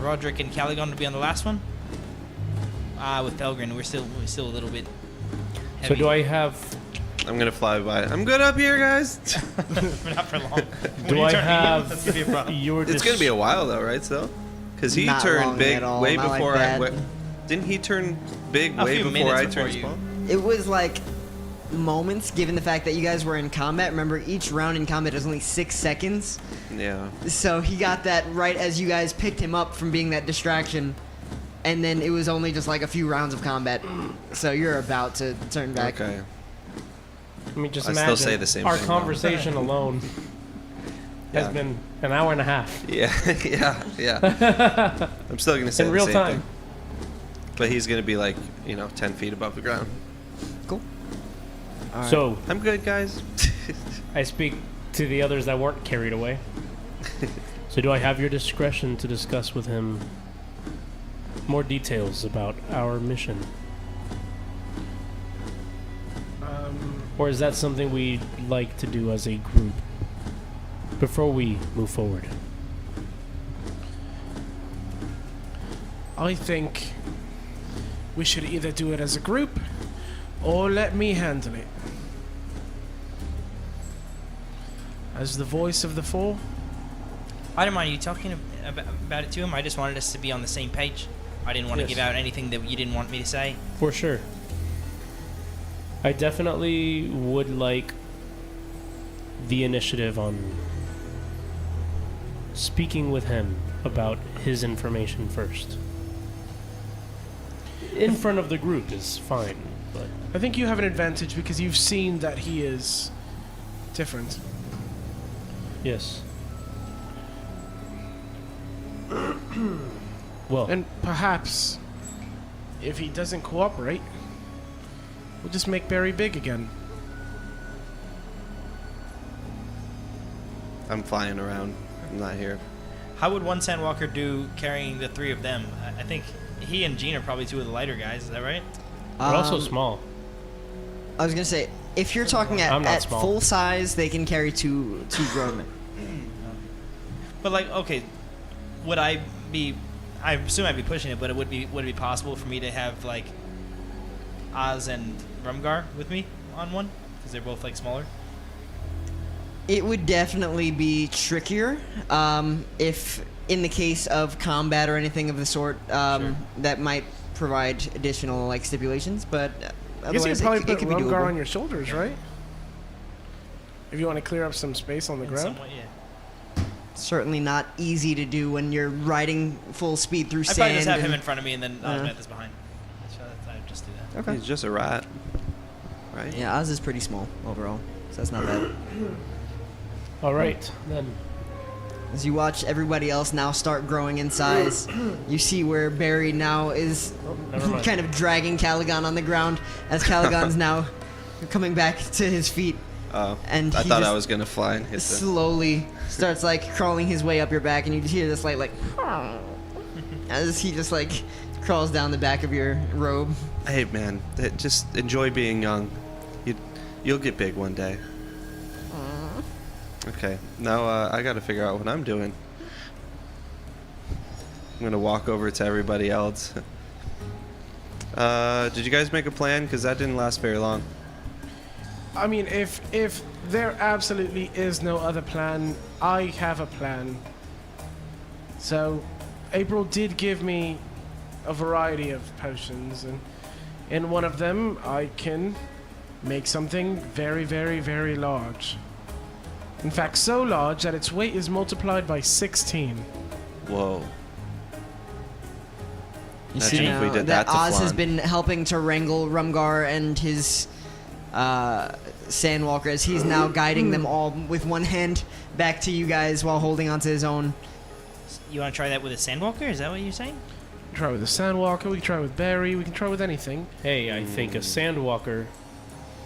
Speaker 8: Rodrick and Calagon will be on the last one. With Felgren, we're still a little bit heavy.
Speaker 5: So do I have...
Speaker 2: I'm gonna fly by. I'm good up here, guys.
Speaker 8: Not for long.
Speaker 5: Do I have
Speaker 8: That's gonna be a problem.
Speaker 5: your...
Speaker 2: It's gonna be a while though, right? Still, because he
Speaker 6: Not
Speaker 2: turned
Speaker 6: long
Speaker 2: big
Speaker 6: at all,
Speaker 2: way
Speaker 6: not like
Speaker 2: before
Speaker 6: that.
Speaker 2: Didn't he turn big
Speaker 8: A
Speaker 2: way
Speaker 8: few
Speaker 2: before I
Speaker 8: minutes before
Speaker 2: turned
Speaker 8: you.
Speaker 2: small?
Speaker 6: It was like moments, given the fact that you guys were in combat. Remember, each round in combat is only 6 seconds.
Speaker 2: Yeah.
Speaker 6: So he got that right as you guys picked him up from being that distraction. And then it was only just like a few rounds of combat. So you're about to turn back.
Speaker 2: Okay.
Speaker 5: I mean, just
Speaker 2: I still
Speaker 5: imagine
Speaker 2: say the same
Speaker 5: our
Speaker 2: thing, though.
Speaker 5: conversation alone has
Speaker 2: Yeah.
Speaker 5: been an hour and a half.
Speaker 2: Yeah, yeah. I'm still gonna say
Speaker 5: In
Speaker 2: the
Speaker 5: real
Speaker 2: same
Speaker 5: time.
Speaker 2: thing. But he's gonna be like, 10 feet above the ground.
Speaker 6: Cool. All right.
Speaker 5: So
Speaker 2: I'm good, guys.
Speaker 5: I speak to the others that weren't carried away. So do I have your discretion to discuss with him more details about our mission? Or is that something we'd like to do as a group before we move forward?
Speaker 9: I think we should either do it as a group or let me handle it. As the voice of the 4,
Speaker 8: I don't mind you talking about it to him. I just wanted us to be on the same page. I didn't want to
Speaker 5: Yes.
Speaker 8: give out anything that you didn't want me to say.
Speaker 5: For sure. I definitely would like the initiative on speaking with him about his information first. In front of the group is fine, but
Speaker 9: I think you have an advantage because you've seen that he is different.
Speaker 5: yes. Well,
Speaker 9: And perhaps, if he doesn't cooperate, we'll just make Barry big again.
Speaker 2: I'm flying around. I'm not here.
Speaker 8: How would one Sandwalker do carrying the three of them? I think he and Gene are probably two of the lighter guys. Is that right?
Speaker 5: we're also small.
Speaker 6: I was gonna say, if you're talking
Speaker 5: I'm not
Speaker 6: at
Speaker 5: small.
Speaker 6: full size, they can carry two grown men.
Speaker 8: But like, okay, would I be? I assume I'd be pushing it, but would it be possible for me to have like Oz and Rumgar with me on one because they're both like smaller?
Speaker 6: It would definitely be trickier if, in the case of combat or anything of the sort, that might provide additional like stipulations. But
Speaker 9: I guess you
Speaker 6: otherwise,
Speaker 9: could probably
Speaker 6: it
Speaker 9: put
Speaker 6: could be
Speaker 9: Rumgar
Speaker 6: doable.
Speaker 9: on your shoulders, right? If you want to clear up some space on the
Speaker 8: In
Speaker 9: ground.
Speaker 8: some way, yeah.
Speaker 6: Certainly not easy to do when you're riding full speed through
Speaker 8: I'd
Speaker 6: sand.
Speaker 8: probably just have him
Speaker 6: and-
Speaker 8: in front of me and then Osmanthus behind. So I'd just do that.
Speaker 6: Okay.
Speaker 2: He's just a rat, right?
Speaker 6: Yeah, Oz is pretty small overall, so that's not bad.
Speaker 5: All right, then.
Speaker 6: As you watch everybody else now start growing in size, you see where Barry now is
Speaker 5: Never mind.
Speaker 6: kind of dragging Calagon on the ground as Calagon's now coming back to his feet.
Speaker 2: Oh,
Speaker 6: And
Speaker 2: I
Speaker 6: he
Speaker 2: thought I
Speaker 6: just
Speaker 2: was gonna fly and hit the.
Speaker 6: Slowly starts like crawling his way up your back, and you just hear this like as he just like crawls down the back of your robe.
Speaker 2: Hey man, just enjoy being young. You'll get big one day. Okay, now I gotta figure out what I'm doing. I'm gonna walk over to everybody else. Did you guys make a plan? Because that didn't last very long.
Speaker 9: I mean, if there absolutely is no other plan, I have a plan. So, April did give me a variety of potions, and in one of them, I can make something very, very, very large. In fact, so large that its weight is multiplied by 16.
Speaker 2: Whoa.
Speaker 6: You see
Speaker 2: Imagine if we
Speaker 6: now
Speaker 2: did
Speaker 6: that
Speaker 2: that to
Speaker 6: Oz has
Speaker 2: Flan.
Speaker 6: been helping to wrangle Rumgar and his Sandwalker as he's now guiding them all with one hand back to you guys while holding onto his own.
Speaker 8: You want to try that with a Sandwalker? Is that what you're saying?
Speaker 9: We can try with a Sandwalker, we can try with Barry, we can try with anything.
Speaker 5: Hey, I think a Sandwalker.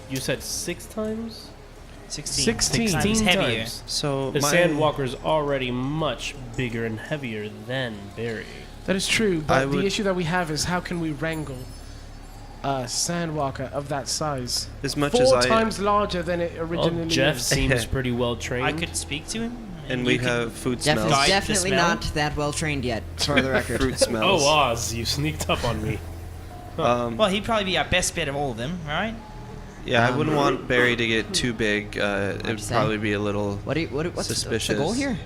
Speaker 5: You said 6 times?
Speaker 8: 16
Speaker 9: 16
Speaker 8: times heavier.
Speaker 5: times.
Speaker 2: So
Speaker 5: The
Speaker 2: my-
Speaker 5: Sandwalker's already much bigger and heavier than Barry.
Speaker 9: That is true,
Speaker 2: I
Speaker 9: but the
Speaker 2: would-
Speaker 9: issue that we have is how can we wrangle a Sandwalker of that size?
Speaker 2: As much
Speaker 9: 4
Speaker 2: as I
Speaker 9: times larger than it
Speaker 5: Well,
Speaker 9: originally
Speaker 5: Jeff
Speaker 9: is.
Speaker 5: seems pretty well trained.
Speaker 8: I could speak to him.
Speaker 2: and
Speaker 8: you
Speaker 2: we
Speaker 8: could-
Speaker 2: have food
Speaker 6: Jeff
Speaker 2: smells.
Speaker 6: is
Speaker 8: Guide the
Speaker 6: definitely
Speaker 8: smell?
Speaker 6: not that well trained yet, for the record.
Speaker 2: Fruit
Speaker 5: Oh,
Speaker 2: smells.
Speaker 5: Oz, you sneaked up on me.
Speaker 8: Well, he'd probably be our best bet of all of them, right?
Speaker 2: Yeah, I wouldn't want Barry to get too big. It would
Speaker 6: say?
Speaker 2: probably be a little.
Speaker 6: What's the
Speaker 2: Suspicious.
Speaker 6: goal here?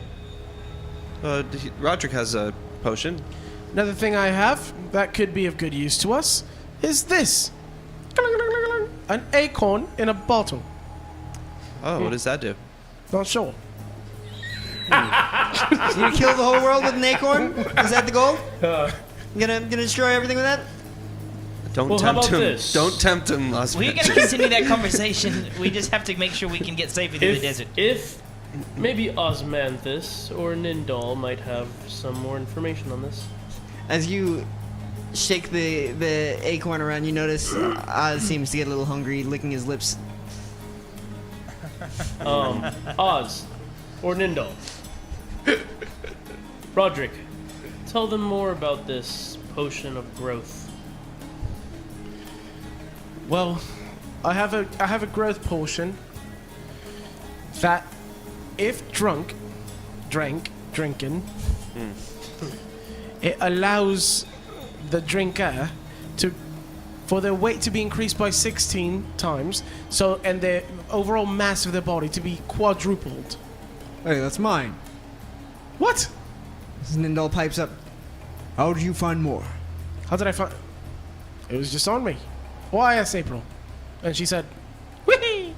Speaker 2: Rodrick has a potion.
Speaker 9: Another thing I have that could be of good use to us is this. An acorn in a bottle.
Speaker 2: Oh, what does that do?
Speaker 9: Not sure.
Speaker 6: You gonna kill the whole world with an acorn? Is that the goal? You gonna destroy everything with that?
Speaker 2: Don't
Speaker 5: Well, how
Speaker 2: tempt
Speaker 5: about
Speaker 2: him.
Speaker 5: this?
Speaker 2: Don't tempt him, Las
Speaker 8: We're going to continue that conversation. We just have to make sure we can get safely through the desert.
Speaker 5: If maybe Osmanthus or Nindal might have some more information on this.
Speaker 6: As you shake the acorn around, you notice Oz seems to get a little hungry, licking his lips.
Speaker 5: Oz or Nindal. Rodrick, tell them more about this potion of growth.
Speaker 9: Well, I have a growth potion that, if drinking, it allows the drinker for their weight to be increased by 16 times, and the overall mass of their body to be quadrupled.
Speaker 6: Hey, that's mine.
Speaker 9: What?
Speaker 6: Nindal pipes up. How did you find more?
Speaker 9: How did I find? It was just on me. Well, I asked April, and she said, "Whee!"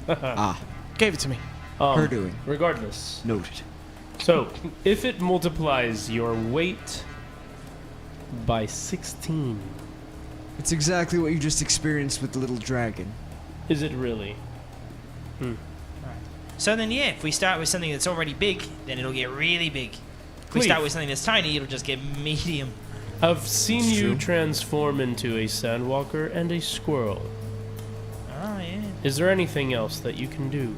Speaker 6: Ah,
Speaker 9: Gave it to me.
Speaker 6: her doing.
Speaker 5: Regardless,
Speaker 6: Noted.
Speaker 5: So, if it multiplies your weight by 16,
Speaker 6: It's exactly what you just experienced with the little dragon.
Speaker 5: is it really?
Speaker 8: So then, yeah, if we start with something that's already big, then it'll get really big. If we
Speaker 5: Cleave.
Speaker 8: start with something that's tiny, it'll just get medium.
Speaker 5: I've seen you transform into a sandwalker and a squirrel.
Speaker 8: Oh, yeah.
Speaker 5: Is there anything else that you can do?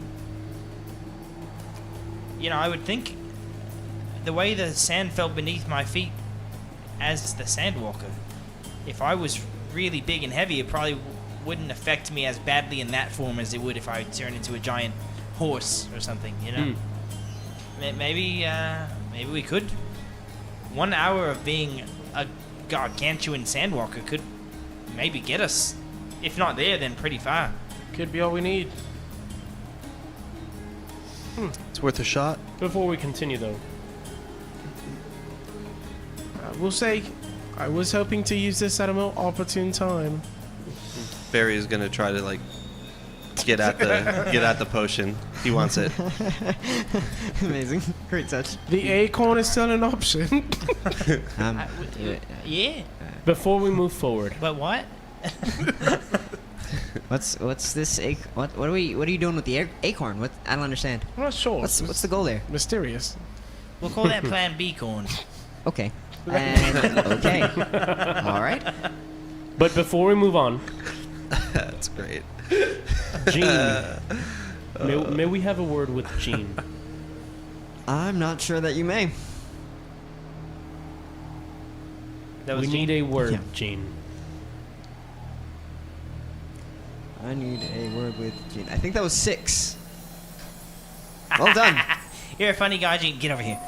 Speaker 8: You know, I would think the way the sand fell beneath my feet as the sandwalker, if I was really big and heavy, it probably wouldn't affect me as badly in that form as it would if I turned into a giant horse or something, you know? Maybe we could. 1 hour of being a gargantuan sandwalker could maybe get us, if not there, then pretty far.
Speaker 9: Could be all we need.
Speaker 2: It's worth a shot.
Speaker 5: Before we continue, though,
Speaker 9: We'll say I was hoping to use this at a more opportune time.
Speaker 2: Barry is gonna try to like get at the potion. He wants it.
Speaker 6: Amazing. Great touch.
Speaker 9: The acorn is still an option.
Speaker 8: Yeah,
Speaker 5: before we move forward,
Speaker 8: but what?
Speaker 10: What's this? What are you doing with the acorn? What? I don't understand.
Speaker 9: I'm not sure.
Speaker 10: What's the goal there?
Speaker 9: Mysterious.
Speaker 8: We'll call that Plan B corn.
Speaker 10: Okay. Okay. All right.
Speaker 5: but before we move on,
Speaker 2: That's great.
Speaker 5: Jean, may we have a word with Jean?
Speaker 6: I'm not sure that you may.
Speaker 8: That
Speaker 5: We
Speaker 8: was
Speaker 5: need a word,
Speaker 6: Yeah.
Speaker 5: Jean.
Speaker 6: I need a word with Gene. I think that was 6. Well done.
Speaker 8: You're a funny guy, Gene. Get over here.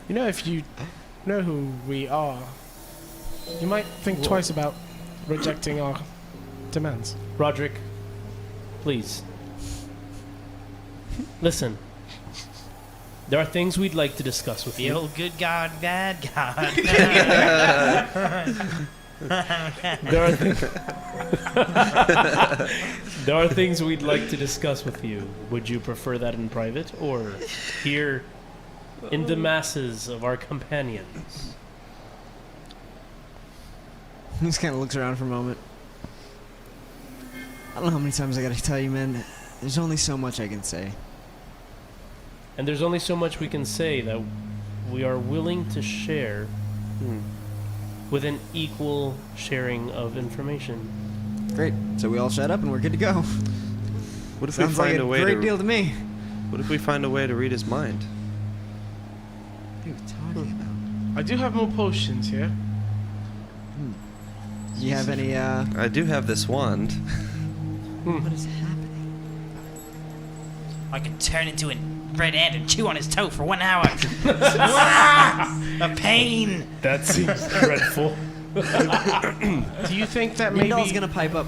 Speaker 9: You know, if you know who we are, you might think twice about rejecting our demands.
Speaker 5: Rodrick, please. Listen. There are things we'd like to discuss with
Speaker 8: The
Speaker 5: you.
Speaker 8: old good God, bad God.
Speaker 5: There are things we'd like to discuss with you. Would you prefer that in private or here in the masses of our companions?
Speaker 6: He just kind of looks around for a moment. I don't know how many times I gotta tell you, man. There's only so much I can say.
Speaker 5: And there's only so much we can say that we are willing to share with an equal sharing of information.
Speaker 6: Great. So we all shut up and we're good to go.
Speaker 2: What if
Speaker 6: Sounds
Speaker 2: we find
Speaker 6: like a
Speaker 2: a way
Speaker 6: great
Speaker 2: to?
Speaker 6: deal to me.
Speaker 2: What if we find a way to read his mind?
Speaker 6: What are you talking about?
Speaker 9: I do have more potions here.
Speaker 6: Do you have any,
Speaker 2: I do have this wand.
Speaker 6: What is happening?
Speaker 8: I could turn into a red ant and chew on his toe for 1 hour. A pain.
Speaker 5: That seems dreadful.
Speaker 9: Do you think that maybe...
Speaker 6: Mindal's gonna pipe up.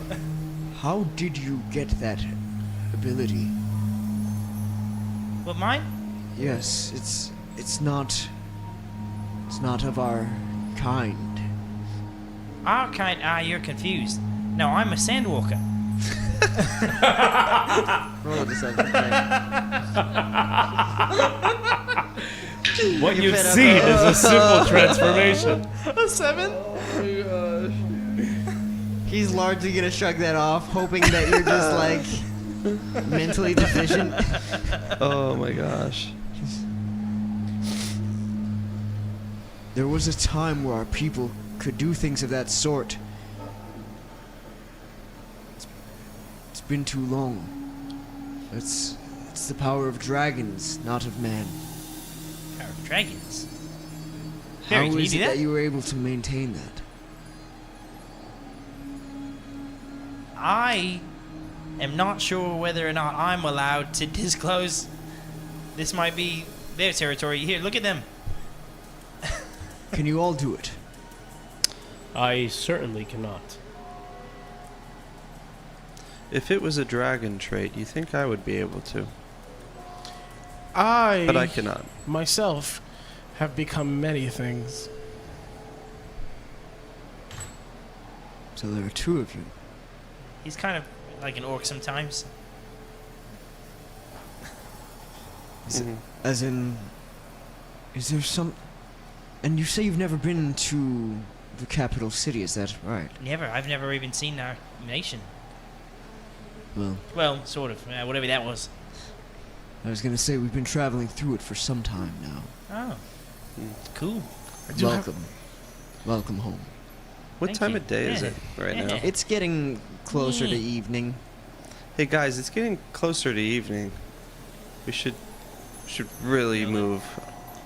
Speaker 6: How did you get that ability?
Speaker 8: What, mine?
Speaker 6: Yes, it's not of our kind.
Speaker 8: Our kind. Ah, you're confused. No, I'm a sandwalker.
Speaker 6: Roll a deception check.
Speaker 5: What you've
Speaker 6: fit up
Speaker 5: seen
Speaker 6: a-
Speaker 5: is a simple transformation.
Speaker 8: A 7?
Speaker 6: He's largely gonna shrug that off, hoping that you're just like mentally deficient.
Speaker 2: Oh my gosh.
Speaker 6: There was a time where our people could do things of that sort. It's been too long. It's the power of dragons, not of man.
Speaker 8: Power of dragons.
Speaker 6: How
Speaker 8: Barry, can you
Speaker 6: is
Speaker 8: do
Speaker 6: it
Speaker 8: that?
Speaker 6: that you were able to maintain that?
Speaker 8: I am not sure whether or not I'm allowed to disclose. This might be their territory. Here, look at them.
Speaker 6: Can you all do it?
Speaker 5: I certainly cannot.
Speaker 2: If it was a dragon trait, you think I would be able to?
Speaker 9: I
Speaker 2: But I cannot.
Speaker 9: myself have become many things.
Speaker 6: So there are 2 of you.
Speaker 8: He's kind of like an orc sometimes.
Speaker 6: As in, is there some... And you say you've never been to the capital city, is that right?
Speaker 8: Never. I've never even seen our nation.
Speaker 6: Well,
Speaker 8: sort of. Whatever that was.
Speaker 6: I was gonna say we've been traveling through it for some time now.
Speaker 8: Oh. Cool.
Speaker 6: Welcome home.
Speaker 2: What
Speaker 8: Thank
Speaker 2: time
Speaker 8: you.
Speaker 2: of day is it right now?
Speaker 6: It's getting closer to evening.
Speaker 2: Hey guys, it's getting closer to evening. We should really move.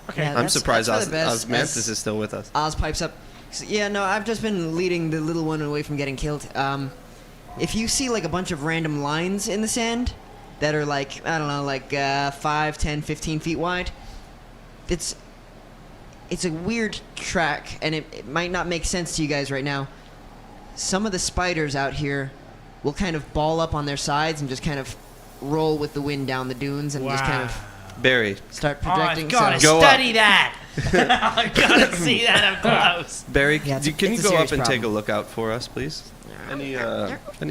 Speaker 9: Okay.
Speaker 6: Yeah,
Speaker 2: I'm surprised
Speaker 6: that's for the best.
Speaker 2: Osmanthus is still with us.
Speaker 6: Oz pipes up. Yeah, no, I've just been leading the little one away from getting killed. If you see like a bunch of random lines in the sand that are like, I don't know, like 5, 10, 15 feet wide, it's a weird track, and it might not make sense to you guys right now. Some of the spiders out here will kind of ball up on their sides and just kind of roll with the wind down the dunes and just kind of
Speaker 2: Barry.
Speaker 6: start
Speaker 8: Oh,
Speaker 6: projecting.
Speaker 8: I've got to
Speaker 2: Go
Speaker 8: study that. I've got to see that up close.
Speaker 2: Barry,
Speaker 6: Yeah,
Speaker 2: can you
Speaker 6: it's a
Speaker 2: go up
Speaker 6: serious
Speaker 2: and take a
Speaker 6: problem.
Speaker 2: look out for us, please? Any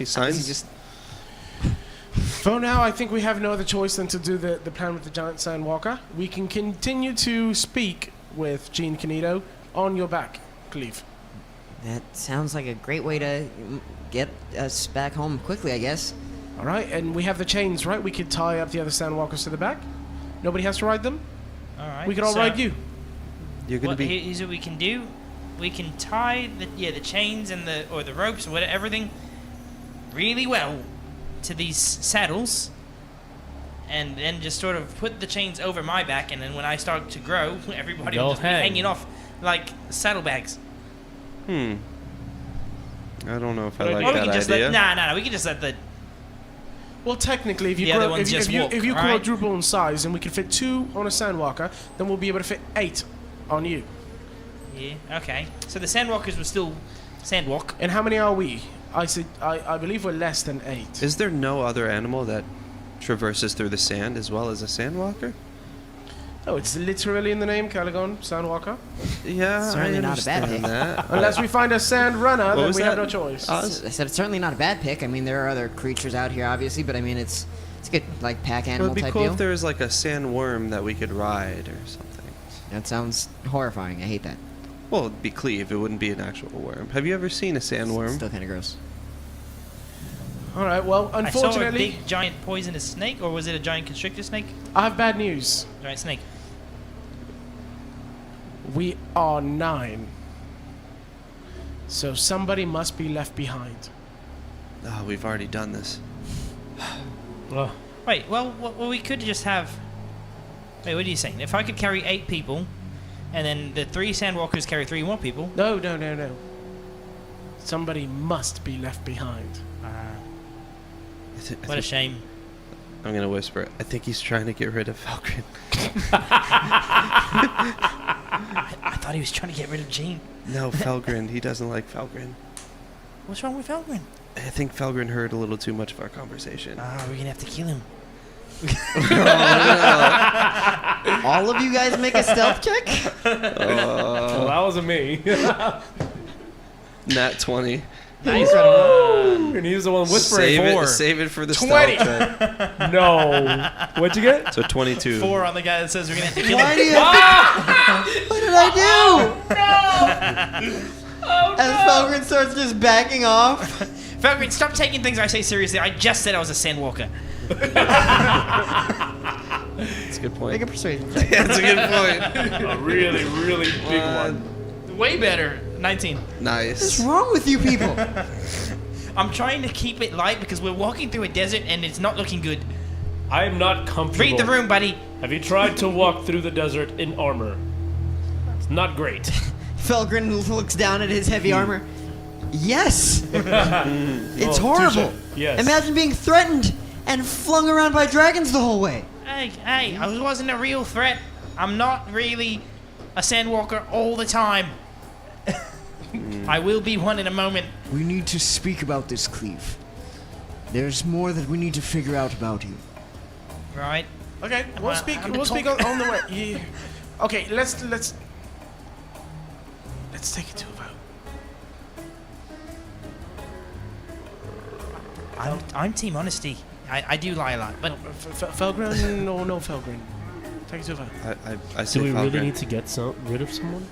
Speaker 2: signs?
Speaker 6: Just
Speaker 9: For now, I think we have no other choice than to do the plan with the giant sandwalker. We can continue to speak with Gene Canito on your back, Cleave.
Speaker 10: That sounds like a great way to get us back home quickly, I guess.
Speaker 9: All right, and we have the chains, right? We could tie up the other sandwalkers to the back. Nobody has to ride them.
Speaker 8: All right.
Speaker 9: We could all
Speaker 8: so
Speaker 9: ride you.
Speaker 2: You're gonna be.
Speaker 8: Here's what we can do. We can tie the chains and the ropes or whatever, everything really well to these saddles, and then just sort of put the chains over my back, and then when I start to grow, everybody will
Speaker 5: You'll
Speaker 8: just be
Speaker 5: hang.
Speaker 8: hanging off like saddlebags.
Speaker 2: I don't know if I
Speaker 5: Or
Speaker 2: like
Speaker 8: Or we
Speaker 2: that
Speaker 8: can just
Speaker 2: idea.
Speaker 8: no. We can just let the
Speaker 9: Well, technically, if you
Speaker 8: The other
Speaker 9: grow,
Speaker 8: ones just walk,
Speaker 9: if you
Speaker 8: right?
Speaker 9: quadruple in size and we can fit 2 on a sandwalker, then we'll be able to fit 8 on you.
Speaker 8: okay. So the sandwalkers will still sandwalk.
Speaker 9: And how many are we? I believe we're less than 8.
Speaker 2: Is there no other animal that traverses through the sand as well as a sandwalker?
Speaker 9: Oh, it's literally in the name, Calagon, sandwalker.
Speaker 2: Yeah,
Speaker 10: Certainly
Speaker 2: I
Speaker 10: not a bad
Speaker 2: understand that.
Speaker 9: Unless we find a sand runner, then
Speaker 2: was
Speaker 9: we have
Speaker 2: that?
Speaker 9: no choice.
Speaker 2: Oz?
Speaker 10: I said it's certainly not a bad pick. I mean, there are other creatures out here, obviously, but I mean, it's a good, like, pack
Speaker 2: Well,
Speaker 10: animal
Speaker 2: it'd be
Speaker 10: type
Speaker 2: cool
Speaker 10: deal.
Speaker 2: if there was like a sandworm that we could ride or something.
Speaker 10: That sounds horrifying. I hate that.
Speaker 2: Well, it'd be Cleave. It wouldn't be an actual worm. Have you ever seen a sandworm?
Speaker 10: Still kind of gross.
Speaker 9: All right, well,
Speaker 8: I saw a
Speaker 9: unfortunately,
Speaker 8: big giant poisonous snake, or was it a giant constrictor snake?
Speaker 9: I have bad news.
Speaker 8: Giant snake.
Speaker 9: We are 9. So somebody must be left behind.
Speaker 2: Oh, we've already done this.
Speaker 5: Oh,
Speaker 8: Wait, well, we could just have. Wait, what are you saying? If I could carry 8 people, and then the 3 sandwalkers carry 3 more people.
Speaker 9: No. Somebody must be left behind.
Speaker 8: What a shame.
Speaker 2: I'm gonna whisper. I think he's trying to get rid of Falcon.
Speaker 8: I thought he was trying to get rid of Gene.
Speaker 2: No, Felgrin. He doesn't like Felgrin.
Speaker 8: What's wrong with Felgrin?
Speaker 2: I think Felgrin heard a little too much of our conversation.
Speaker 8: We're gonna have to kill him.
Speaker 6: all of you guys make a stealth check.
Speaker 5: well, that wasn't me.
Speaker 2: Nat 20.
Speaker 8: Nice.
Speaker 5: And he was the one whispering.
Speaker 2: Save it for the
Speaker 9: 20.
Speaker 2: stealth check.
Speaker 5: No. What'd you get?
Speaker 2: So 22.
Speaker 8: 4 on the guy that says we're gonna have to kill
Speaker 6: Why
Speaker 8: him.
Speaker 6: do you? What did I do? As Falcon starts just backing off.
Speaker 8: Falcon, stop taking things I say seriously. I just said I was a sandwalker.
Speaker 2: That's a good point.
Speaker 6: Make a persuasion check.
Speaker 2: That's a good point.
Speaker 5: A really, really big one.
Speaker 8: Way better. 19.
Speaker 2: Nice.
Speaker 6: What's wrong with you people?
Speaker 8: I'm trying to keep it light because we're walking through a desert and it's not looking good.
Speaker 5: I am not comfortable.
Speaker 8: Read the room, buddy.
Speaker 5: Have you tried to walk through the desert in armor? It's not great.
Speaker 6: Felgrin looks down at his heavy armor. Yes! It's horrible.
Speaker 5: touche. Yes.
Speaker 6: Imagine being threatened and flung around by dragons the whole way.
Speaker 8: Hey, I wasn't a real threat. I'm not really a sandwalker all the time. I will be one in a moment.
Speaker 6: We need to speak about this, Cleave. There's more that we need to figure out about you.
Speaker 8: Right.
Speaker 9: Okay,
Speaker 8: I'm
Speaker 9: we'll
Speaker 8: a-
Speaker 9: speak.
Speaker 8: I'm
Speaker 9: We'll
Speaker 8: a
Speaker 9: speak
Speaker 8: talker.
Speaker 9: on the way. Yeah. Okay, let's take it to a vote.
Speaker 8: I'm Team Honesty. I do lie a lot, but
Speaker 9: Felgrin or no Felgrin? Take it over.
Speaker 2: I say
Speaker 5: Do we really
Speaker 2: Falgren.
Speaker 5: need to get rid of someone?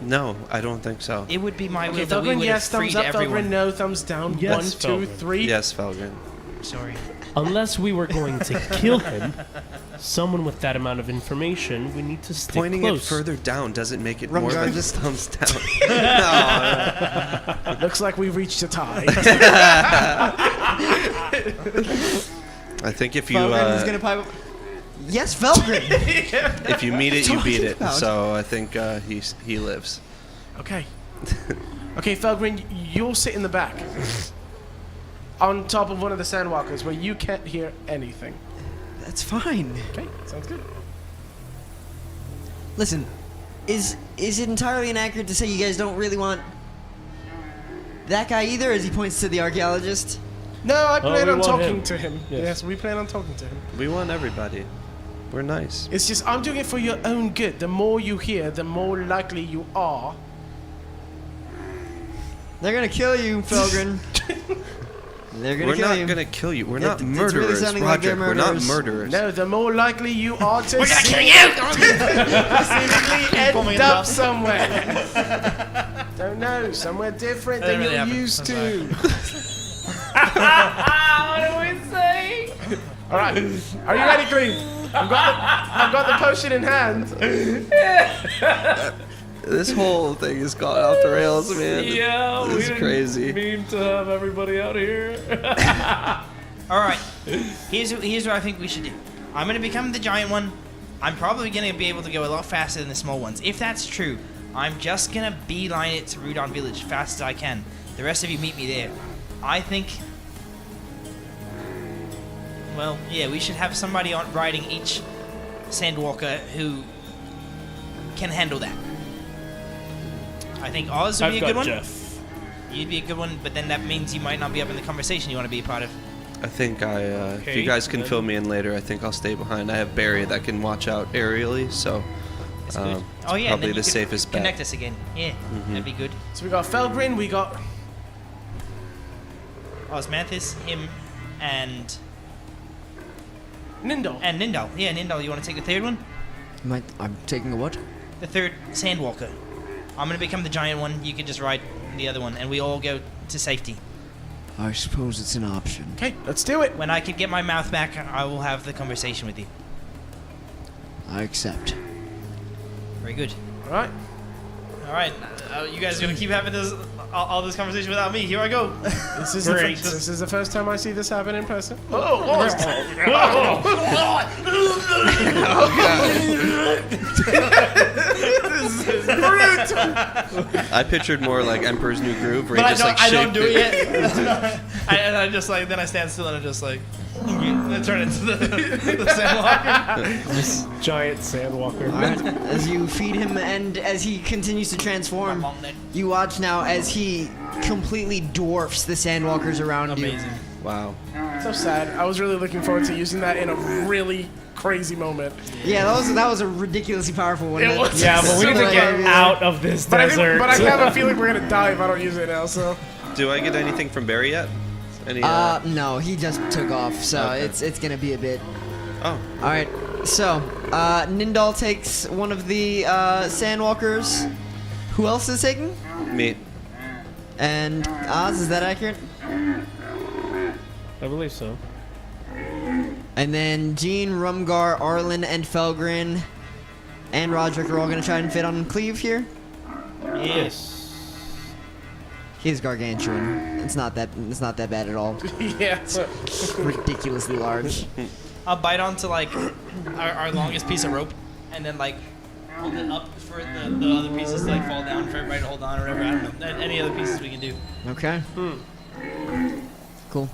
Speaker 2: No, I don't think so.
Speaker 8: It would be my will
Speaker 9: Okay,
Speaker 8: that we
Speaker 9: Felgren,
Speaker 8: would
Speaker 9: yes,
Speaker 8: have freed
Speaker 9: thumbs up,
Speaker 8: everyone.
Speaker 9: Felgren, no, thumbs down.
Speaker 5: Yes,
Speaker 9: 1, 2,
Speaker 5: Felgren.
Speaker 9: 3.
Speaker 2: Yes, Falgren.
Speaker 8: Sorry.
Speaker 5: Unless we were going to kill him, someone with that amount of information, we need to stick
Speaker 2: Pointing
Speaker 5: close.
Speaker 2: it further down doesn't make it more
Speaker 6: Rumgar,
Speaker 2: than
Speaker 6: just-
Speaker 2: thumbs down. No.
Speaker 9: Looks like we've reached a tie.
Speaker 2: I think if you
Speaker 6: Felgren is gonna pipe up. Yes, Felgren.
Speaker 2: if you meet it, you beat
Speaker 6: Talking
Speaker 2: it.
Speaker 6: about.
Speaker 2: So I think he lives.
Speaker 9: Okay. Okay, Felgren, you'll sit in the back. On top of one of the sandwalkers where you can't hear anything.
Speaker 6: That's fine.
Speaker 9: Okay, sounds good.
Speaker 6: Listen, is it entirely inaccurate to say you guys don't really want that guy either? As he points to the archaeologist.
Speaker 9: No, I plan
Speaker 5: we
Speaker 9: on
Speaker 5: want
Speaker 9: talking
Speaker 5: him.
Speaker 9: to him.
Speaker 5: Yes.
Speaker 9: Yes, we plan on talking to him.
Speaker 2: We want everybody. We're nice.
Speaker 9: It's just, I'm doing it for your own good. The more you hear, the more likely you are.
Speaker 6: They're gonna kill you, Felgren. They're gonna
Speaker 2: We're
Speaker 6: kill
Speaker 2: not
Speaker 6: you.
Speaker 2: gonna kill you. We're
Speaker 6: It-
Speaker 2: not
Speaker 6: it's really
Speaker 2: murderers,
Speaker 6: sounding like they're
Speaker 2: Rodrick. We're not
Speaker 6: murderers.
Speaker 2: murderers.
Speaker 9: No, the more likely you are to
Speaker 8: We're gonna kill you!
Speaker 9: seemingly
Speaker 8: Call me
Speaker 9: end
Speaker 8: a
Speaker 9: up
Speaker 8: dub.
Speaker 9: somewhere. Don't know, somewhere different than
Speaker 8: That really
Speaker 9: you're
Speaker 8: happened.
Speaker 9: used
Speaker 8: I'm
Speaker 9: to.
Speaker 7: What do we say?
Speaker 9: All right, are you ready, Cleave? I've got the potion in hand.
Speaker 2: This whole thing has gone off the rails, man.
Speaker 7: Yeah,
Speaker 2: This is crazy.
Speaker 7: mean to have everybody out here.
Speaker 8: All right. Here's what I think we should do. I'm gonna become the giant one. I'm probably gonna be able to go a lot faster than the small ones. If that's true, I'm just gonna beeline it to Rudon Village fast as I can. The rest of you meet me there. I think. Well, yeah, we should have somebody on riding each Sandwalker who can handle that. I think Oz would be a good one.
Speaker 5: Jeff.
Speaker 8: You'd be a good one, but then that means you might not be up in the conversation you want to be a part of.
Speaker 2: I think if
Speaker 5: Okay,
Speaker 2: you guys can
Speaker 5: then.
Speaker 2: fill me in later, I think I'll stay behind. I have Barry that can watch out aerially, so
Speaker 8: That's good.
Speaker 2: it's
Speaker 8: Oh yeah, and
Speaker 2: probably
Speaker 8: then you
Speaker 2: the
Speaker 8: could
Speaker 2: safest bet.
Speaker 8: connect us again. Yeah, that'd be good.
Speaker 9: So we got Felgren, we got
Speaker 8: Osmanthus, him, and
Speaker 9: Nindal.
Speaker 8: Nindal. Yeah, Nindal. You want to take the third one?
Speaker 6: I'm taking a what?
Speaker 8: The third Sandwalker. I'm gonna become the giant one. You can just ride the other one, and we all go to safety.
Speaker 6: I suppose it's an option.
Speaker 9: Okay, let's do it.
Speaker 8: When I can get my mouth back, I will have the conversation with you.
Speaker 6: I accept.
Speaker 8: Very good.
Speaker 9: All right.
Speaker 8: All right, you guys gonna keep having this all this conversation without me? Here I go.
Speaker 9: This is
Speaker 5: Great.
Speaker 9: this is the first time I see this happen in person.
Speaker 2: I pictured more like Emperor's New Groove, where
Speaker 8: But
Speaker 2: you just like
Speaker 8: I don't
Speaker 2: shake
Speaker 8: do it
Speaker 2: the-
Speaker 8: yet. And I just like then I stand still and I just like I turn into the Sandwalker.
Speaker 5: Giant Sandwalker.
Speaker 6: Alright, as you feed him and as he continues to transform,
Speaker 8: My long neck.
Speaker 6: you watch now as he completely dwarfs the sandwalkers around you.
Speaker 8: Amazing.
Speaker 2: Wow.
Speaker 9: So sad. I was really looking forward to using that in a really crazy moment.
Speaker 6: Yeah, that was a ridiculously powerful one.
Speaker 9: It was.
Speaker 5: Yeah, but we need to get out of this
Speaker 9: But I
Speaker 5: desert.
Speaker 9: have a feeling we're gonna die if I don't use it now. So
Speaker 2: Do I get anything from Barry yet? Any?
Speaker 6: No, he just took off, so
Speaker 2: Okay.
Speaker 6: it's gonna be a bit.
Speaker 2: Oh.
Speaker 6: Alright, so, Nindal takes one of the, Sandwalkers. Who else is taking?
Speaker 2: Me.
Speaker 6: And Oz, is that accurate?
Speaker 5: I believe so.
Speaker 6: And then Jean, Rumgar, Arlyn, and Felgren, and Rodrick are all gonna try and fit on Cleave here.
Speaker 8: Yes.
Speaker 6: He's gargantuan. It's not that bad at all.
Speaker 9: yeah.
Speaker 6: Ridiculously large.
Speaker 8: I'll bite onto like our longest piece of rope and then like hold it up for the other pieces to like fall down for everybody to hold on or whatever. I don't know. Any other pieces we can do.
Speaker 6: Okay. Cool.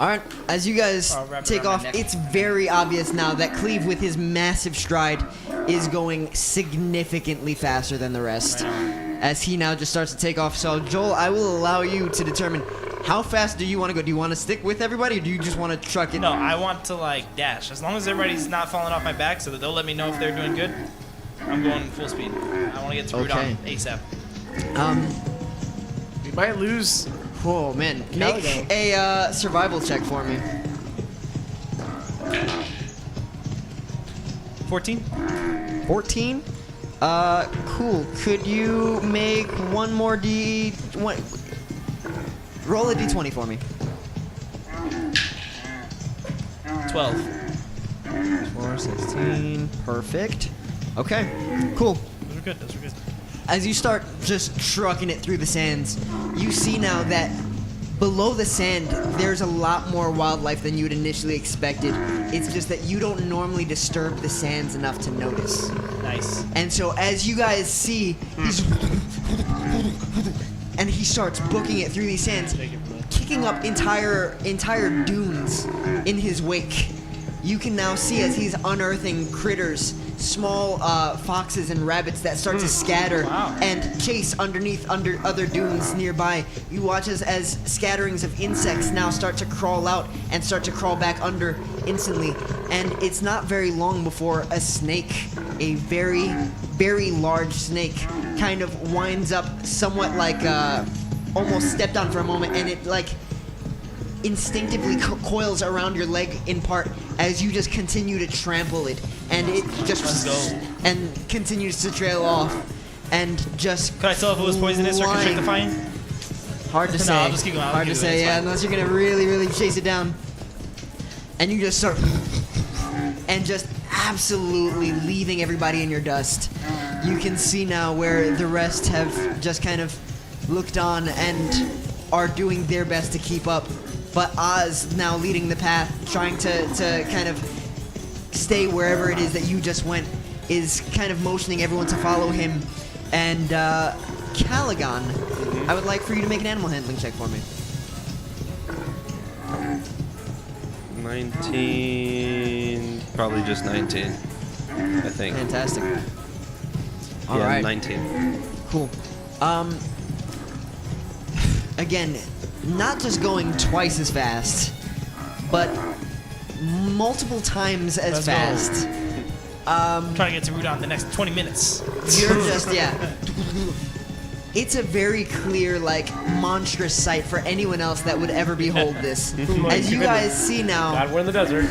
Speaker 6: Alright, as you guys
Speaker 8: I'll wrap it
Speaker 6: take
Speaker 8: around
Speaker 6: off,
Speaker 8: my neck.
Speaker 6: it's very obvious now that Cleave, with his massive stride, is going significantly faster than the rest. As he now just starts to take off. So, Joel, I will allow you to determine how fast do you want to go? Do you want to stick with everybody, or do you just want to truck it?
Speaker 8: No, I want to like dash. As long as everybody's not falling off my back so that they'll let me know if they're doing good, I'm going full speed. I want to get to
Speaker 6: Okay.
Speaker 8: Rudon ASAP.
Speaker 9: We might lose.
Speaker 6: Oh, man. Make
Speaker 9: Calagon.
Speaker 6: a survival check for me.
Speaker 8: 14.
Speaker 6: 14. Cool. Could you make one more roll a d20 for me?
Speaker 8: 12.
Speaker 6: 4, 16. Perfect. Okay. Cool.
Speaker 8: Those were good. Those were good.
Speaker 6: As you start just trucking it through the sands, you see now that below the sand, there's a lot more wildlife than you had initially expected. It's just that you don't normally disturb the sands enough to notice.
Speaker 8: Nice.
Speaker 6: And so as you guys see, and he starts booking it through these sands, kicking up entire dunes in his wake. You can now see as he's unearthing critters, small foxes and rabbits that start to scatter and chase underneath other dunes nearby. You watch as scatterings of insects now start to crawl out and start to crawl back under instantly. And it's not very long before a snake, a very, very large snake, kind of winds up somewhat like almost stepped on for a moment, and it like instinctively coils around your leg in part as you just continue to trample it, and it just and continues to trail off and just
Speaker 8: Could I tell if it was poisonous or constrictifying?
Speaker 6: hard to
Speaker 8: No,
Speaker 6: say.
Speaker 8: I'll just keep going.
Speaker 6: Hard to say, yeah, unless you're gonna really chase it down. And you just start and just absolutely leaving everybody in your dust. You can see now where the rest have just kind of looked on and are doing their best to keep up. But Oz now leading the path, trying to kind of stay wherever it is that you just went, is kind of motioning everyone to follow him. And Calagon, I would like for you to make an animal handling check for me.
Speaker 2: 19, probably just 19, I think.
Speaker 6: Fantastic. All
Speaker 2: Yeah,
Speaker 6: right.
Speaker 2: 19.
Speaker 6: Cool. Again, not just going twice as fast, but multiple times as fast.
Speaker 8: I'm trying to get to Rudon in the next 20 minutes.
Speaker 6: You're just, yeah. It's a very clear, like, monstrous sight for anyone else that would ever behold this. As you guys see now,
Speaker 5: God, we're in the desert.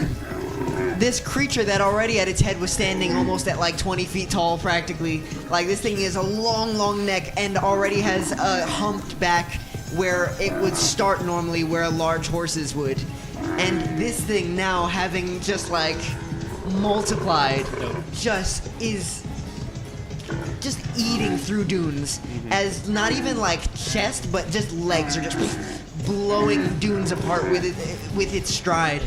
Speaker 6: this creature that already at its head was standing almost at like 20 feet tall practically. Like, this thing is a long neck and already has a humped back where it would start normally where a large horse's would. And this thing now, having just like multiplied, just is just eating through dunes, as not even like chest, but just legs are just blowing dunes apart with its stride.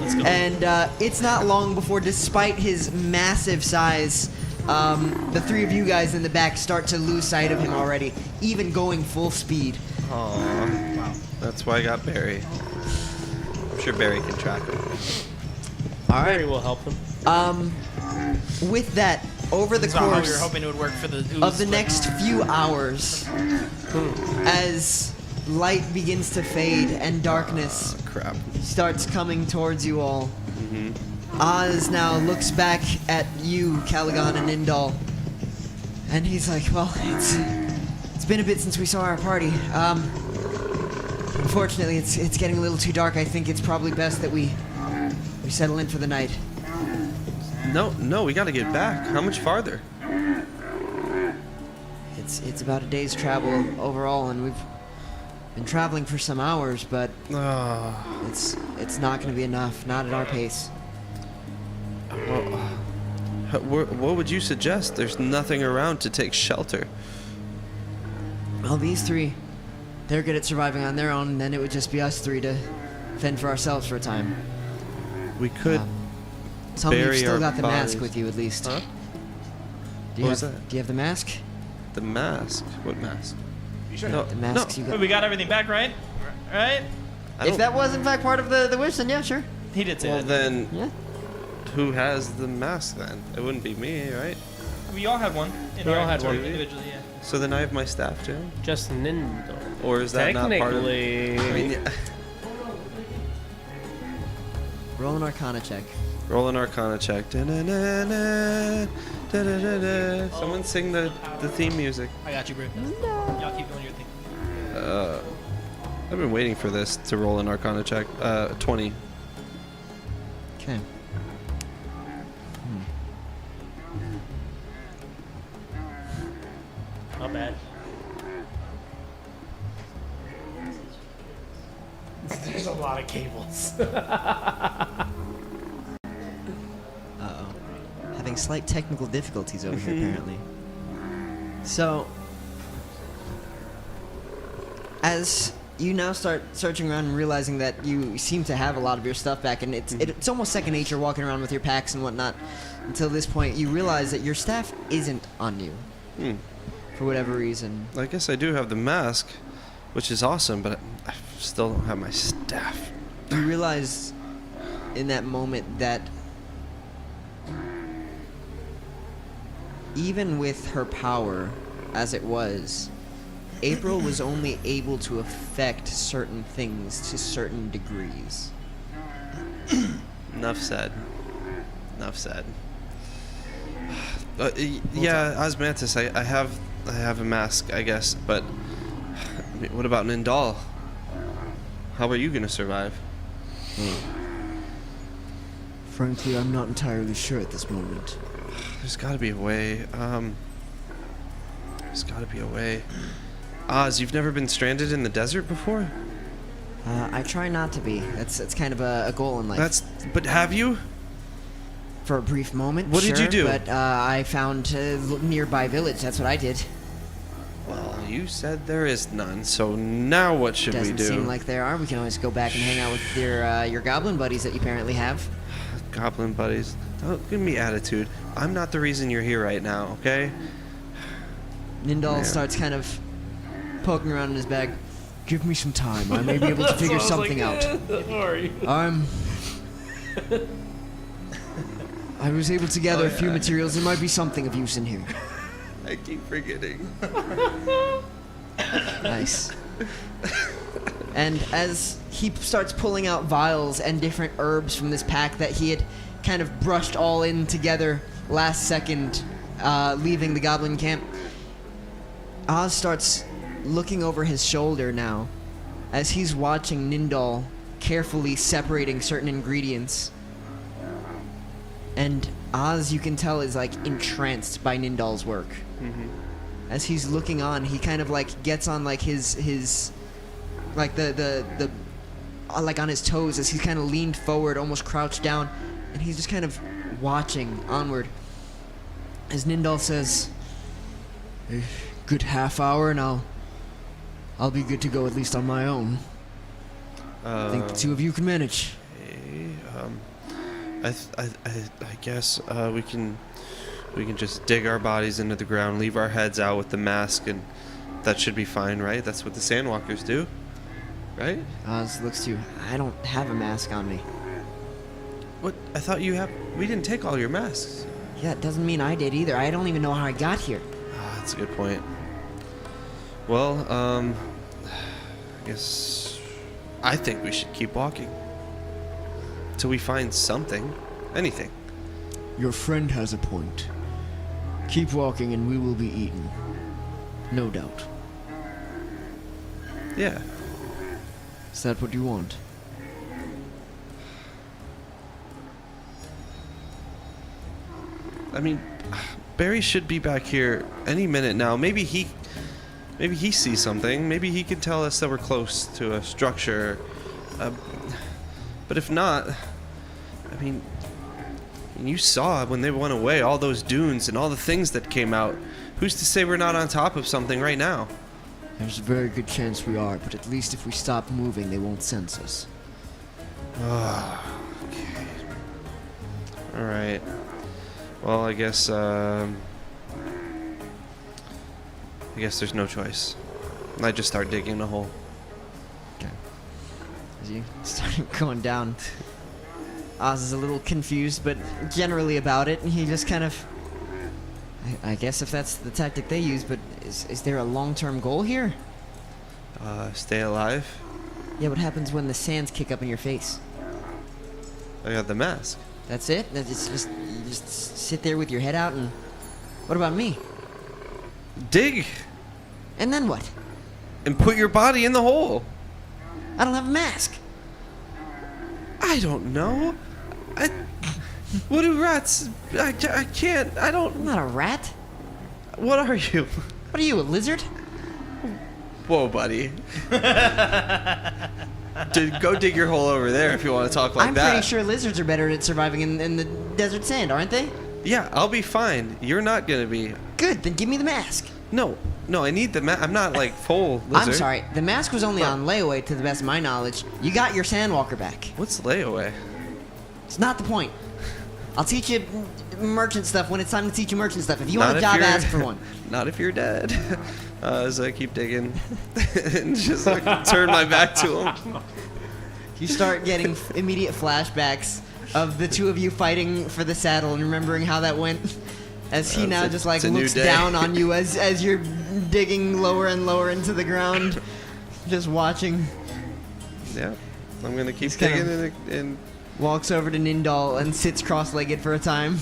Speaker 8: Let's go.
Speaker 6: And it's not long before, despite his massive size, the three of you guys in the back start to lose sight of him already, even going full speed.
Speaker 2: Aww. Wow. That's why I got Barry. I'm sure Barry can track him.
Speaker 6: All
Speaker 5: Barry
Speaker 6: right.
Speaker 5: will help him.
Speaker 6: With that, over the
Speaker 8: That's not how we were
Speaker 6: course
Speaker 8: hoping it would work for the ooze,
Speaker 6: of the
Speaker 8: but-
Speaker 6: next few hours, as light begins to fade and darkness
Speaker 2: Crap.
Speaker 6: starts coming towards you all, Oz now looks back at you, Calagon and Indal, and he's like, well, it's been a bit since we saw our party. Unfortunately, it's getting a little too dark. I think it's probably best that we settle in for the night.
Speaker 2: No, we gotta get back. How much farther?
Speaker 6: It's about a day's travel overall, and we've been traveling for some hours, but it's not going to be enough. Not at our pace.
Speaker 2: Well, what would you suggest? There's nothing around to take shelter.
Speaker 6: Well, these three, they're good at surviving on their own, and then it would just be us three to fend for ourselves for a time.
Speaker 2: We could
Speaker 6: Tell me you've
Speaker 2: bury
Speaker 6: still
Speaker 2: our
Speaker 6: got the mask
Speaker 2: bodies.
Speaker 6: with you, at least.
Speaker 2: Huh?
Speaker 6: Do you
Speaker 2: What was
Speaker 6: have,
Speaker 2: that?
Speaker 6: Do you have the mask?
Speaker 2: The mask? What mask?
Speaker 8: You sure?
Speaker 2: No,
Speaker 6: The masks you
Speaker 8: Wait,
Speaker 6: got.
Speaker 8: we got everything back, right? Right?
Speaker 2: I
Speaker 6: If
Speaker 2: don't-
Speaker 6: that was in fact part of the wish, then yeah, sure.
Speaker 8: He did say
Speaker 2: Well
Speaker 8: that.
Speaker 2: then,
Speaker 6: Yeah.
Speaker 2: who has the mask then? It wouldn't be me, right?
Speaker 8: We all had one.
Speaker 5: We all had one.
Speaker 8: individually, yeah.
Speaker 2: So then I have my staff too?
Speaker 5: Just Nindo.
Speaker 2: Or is that not part of?
Speaker 5: Technically.
Speaker 2: I mean, yeah.
Speaker 6: Roll an Arcana check.
Speaker 2: Roll an Arcana check. Da-na-na-na, da-da-da-da. Someone sing the theme music.
Speaker 8: I got you, bro. Y'all keep doing your thing.
Speaker 2: I've been waiting for this to roll an Arcana check. 20.
Speaker 6: Okay.
Speaker 5: Not bad. There's a lot of cables.
Speaker 6: Uh-oh. Having slight technical difficulties over here, apparently. So, as you now start searching around and realizing that you seem to have a lot of your stuff back, and it's almost second nature walking around with your packs and whatnot, until this point you realize that your staff isn't on you. For whatever reason.
Speaker 2: I guess I do have the mask, which is awesome, but I still don't have my staff.
Speaker 6: You realize in that moment that even with her power as it was, April was only able to affect certain things to certain degrees.
Speaker 2: Enough said. Enough said. Yeah, Osmanthus, I have a mask, I guess, but what about Nindal? How are you gonna survive?
Speaker 6: Frankly, I'm not entirely sure at this moment.
Speaker 2: There's gotta be a way. There's gotta be a way. Oz, you've never been stranded in the desert before?
Speaker 6: I try not to be. That's kind of a goal in life.
Speaker 2: But have you?
Speaker 6: For a brief moment.
Speaker 2: What did you do?
Speaker 6: But I found a nearby village. That's what I did.
Speaker 2: Well, you said there is none, so now what should we do?
Speaker 6: Doesn't seem like there are. We can always go back and hang out with your goblin buddies that you apparently have.
Speaker 2: Goblin buddies. Don't give me attitude. I'm not the reason you're here right now, okay?
Speaker 6: Nindal starts kind of poking around in his bag. Give me some time. I may be able to figure something out. I was able to gather a few materials. There might be something of use in here.
Speaker 2: I keep forgetting.
Speaker 6: Nice. And as he starts pulling out vials and different herbs from this pack that he had kind of brushed all in together last second, leaving the goblin camp, Oz starts looking over his shoulder now as he's watching Nindal carefully separating certain ingredients. And Oz, you can tell, is like entranced by Nindal's work. As he's looking on, he kind of like gets on like his like the like on his toes as he's kind of leaned forward, almost crouched down, and he's just kind of watching onward as Nindal says, "A good half hour and I'll be good to go, at least on my own. I think the two of you can manage."
Speaker 2: I guess we can just dig our bodies into the ground, leave our heads out with the mask, and that should be fine, right? That's what the Sandwalkers do, right?
Speaker 6: Oz looks to you. I don't have a mask on me.
Speaker 2: What? I thought you have. We didn't take all your masks.
Speaker 6: Yeah, it doesn't mean I did either. I don't even know how I got here.
Speaker 2: That's a good point. Well, I guess I think we should keep walking till we find something, anything.
Speaker 6: Your friend has a point. Keep walking and we will be eaten. No doubt.
Speaker 2: Yeah.
Speaker 6: Is that what you want?
Speaker 2: I mean, Barry should be back here any minute now. Maybe he sees something. Maybe he can tell us that we're close to a structure. But if not, I mean, you saw when they went away all those dunes and all the things that came out. Who's to say we're not on top of something right now?
Speaker 6: There's a very good chance we are, but at least if we stop moving, they won't sense us.
Speaker 2: Okay. All right. Well, I guess there's no choice. I just start digging a hole.
Speaker 6: Okay. As you start going down, Oz is a little confused, but generally about it, and he just kind of... I guess if that's the tactic they use, but is there a long-term goal here?
Speaker 2: Stay alive.
Speaker 6: Yeah, what happens when the sands kick up in your face?
Speaker 2: I got the mask.
Speaker 6: That's it? You just sit there with your head out, and what about me?
Speaker 2: Dig!
Speaker 6: And then what?
Speaker 2: And put your body in the hole.
Speaker 6: I don't have a mask.
Speaker 2: I don't know. What do rats... I can't... I don't...
Speaker 6: I'm not a rat.
Speaker 2: What are you?
Speaker 6: What are you, a lizard?
Speaker 2: Whoa, buddy. Go dig your hole over there if you want to talk like
Speaker 6: I'm
Speaker 2: that.
Speaker 6: pretty sure lizards are better at surviving in the desert sand, aren't they?
Speaker 2: Yeah, I'll be fine. You're not gonna be.
Speaker 6: Good, then give me the mask.
Speaker 2: No, I need the I'm not like full lizard.
Speaker 6: I'm sorry, the mask was only on layaway to the best of my knowledge. You got your Sandwalker back.
Speaker 2: What's layaway?
Speaker 6: It's not the point. I'll teach you merchant stuff when it's time to teach you merchant stuff. If you
Speaker 2: Not
Speaker 6: want a
Speaker 2: if
Speaker 6: job,
Speaker 2: you're-
Speaker 6: ask for one.
Speaker 2: Not if you're dead. As I keep digging and just like turn my back to him.
Speaker 6: You start getting immediate flashbacks of the two of you fighting for the saddle and remembering how that went. As he now just like
Speaker 2: it's a new
Speaker 6: looks
Speaker 2: day.
Speaker 6: down on you as you're digging lower and lower into the ground, just watching.
Speaker 2: Yeah, I'm gonna keep
Speaker 6: He's kind
Speaker 2: digging and
Speaker 6: Walks over to Nindal and sits cross-legged for a time.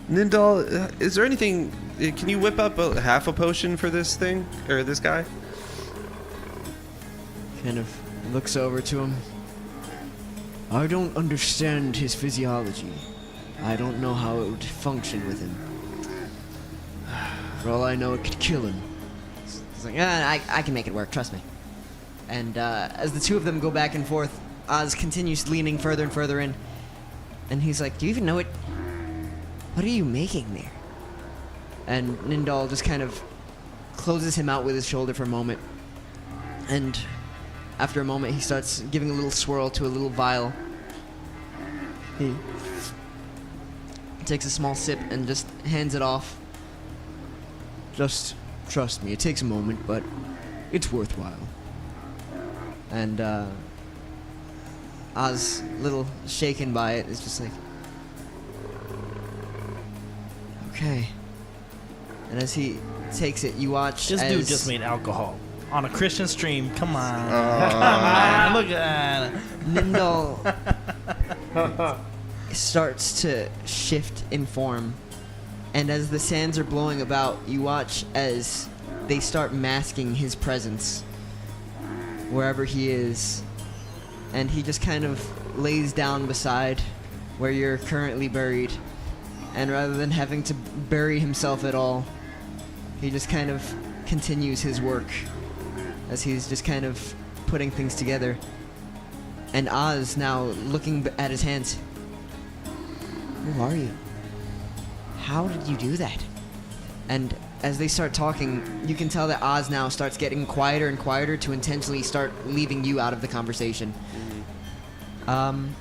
Speaker 2: Nindal, is there anything? Can you whip up half a potion for this thing or this guy?
Speaker 6: Kind of looks over to him. I don't understand his physiology. I don't know how it would function with him. For all I know, it could kill him. He's like, I can make it work, trust me. And as the two of them go back and forth, Oz continues leaning further and further in. And he's like, do you even know it? What are you making there? And Nindal just kind of closes him out with his shoulder for a moment. And after a moment, he starts giving a little swirl to a little vial. He takes a small sip and just hands it off. Just trust me, it takes a moment, but it's worthwhile. And Oz, a little shaken by it, is just like, okay. And as he takes it, you watch
Speaker 11: This
Speaker 6: as
Speaker 11: dude just made alcohol on a Christian stream. Come on. Come on. Look at it.
Speaker 6: Nindal starts to shift in form. And as the sands are blowing about, you watch as they start masking his presence wherever he is. And he just kind of lays down beside where you're currently buried. And rather than having to bury himself at all, he just kind of continues his work as he's just kind of putting things together. And Oz, now looking at his hands, who are you? How did you do that? And as they start talking, you can tell that Oz now starts getting quieter and quieter to intentionally start leaving you out of the conversation. And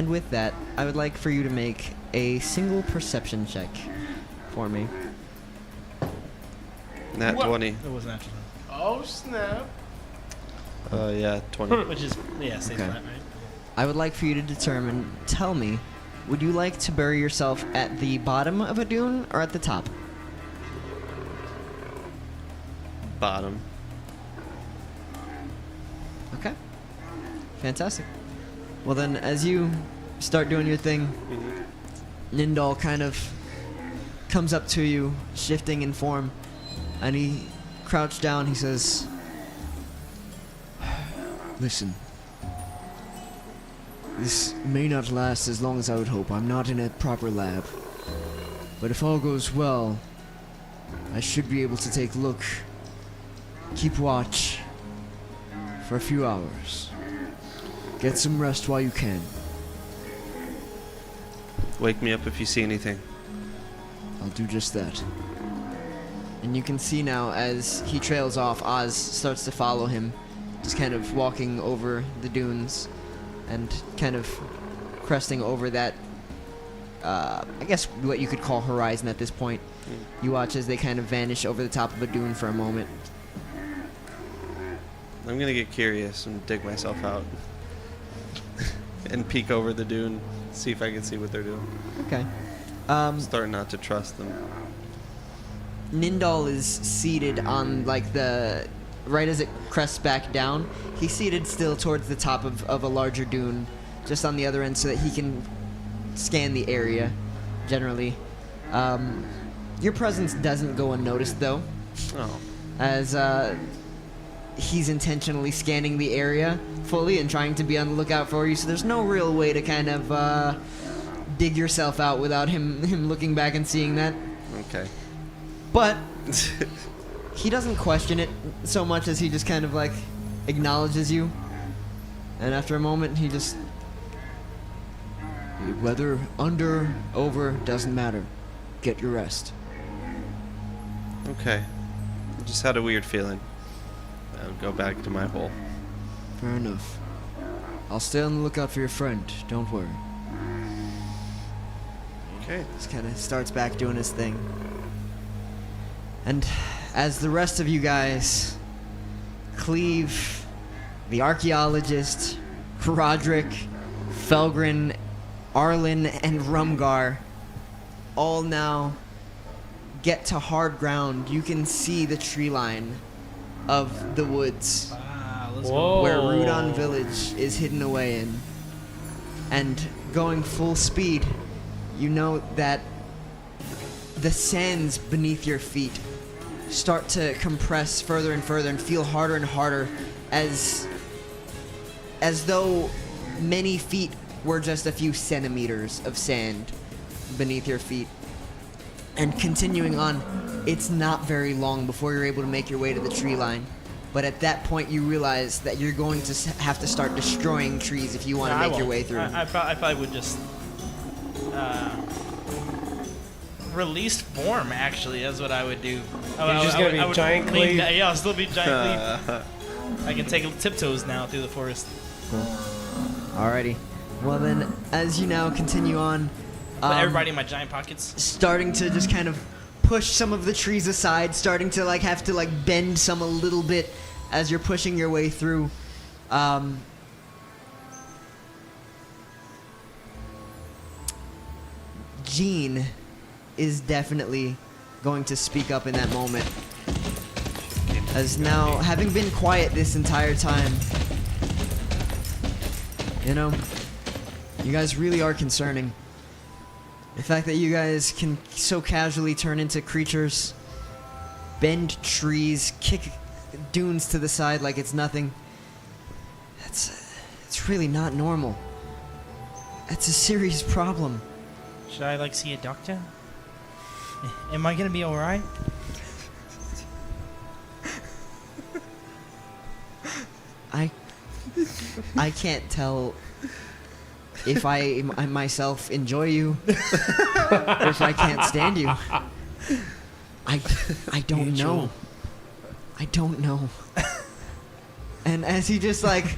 Speaker 6: with that, I would like for you to make a single perception check for me.
Speaker 2: Nat 20.
Speaker 11: It was natural.
Speaker 9: Oh, snap.
Speaker 2: Yeah, 20.
Speaker 11: Which is, yeah, stay flat, right?
Speaker 6: I would like for you to determine, tell me, would you like to bury yourself at the bottom of a dune or at the top?
Speaker 2: Bottom.
Speaker 6: Okay. Fantastic. Well then, as you start doing your thing, Nindal kind of comes up to you, shifting in form, and he crouched down. He says, listen, this may not last as long as I would hope. I'm not in a proper lab. But if all goes well, I should be able to take a look, keep watch for a few hours. Get some rest while you can.
Speaker 2: Wake me up if you see anything.
Speaker 6: I'll do just that. And you can see now as he trails off, Oz starts to follow him, just kind of walking over the dunes and kind of cresting over that, I guess what you could call horizon at this point. You watch as they kind of vanish over the top of a dune for a moment.
Speaker 2: I'm gonna get curious and dig myself out. And peek over the dune, see if I can see what they're doing.
Speaker 6: Okay.
Speaker 2: I'm starting not to trust them.
Speaker 6: Nindal is seated on, like, the... Right as it crests back down, he's seated still towards the top of a larger dune, just on the other end so that he can scan the area, generally. Your presence doesn't go unnoticed, though.
Speaker 2: Oh.
Speaker 6: As, he's intentionally scanning the area fully and trying to be on the lookout for you, so there's no real way to kind of dig yourself out without him looking back and seeing that.
Speaker 2: Okay.
Speaker 6: But he doesn't question it so much as he just kind of like acknowledges you. And after a moment, he just... Whether under, over, doesn't matter. Get your rest.
Speaker 2: Okay. I just had a weird feeling. I'll go back to my hole.
Speaker 6: Fair enough. I'll stay on the lookout for your friend. Don't worry.
Speaker 2: Okay.
Speaker 6: Just kind of starts back doing his thing. And as the rest of you guys, Cleave, the archaeologist, Rodrick, Felgren, Arlyn, and Rumgar all now get to hard ground, you can see the tree line of the woods where Rudon Village is hidden away in. And going full speed, you know that the sands beneath your feet start to compress further and further and feel harder and harder as though many feet were just a few centimeters of sand beneath your feet. And continuing on, it's not very long before you're able to make your way to the tree line. But at that point, you realize that you're going to have to start destroying trees if you want to make your way through.
Speaker 8: I probably would just release form. Actually, that's what I would do.
Speaker 5: You're just gonna be giant Cleave.
Speaker 8: Yeah, I'll still be giant Cleave. I can take tiptoes now through the forest.
Speaker 6: Alrighty. Well then, as you now continue on,
Speaker 8: Put everybody in my giant pockets.
Speaker 6: starting to just kind of push some of the trees aside, starting to like have to like bend some a little bit as you're pushing your way through. Jean is definitely going to speak up in that moment. As now, having been quiet this entire time, you know, you guys really are concerning. The fact that you guys can so casually turn into creatures, bend trees, kick dunes to the side like it's nothing, it's really not normal. That's a serious problem.
Speaker 8: Should I like see a doctor? Am I gonna be all right?
Speaker 6: I can't tell if I myself enjoy you or if I can't stand you. I don't know. I don't know. And as he just like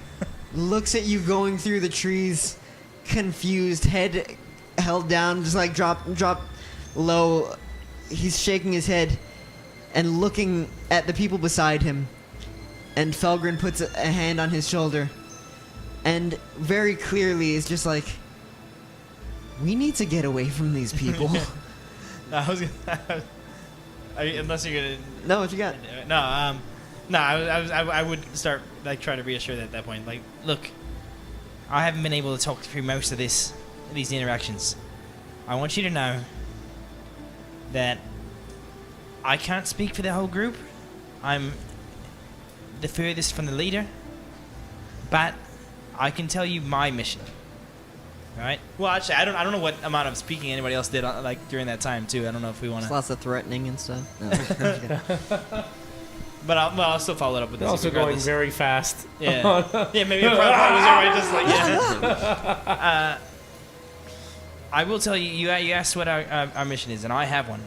Speaker 6: looks at you going through the trees, confused, head held down, just like drop low, he's shaking his head and looking at the people beside him. And Felgren puts a hand on his shoulder and very clearly is just like, we need to get away from these people.
Speaker 8: Unless you're gonna.
Speaker 6: No, what you got?
Speaker 8: No, I would start like trying to reassure that at that point. Like, look, I haven't been able to talk through most of these interactions. I want you to know that I can't speak for the whole group. I'm the furthest from the leader, but I can tell you my mission. All right. Well, actually, I don't know what amount of speaking anybody else did like during that time too. I don't know if we want to.
Speaker 6: Lots of threatening and stuff. No.
Speaker 8: But I'll still follow it up with this.
Speaker 5: Also going very fast.
Speaker 8: Yeah. Yeah. Maybe probably was everybody just like yeah. I will tell you. You asked what our mission is, and I have one.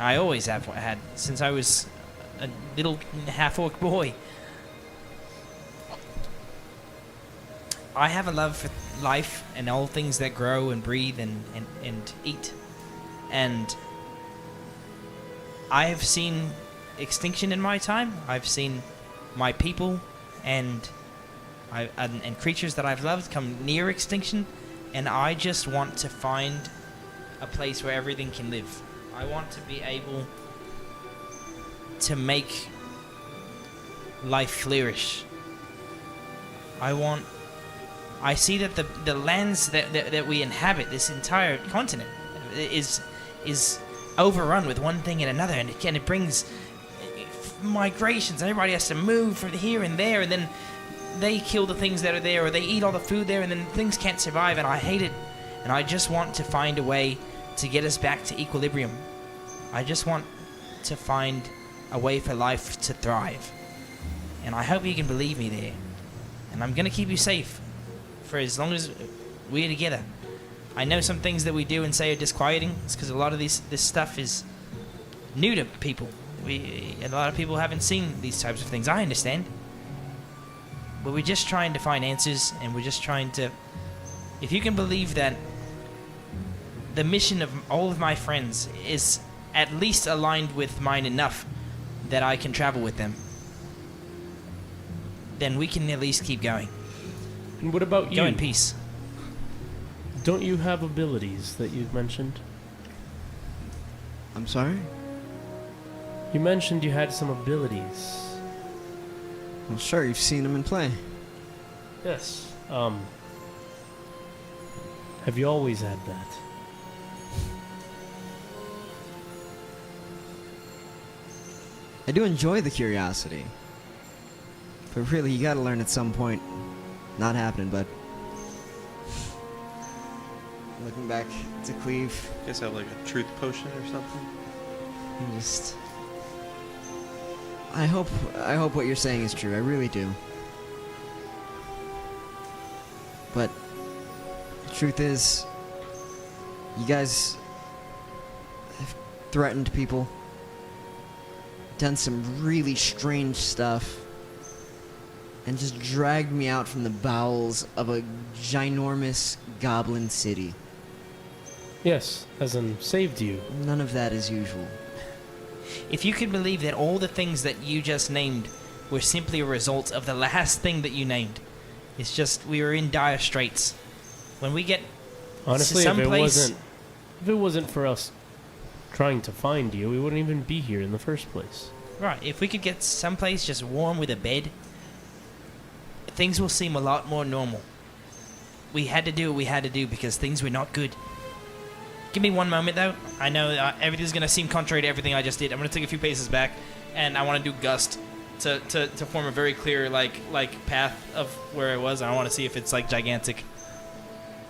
Speaker 8: I always have had since I was a little half-orc boy. I have a love for life and all things that grow and breathe and eat. And I have seen extinction in my time. I've seen my people and creatures that I've loved come near extinction. And I just want to find a place where everything can live. I want to be able to make life flourish. I see that the lands that we inhabit, this entire continent, is overrun with one thing and another, and it brings migrations. Everybody has to move from here and there, and then they kill the things that are there, or they eat all the food there, and then things can't survive, and I hate it. And I just want to find a way to get us back to equilibrium. I just want
Speaker 3: to find a way for life to thrive. And I hope you can believe me there. And I'm gonna keep you safe for as long as we're together. I know some things that we do and say are disquieting. It's because a lot of this stuff is new to people. A lot of people haven't seen these types of things. I understand. But we're just trying to find answers, and we're just trying to... If you can believe that the mission of all of my friends is at least aligned with mine enough that I can travel with them, then we can at least keep going.
Speaker 5: And what about you?
Speaker 3: Go in peace.
Speaker 5: Don't you have abilities that you've mentioned?
Speaker 6: I'm sorry?
Speaker 5: You mentioned you had some abilities.
Speaker 6: Well, sure, you've seen him in play.
Speaker 5: Yes. Have you always had that?
Speaker 6: I do enjoy the curiosity. But really, you gotta learn at some point. Not happening, but... Looking back to Cleave,
Speaker 2: You guys have like a truth potion or something?
Speaker 6: I'm just... I hope what you're saying is true. I really do. But the truth is, you guys have threatened people, done some really strange stuff, and just dragged me out from the bowels of a ginormous goblin city.
Speaker 5: Yes, as in saved you.
Speaker 6: None of that is usual.
Speaker 3: If you could believe that all the things that you just named were simply a result of the last thing that you named. It's just we were in dire straits. When we get
Speaker 5: Honestly,
Speaker 3: to some
Speaker 5: if
Speaker 3: place,
Speaker 5: it wasn't for us trying to find you, we wouldn't even be here in the first place.
Speaker 3: right, if we could get someplace just warm with a bed, things will seem a lot more normal. We had to do what we had to do because things were not good. Give me one moment, though. I know everything's going to seem contrary to everything I just did. I'm going to take a few paces back, and I want to do Gust to form a very clear, like path of where it was. I want to see if it's, like, gigantic.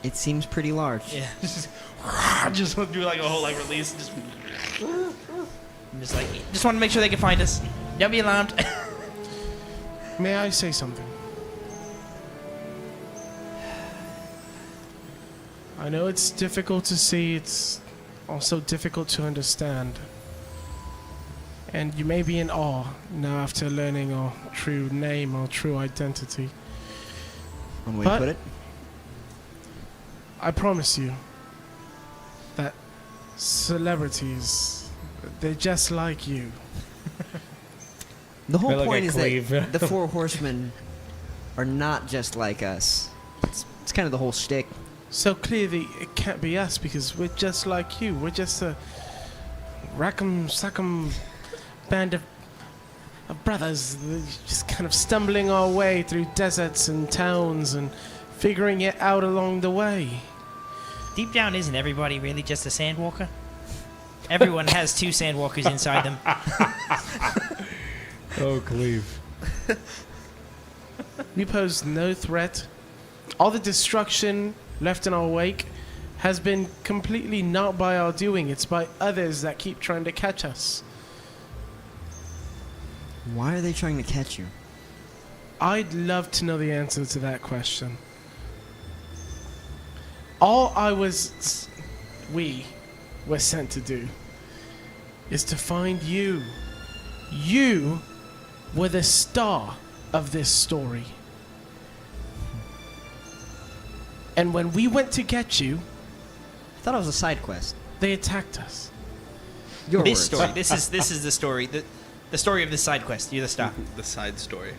Speaker 6: It seems pretty large.
Speaker 3: Yeah. just want to do, like, a whole, like, release. Just want to make sure they can find us. Don't be alarmed.
Speaker 9: May I say something? I know it's difficult to see, it's also difficult to understand. And you may be in awe now after learning our true name, our true identity.
Speaker 6: One way to put it.
Speaker 9: I promise you that celebrities, they're just like you.
Speaker 6: The whole
Speaker 5: They're like
Speaker 6: point
Speaker 5: a
Speaker 6: is
Speaker 5: Cleave.
Speaker 6: that the four horsemen are not just like us. It's kind of the whole shtick.
Speaker 9: So clearly it can't be us because we're just like you. We're just a rack'em sack'em band of brothers just kind of stumbling our way through deserts and towns and figuring it out along the way.
Speaker 3: Deep down, isn't everybody really just a sandwalker? Everyone has two sandwalkers inside them.
Speaker 5: Oh, Cleave.
Speaker 9: We pose no threat. All the destruction left in our wake has been completely not by our doing. It's by others that keep trying to catch us.
Speaker 6: Why are they trying to catch you?
Speaker 9: I'd love to know the answer to that question. All we were sent to do is to find you. You were the star of this story. And when we went to get you,
Speaker 6: I thought it was a side quest.
Speaker 9: they attacked us.
Speaker 6: Your
Speaker 3: This
Speaker 6: words.
Speaker 3: story. This is the story. The story of this side quest. You're the star.
Speaker 2: The side story.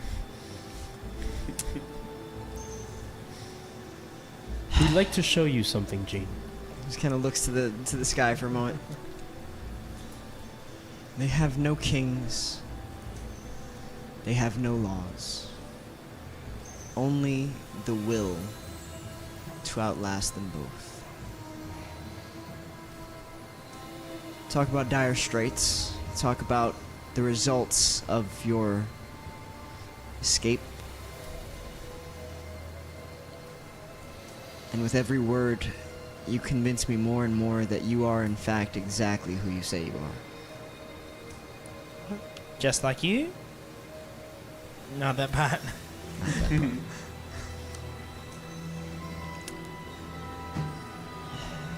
Speaker 5: We'd like to show you something, Gene.
Speaker 6: Just kind of looks to the sky for a moment. They have no kings. They have no laws. Only the will to outlast them both. Talk about dire straits. Talk about the results of your escape. And with every word, you convince me more and more that you are in fact exactly who you say you are.
Speaker 11: Just like you? Not that bad.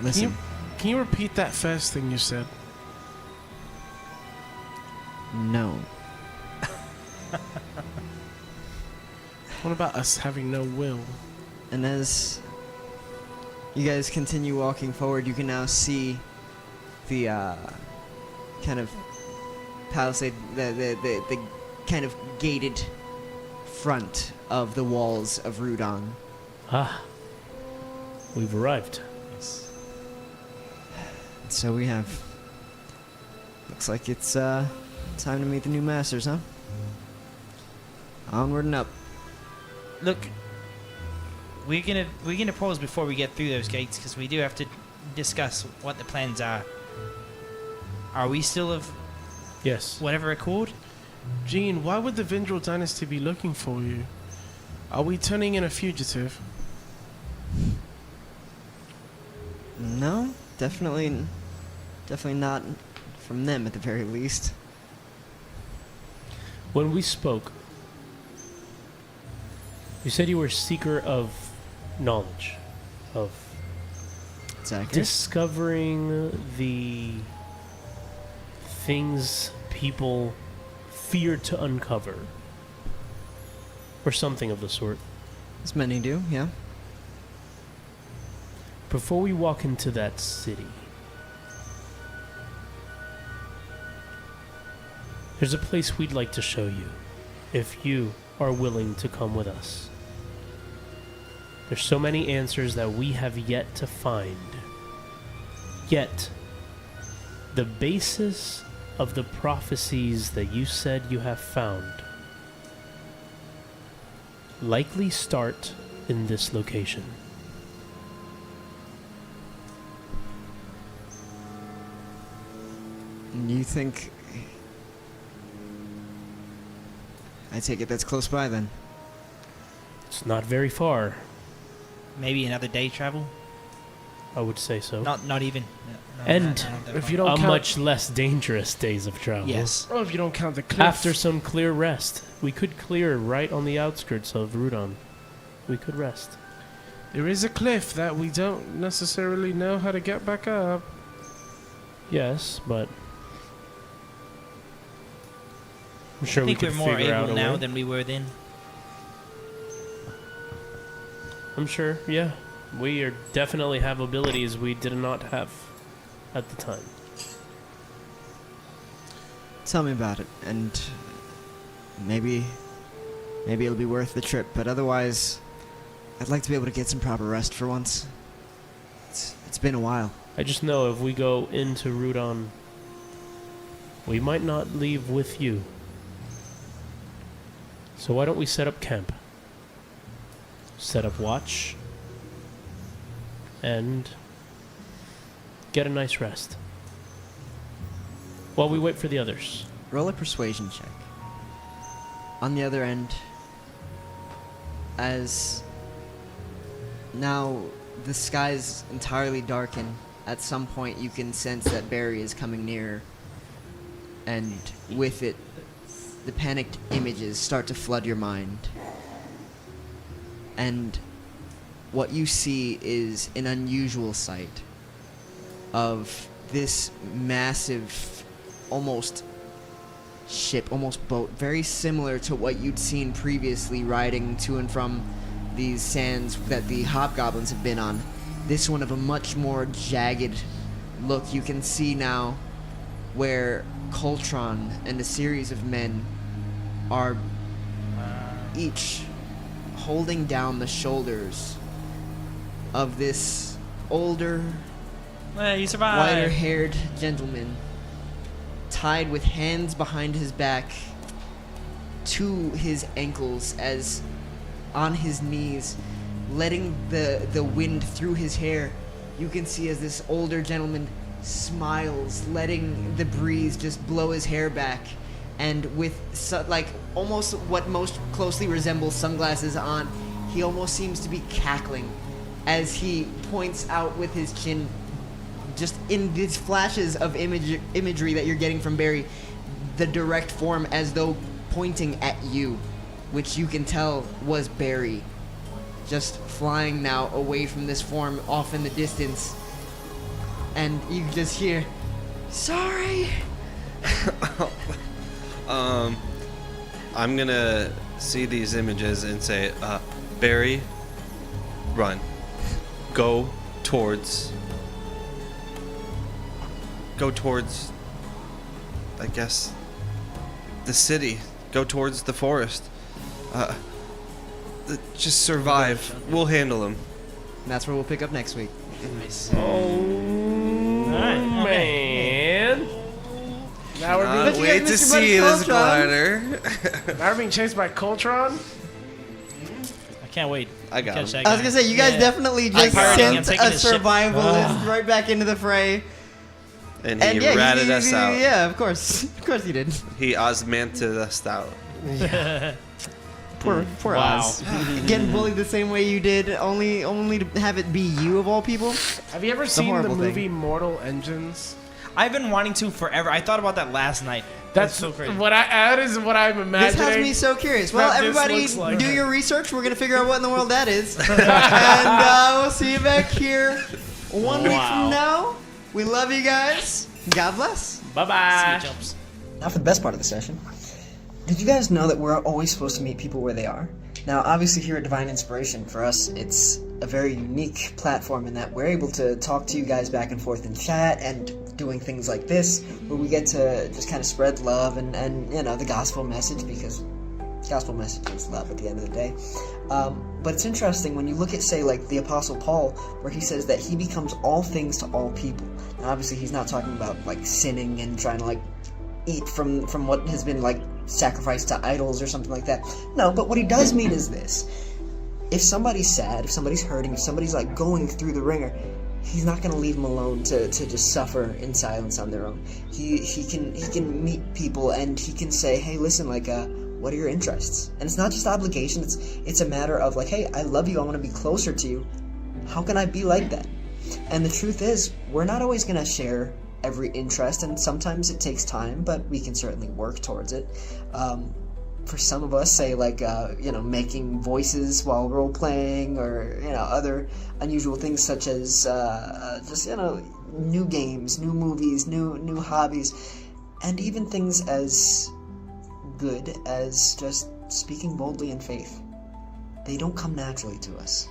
Speaker 6: Listen,
Speaker 9: Can you repeat that first thing you said?
Speaker 6: no.
Speaker 9: What about us having no will?
Speaker 6: And as you guys continue walking forward, you can now see the kind of palisade, the kind of gated front of the walls of Rudon.
Speaker 5: Ah, we've arrived.
Speaker 6: So we have. Looks like it's time to meet the new masters, huh? Onward and up.
Speaker 8: Look, we're gonna pause before we get through those gates because we do have to discuss what the plans are. Are we still of
Speaker 5: Yes.
Speaker 8: whatever accord?
Speaker 9: Jean, why would the Vindrel dynasty be looking for you? Are we turning in a fugitive?
Speaker 6: No, definitely not from them at the very least.
Speaker 5: When we spoke, you said you were a seeker of knowledge, of
Speaker 6: It's accurate.
Speaker 5: discovering the things people fear to uncover, or something of the sort.
Speaker 6: As many do, yeah.
Speaker 5: Before we walk into that city, there's a place we'd like to show you, if you are willing to come with us. There's so many answers that we have yet to find. Yet, the basis of the prophecies that you said you have found likely start in this location.
Speaker 6: And you think... I take it that's close by then.
Speaker 5: It's not very far,
Speaker 8: Maybe another day travel?
Speaker 5: I would say so.
Speaker 8: Not even. No,
Speaker 5: And
Speaker 8: not that
Speaker 9: If
Speaker 8: far.
Speaker 9: you don't
Speaker 5: A
Speaker 9: count,
Speaker 5: much less dangerous days of travel.
Speaker 8: Yes.
Speaker 9: well, if you don't count the cliff.
Speaker 5: After some clear rest, we could clear right on the outskirts of Rudon. We could rest.
Speaker 9: There is a cliff that we don't necessarily know how to get back up.
Speaker 5: Yes, but I'm sure
Speaker 8: I
Speaker 5: we
Speaker 8: think
Speaker 5: could
Speaker 8: we're more
Speaker 5: figure out
Speaker 8: able
Speaker 5: a
Speaker 8: now
Speaker 5: way.
Speaker 8: than we were then.
Speaker 5: I'm sure, yeah. We are definitely have abilities we did not have at the time.
Speaker 6: Tell me about it, and maybe it'll be worth the trip, but otherwise, I'd like to be able to get some proper rest for once. It's been a while.
Speaker 5: I just know if we go into Rudon, we might not leave with you. So why don't we set up camp? Set up watch and get a nice rest while we wait for the others.
Speaker 6: Roll a persuasion check. On the other end, as now the skies entirely darken, at some point you can sense that Barry is coming nearer, and with it, the panicked images start to flood your mind. And what you see is an unusual sight of this massive, almost ship, almost boat, very similar to what you'd seen previously riding to and from these sands that the hobgoblins have been on. This one of a much more jagged look. You can see now where Coltron and a series of men are each holding down the shoulders of this older,
Speaker 8: Well, you survived.
Speaker 6: whiter-haired gentleman, tied with hands behind his back to his ankles, as on his knees, letting the wind through his hair. You can see as this older gentleman smiles, letting the breeze just blow his hair back, and with like almost what most closely resembles sunglasses on, he almost seems to be cackling as he points out with his chin. Just in these flashes of imagery that you're getting from Barry, the direct form as though pointing at you, which you can tell was Barry, just flying now away from this form off in the distance. And you just hear, "Sorry."
Speaker 2: I'm gonna see these images and say, Barry, run. Go towards, I guess, the city. Go towards the forest. Just survive. We'll handle him.
Speaker 6: And that's where we'll pick up next week.
Speaker 5: Man.
Speaker 9: Now we're
Speaker 2: Can't
Speaker 9: being,
Speaker 2: wait to
Speaker 6: Mr.
Speaker 2: see this
Speaker 6: Coltron.
Speaker 2: glider.
Speaker 9: now we're being chased by Coltron.
Speaker 8: I can't wait.
Speaker 2: I got
Speaker 8: Catch
Speaker 2: him.
Speaker 8: that
Speaker 6: I was
Speaker 8: guy.
Speaker 6: gonna say, you guys definitely just
Speaker 8: pirating. I'm
Speaker 6: sent
Speaker 8: taking
Speaker 6: a
Speaker 8: his ship.
Speaker 6: survivalist right back into the fray.
Speaker 2: And he
Speaker 6: yeah,
Speaker 2: ratted us out.
Speaker 6: Yeah, of course he did.
Speaker 2: He osmanted us out.
Speaker 6: Poor Oz. Getting bullied the same way you did, only to have it be you of all people.
Speaker 9: Have you ever seen the
Speaker 6: horrible
Speaker 9: movie
Speaker 6: thing.
Speaker 9: Mortal Engines?
Speaker 8: I've been wanting to forever. I thought about that last night.
Speaker 9: That's
Speaker 8: so crazy.
Speaker 9: that is what I'm imagining.
Speaker 6: This has me so curious. Well,
Speaker 9: that this
Speaker 6: everybody,
Speaker 9: looks like.
Speaker 6: do your research. We're gonna figure out what in the world that is, and we'll see you back here 1 week from now. We love you guys. God bless.
Speaker 5: Bye-bye.
Speaker 8: See you, jumps.
Speaker 12: Now for the best part of the session. Did you guys know that we're always supposed to meet people where they are? Now, obviously here at Divine Inspiration, for us, it's a very unique platform in that we're able to talk to you guys back and forth in chat and doing things like this, where we get to just kind of spread love and you know, the gospel message, because gospel message is love at the end of the day. But it's interesting when you look at, say, like the Apostle Paul, where he says that he becomes all things to all people. Now, obviously he's not talking about, like, sinning and trying to, like, eat from what has been, like, sacrificed to idols or something like that. No, but what he does mean is this. If somebody's sad, if somebody's hurting, if somebody's, like, going through the ringer, he's not going to leave them alone to just suffer in silence on their own. He can meet people and he can say, hey, listen, like, what are your interests? And it's not just obligation, it's a matter of, like, hey, I love you, I want to be closer to you. How can I be like that? And the truth is, we're not always going to share every interest, and sometimes it takes time, but we can certainly work towards it. For some of us, say, like, you know, making voices while role-playing, or, you know, other unusual things such as just, you know, new games, new movies, new hobbies, and even things as good as just speaking boldly in faith. They don't come naturally to us.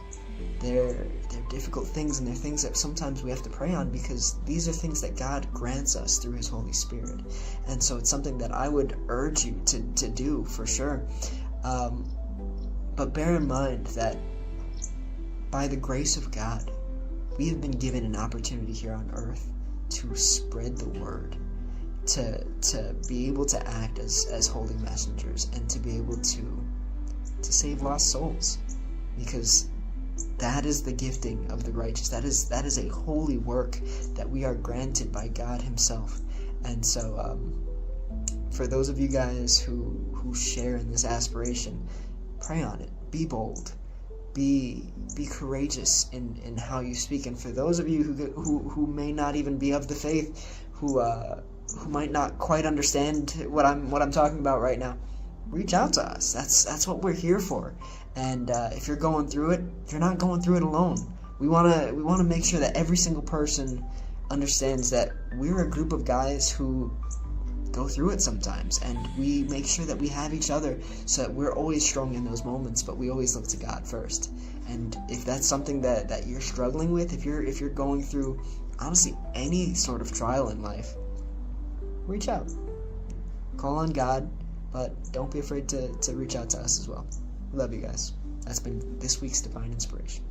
Speaker 12: They're difficult things, and they're things that sometimes we have to pray on, because these are things that God grants us through His Holy Spirit. And so it's something that I would urge you to do for sure. But bear in mind that by the grace of God, we have been given an opportunity here on earth to spread the word, to be able to act as holy messengers, and to be able to save lost souls, because that is the gifting of the righteous. That is a holy work that we are granted by God Himself. And so, for those of you guys who share in this aspiration, pray on it. Be bold. Be courageous in how you speak. And for those of you who may not even be of the faith, who might not quite understand what I'm talking about right now, reach out to us. That's what we're here for. And if you're going through it, you're not going through it alone. We wanna make sure that every single person understands that we're a group of guys who go through it sometimes, and we make sure that we have each other so that we're always strong in those moments, but we always look to God first. And if that's something that you're struggling with, if you're going through honestly any sort of trial in life, reach out. Call on God, but don't be afraid to reach out to us as well. Love you guys. That's been this week's Divine Inspiration.